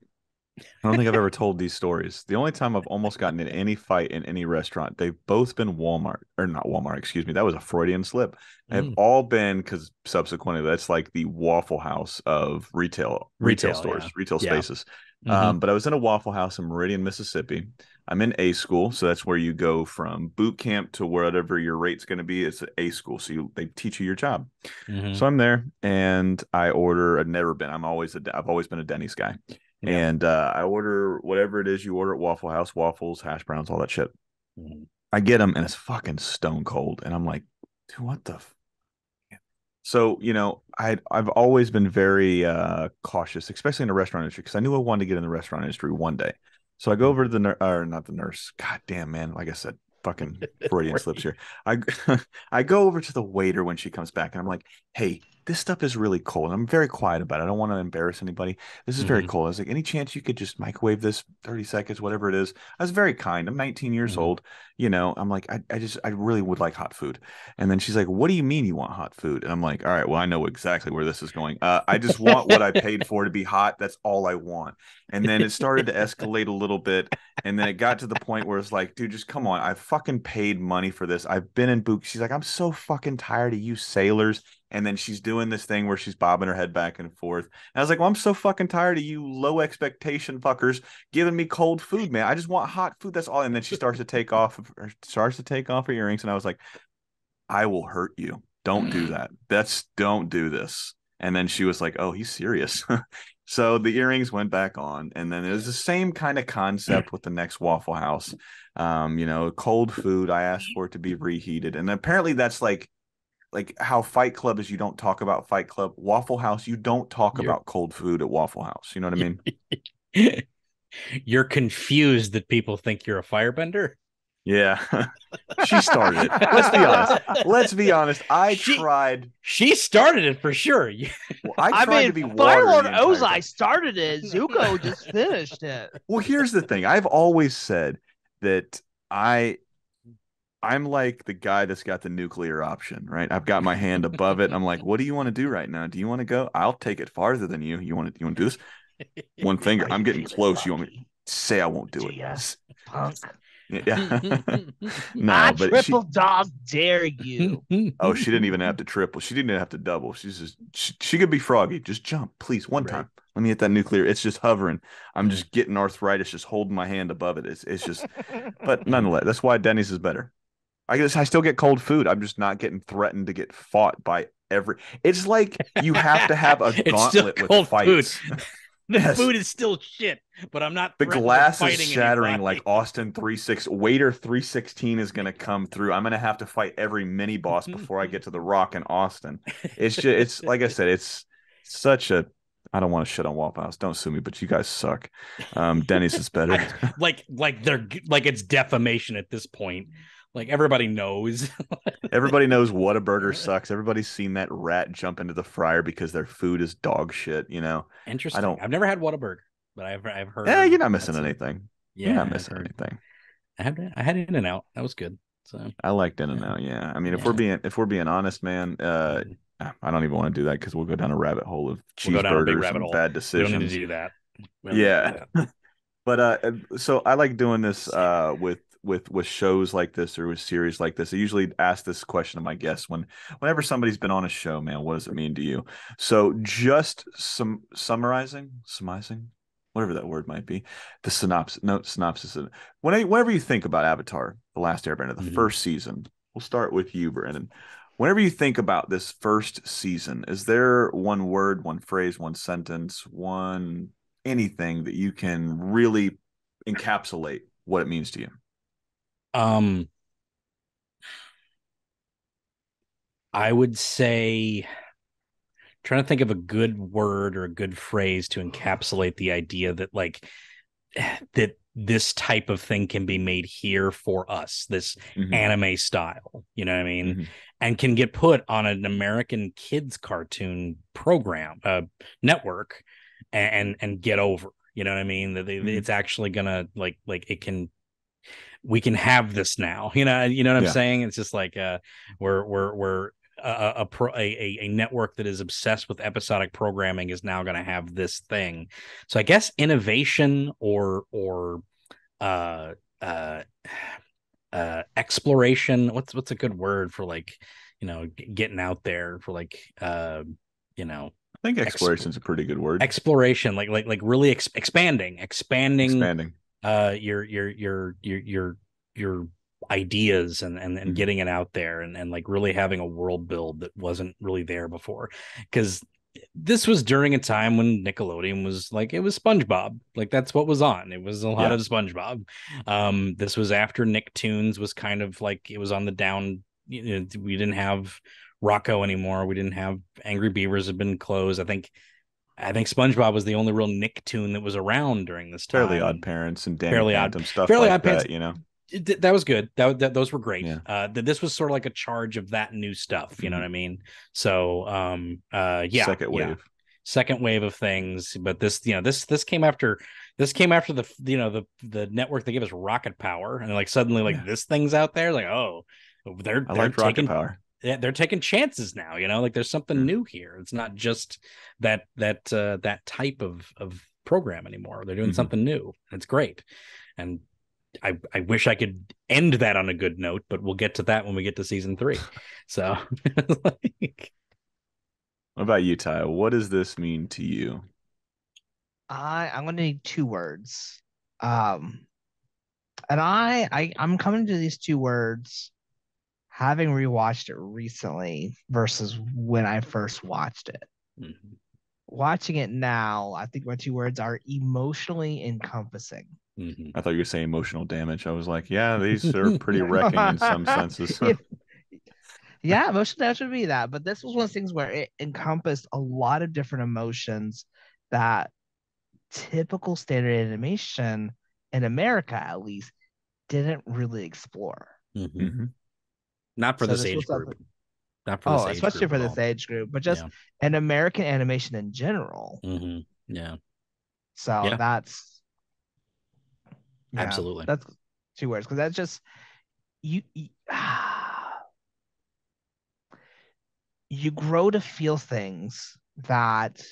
I don't think I've ever told these stories. The only time I've almost gotten in any fight in any restaurant, they've both been not Walmart, excuse me. That was a Freudian slip. They've all been, because subsequently that's like the Waffle House of retail stores, retail spaces. But I was in a Waffle House in Meridian, Mississippi. I'm in A school, so that's where you go from boot camp to whatever your rate's going to be. It's A school, so they teach you your job. So I'm there, and I order. I've always been a Denny's guy. And I order whatever it is you order at Waffle House, waffles, hash browns, all that shit. I get them, and it's fucking stone cold. And I'm like, dude, what the So, I've always been very cautious, especially in the restaurant industry, because I knew I wanted to get in the restaurant industry one day. So I go over to not the nurse. God damn, man. Like I said, fucking Freudian slips here. I go over to the waiter when she comes back, and I'm like, hey, this stuff is really cold. I'm very quiet about it. I don't want to embarrass anybody. This is very cold. I was like, any chance you could just microwave this 30 seconds, whatever it is? I was very kind. I'm 19 years old. I'm like, I really would like hot food. And then she's like, what do you mean you want hot food? And I'm like, all right, well, I know exactly where this is going. I just want what I paid for to be hot. That's all I want. And then it started to escalate a little bit. And then it got to the point where it's like, dude, just come on. I fucking paid money for this. I've been in boot. She's like, I'm so fucking tired of you sailors. And then she's doing this thing where she's bobbing her head back and forth. And I was like, well, I'm so fucking tired of you low expectation fuckers giving me cold food, man. I just want hot food. That's all. And then she starts to take off her earrings. And I was like, I will hurt you. Don't do that. Don't do this. And then she was like, oh, he's serious. So the earrings went back on. And then it was the same kind of concept with the next Waffle House. Cold food. I asked for it to be reheated. And apparently that's like how Fight Club is, you don't talk about Fight Club. Waffle House, you don't talk about cold food at Waffle House. You know what I mean? You're confused that people think you're a firebender? Yeah. She started it. Let's be honest. I tried. She started it for sure. Well, I tried to be Firelord Ozai started it. Zuko just finished it. Well, here's the thing. I've always said that I I'm like the guy that's got the nuclear option, right? I've got my hand above it. I'm like, what do you want to do right now? Do you want to go? I'll take it farther than you. You want to do this? One finger. I'm getting close. You want me to say I won't do it? Yes, punk. Yeah. No, I but triple dog dare you. Oh, she didn't even have to triple. She didn't even have to double. She's just she could be Froggy. Just jump, please, one time. Let me hit that nuclear. It's just hovering. I'm just getting arthritis, just holding my hand above it. It's just, but nonetheless, that's why Denny's is better. I guess I still get cold food. I'm just not getting threatened to get fought by every. It's like you have to have a gauntlet with fights. The food is still shit, but I'm not. The glass is shattering like Austin 3-6. Waiter 316 is going to come through. I'm going to have to fight every mini boss before I get to the Rock in Austin. It's just, it's like I said, it's such a. I don't want to shit on Waffle House. Don't sue me, but you guys suck. Denny's is better. like it's defamation at this point. Like everybody knows. Everybody knows Whataburger sucks. Everybody's seen that rat jump into the fryer because their food is dog shit. Interesting. I've never had Whataburger, but I've heard. Yeah, you're not missing anything. Yeah, you're not missing anything. I had In-N-Out. That was good. So I liked In-N-Out. Yeah, I mean, if we're being honest, man, I don't even want to do that because we'll go down a rabbit hole of cheeseburgers and bad decisions. We don't need to do that. Yeah, but so I like doing this with shows like this or with series like this. I usually ask this question of my guests whenever somebody's been on a show, man, what does it mean to you? So just summarizing, whatever that word might be, the synopsis. Whenever you think about Avatar, The Last Airbender, the first season, we'll start with you, Brandon. Whenever you think about this first season, is there one word, one phrase, one sentence, anything that you can really encapsulate what it means to you? I would say, trying to think of a good word or a good phrase to encapsulate the idea that that this type of thing can be made here for us, this anime style, you know what I mean? And can get put on an American kids cartoon program, network and get over, you know what I mean? That it's actually gonna we can have this now, you know what I'm saying? It's just like we're a network that is obsessed with episodic programming is now going to have this thing. So I guess innovation or exploration. What's a good word for getting out there for I think exploration is a pretty good word. Exploration, like really expanding your ideas and getting it out there and like really having a world build that wasn't really there before, because this was during a time when Nickelodeon was it was SpongeBob, that's what was on. It was a lot of SpongeBob. This was after Nicktoons was kind of it was on the down. We didn't have Rocco anymore. We didn't have Angry Beavers had been closed. I think SpongeBob was the only real Nicktoon that was around during this time. Fairly Odd Parents and Danny Phantom stuff that, That was good. Those were great. Yeah. This was sort of like a charge of that new stuff. You know what I mean? So, second wave of things. But this came after the network that gave us Rocket Power, and suddenly this thing's out there. They're Rocket Power. Yeah, they're taking chances now. There's something new here. It's not just that type of program anymore. They're doing something new. It's great, and I wish I could end that on a good note, but we'll get to that when we get to season 3. So, what about you, Ty? What does this mean to you? I'm going to need 2 words, and I'm coming to these 2 words having rewatched it recently versus when I first watched it. Watching it now, I think my 2 words are emotionally encompassing. I thought you were saying emotional damage. I was like, yeah, these are pretty wrecking in some senses. Yeah, emotional damage would be that. But this was one of those things where it encompassed a lot of different emotions that typical standard animation in America, at least, didn't really explore. Not for this age group. Not for this age especially group for this age group, but just an American animation in general. Yeah. So that's absolutely, that's 2 words, because that's just you grow to feel things that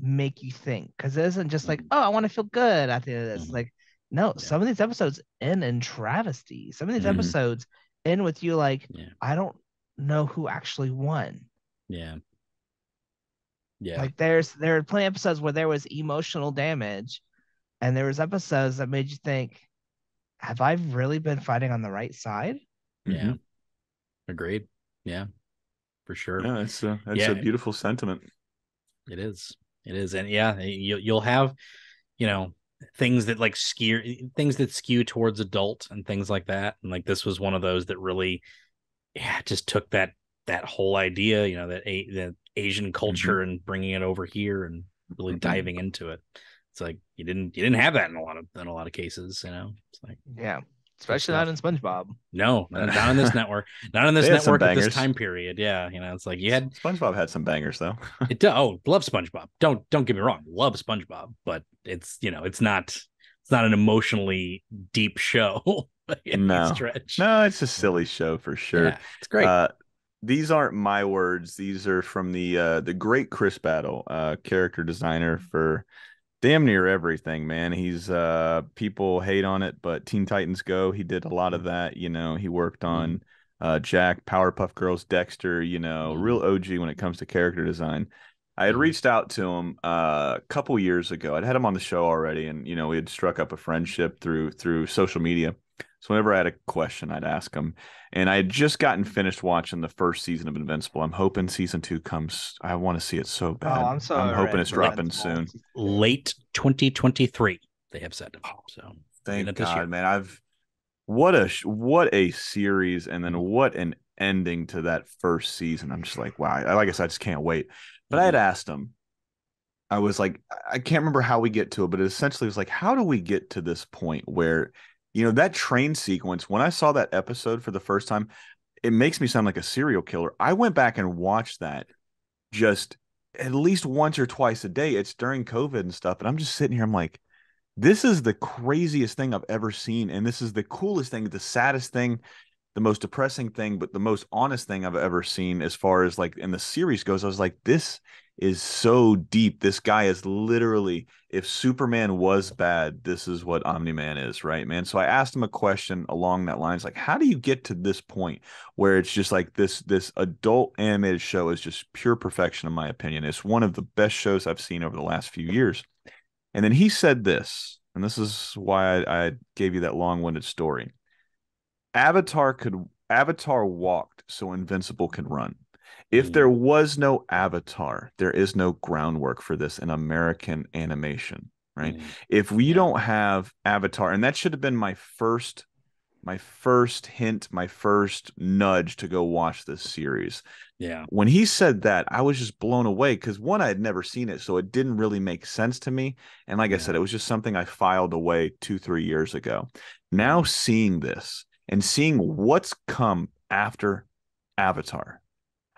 make you think, because it isn't just like, oh, I want to feel good at the end of this. Like, no, some of these episodes end in travesty. Some of these episodes end with you like, I don't know who actually won. Yeah. Like there are plenty of episodes where there was emotional damage, and there was episodes that made you think, have I really been fighting on the right side? Yeah. Agreed. Yeah, for sure. Yeah, that's a beautiful sentiment. It is. And you'll have, things that like skew towards adult and things like that. And like this was one of those that really, just took that whole idea, that Asian culture and bringing it over here and really diving into it. It's like you didn't have that in a lot of cases. It's like, especially not in SpongeBob. No, not on this network. Not on this network at this time period. Yeah, it's like you had SpongeBob had some bangers though. Love SpongeBob. Don't get me wrong, love SpongeBob, but it's it's not an emotionally deep show. No, it's a silly show for sure. Yeah, it's great. These aren't my words. These are from the great Chris Battle, character designer for damn near everything, man. He's people hate on it, but Teen Titans Go, he did a lot of that. He worked on Jack, Powerpuff Girls, Dexter, real OG when it comes to character design. I had reached out to him a couple years ago. I'd had him on the show already, and we had struck up a friendship through social media. So whenever I had a question, I'd ask him. And I had just gotten finished watching the first season of Invincible. I'm hoping season 2 comes. I want to see it so bad. Oh, I'm hoping it's dropping soon. Late 2023, they have said. So thank God, man. What a series, and then what an ending to that first season. I'm just like, wow. Like I said, I just can't wait. But I had asked him. I was like, I can't remember how we get to it, but it essentially was like, how do we get to this point where that train sequence, when I saw that episode for the first time, it makes me sound like a serial killer. I went back and watched that just at least once or twice a day. It's during COVID and stuff. And I'm just sitting here. I'm like, this is the craziest thing I've ever seen. And this is the coolest thing, the saddest thing, the most depressing thing, but the most honest thing I've ever seen as far as like in the series goes. I was like, this is so deep. This guy is literally, if Superman was bad, this is what Omni-Man is, right, man? So I asked him a question along that lines, like, how do you get to this point where it's just like this adult animated show is just pure perfection, in my opinion. It's one of the best shows I've seen over the last few years. And then he said this, and this is why I gave you that long-winded story. Avatar walked so Invincible could run. If there was no Avatar, there is no groundwork for this in American animation, right? If we don't have Avatar, and that should have been my first hint, my first nudge to go watch this series. Yeah. When he said that, I was just blown away because one, I had never seen it, so it didn't really make sense to me. And like I said, it was just something I filed away 2-3 years ago. Now seeing this and seeing what's come after Avatar,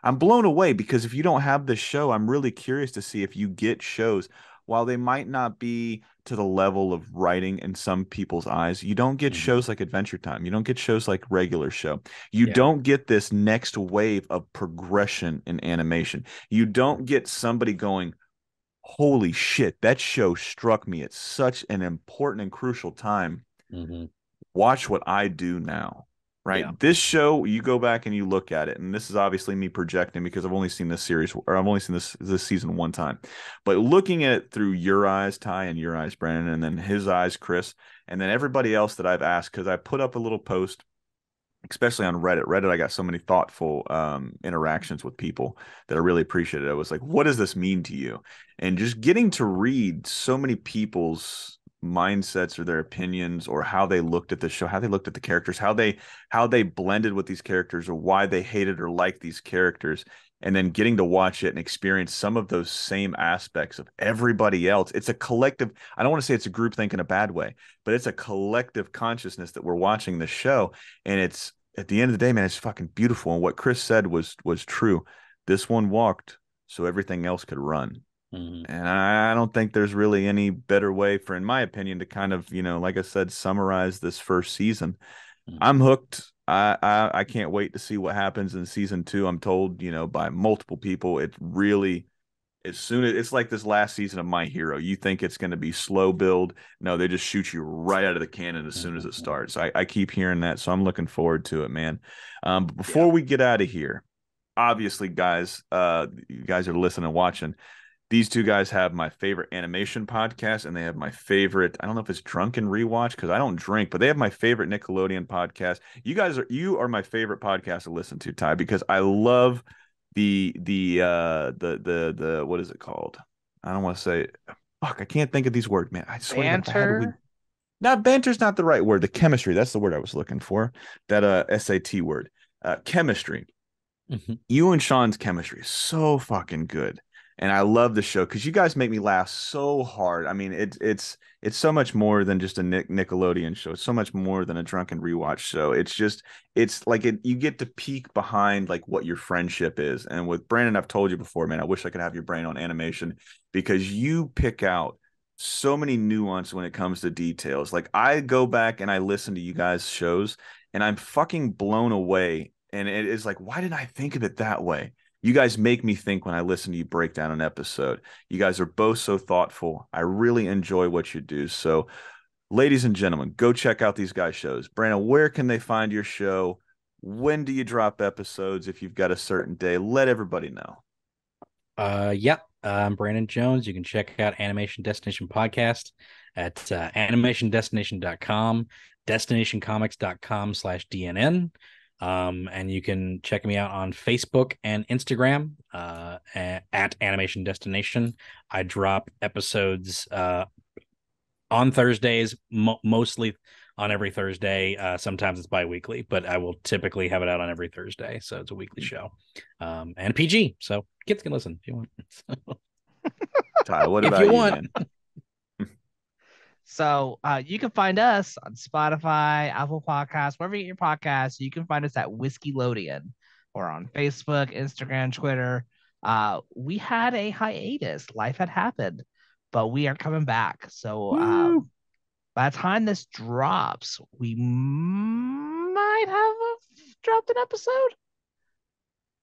I'm blown away because if you don't have this show, I'm really curious to see if you get shows. While they might not be to the level of writing in some people's eyes, you don't get shows like Adventure Time. You don't get shows like Regular Show. You don't get this next wave of progression in animation. You don't get somebody going, holy shit, that show struck me at such an important and crucial time. Watch what I do now. Right. Yeah. This show, you go back and you look at it, and this is obviously me projecting because I've only seen this series, or I've only seen this season one time. But looking at it through your eyes, Ty, and your eyes, Brandon, and then his eyes, Chris, and then everybody else that I've asked, because I put up a little post, especially on Reddit. Reddit, I got so many thoughtful interactions with people that I really appreciated. I was like, what does this mean to you? And just getting to read so many people's mindsets or their opinions or how they looked at the show, how they looked at the characters, how they blended with these characters, or why they hated or liked these characters, and then getting to watch it and experience some of those same aspects of everybody else. It's a collective, I don't want to say it's a group think in a bad way, but it's a collective consciousness that we're watching the show. And it's, at the end of the day, man, it's fucking beautiful. And what Chris said was true. This one walked so everything else could run. And I don't think there's really any better way for, in my opinion, to kind of, like I said, summarize this first season. I'm hooked. I can't wait to see what happens in season 2. I'm told, by multiple people, it's really, as soon as it's like this last season of My Hero, you think it's going to be slow build. No, they just shoot you right out of the cannon as soon as it starts. I keep hearing that, so I'm looking forward to it, man. But before we get out of here, obviously, guys, you guys are listening and watching. These two guys have my favorite animation podcast, and they have my favorite, I don't know if it's Drunken Rewatch, because I don't drink, but they have my favorite Nickelodeon podcast. You are my favorite podcast to listen to, Ty, because I love the what is it called? I don't want to say, fuck, I can't think of these words, man. I swear Banter. Not banter's not the right word. The chemistry, that's the word I was looking for. That SAT word. Chemistry. You and Sean's chemistry is so fucking good. And I love the show because you guys make me laugh so hard. I mean, it's so much more than just a Nickelodeon show. It's so much more than a Drunken Rewatch show. It's like you get to peek behind like what your friendship is. And with Brandon, I've told you before, man, I wish I could have your brain on animation because you pick out so many nuance when it comes to details. Like I go back and I listen to you guys' shows and I'm fucking blown away. And it is like, why didn't I think of it that way? You guys make me think when I listen to you break down an episode. You guys are both so thoughtful. I really enjoy what you do. So, ladies and gentlemen, go check out these guys' shows. Brandon, where can they find your show? When do you drop episodes? If you've got a certain day, let everybody know. I'm Brandon Jones. You can check out Animation Destination Podcast at animationdestination.com, destinationcomics.com/DNN. And you can check me out on Facebook and Instagram at Animation Destination. I drop episodes on Thursdays, mostly on every Thursday. Sometimes it's bi-weekly, but I will typically have it out on every Thursday. So it's a weekly show. And PG. So kids can listen if you want. Ty, what about you, man? So you can find us on Spotify, Apple Podcasts, wherever you get your podcasts. You can find us at Whiskeylodeon or on Facebook, Instagram, Twitter. We had a hiatus. Life had happened, but we are coming back. So by the time this drops, we might have dropped an episode.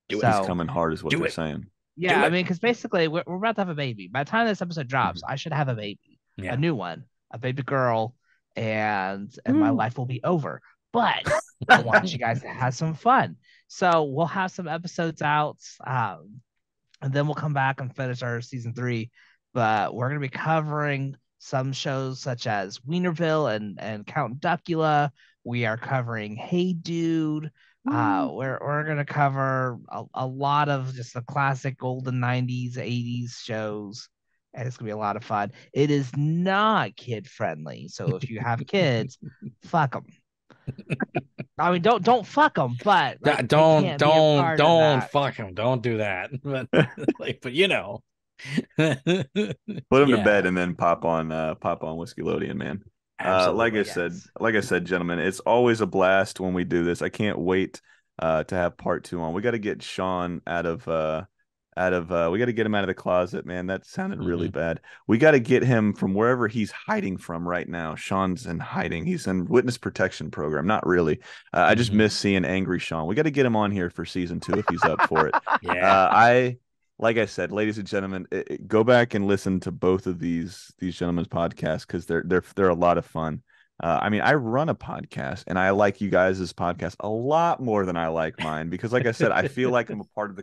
It's coming hard is what they're saying. Yeah, I mean, because basically we're about to have a baby. By the time this episode drops, I should have a baby, a new one. A baby girl, and my life will be over. But I want you guys to have some fun. So we'll have some episodes out, and then we'll come back and finish our season 3. But we're going to be covering some shows such as Wienerville and Count Duckula. We are covering Hey Dude. We're going to cover a lot of just the classic golden 90s, 80s shows. And it's gonna be a lot of fun. It is not kid friendly, so if you have kids, fuck them. I mean, don't fuck them, but like, don't fuck them. Don't do that. But but you know, put them to bed and then pop on Whiskeylodeon, man. Like I said, gentlemen, it's always a blast when we do this. I can't wait to have part 2 on. We got to get Sean we got to get him out of the closet, man. That sounded really bad. We got to get him from wherever he's hiding from right now. Sean's in hiding. He's in witness protection program. Not really. I just miss seeing angry Sean. We got to get him on here for season 2 if he's up for it. Like I said, ladies and gentlemen, go back and listen to both of these gentlemen's podcasts because they're a lot of fun. I mean, I run a podcast and I like you guys' podcast a lot more than I like mine because, like I said, I feel like I'm a part of the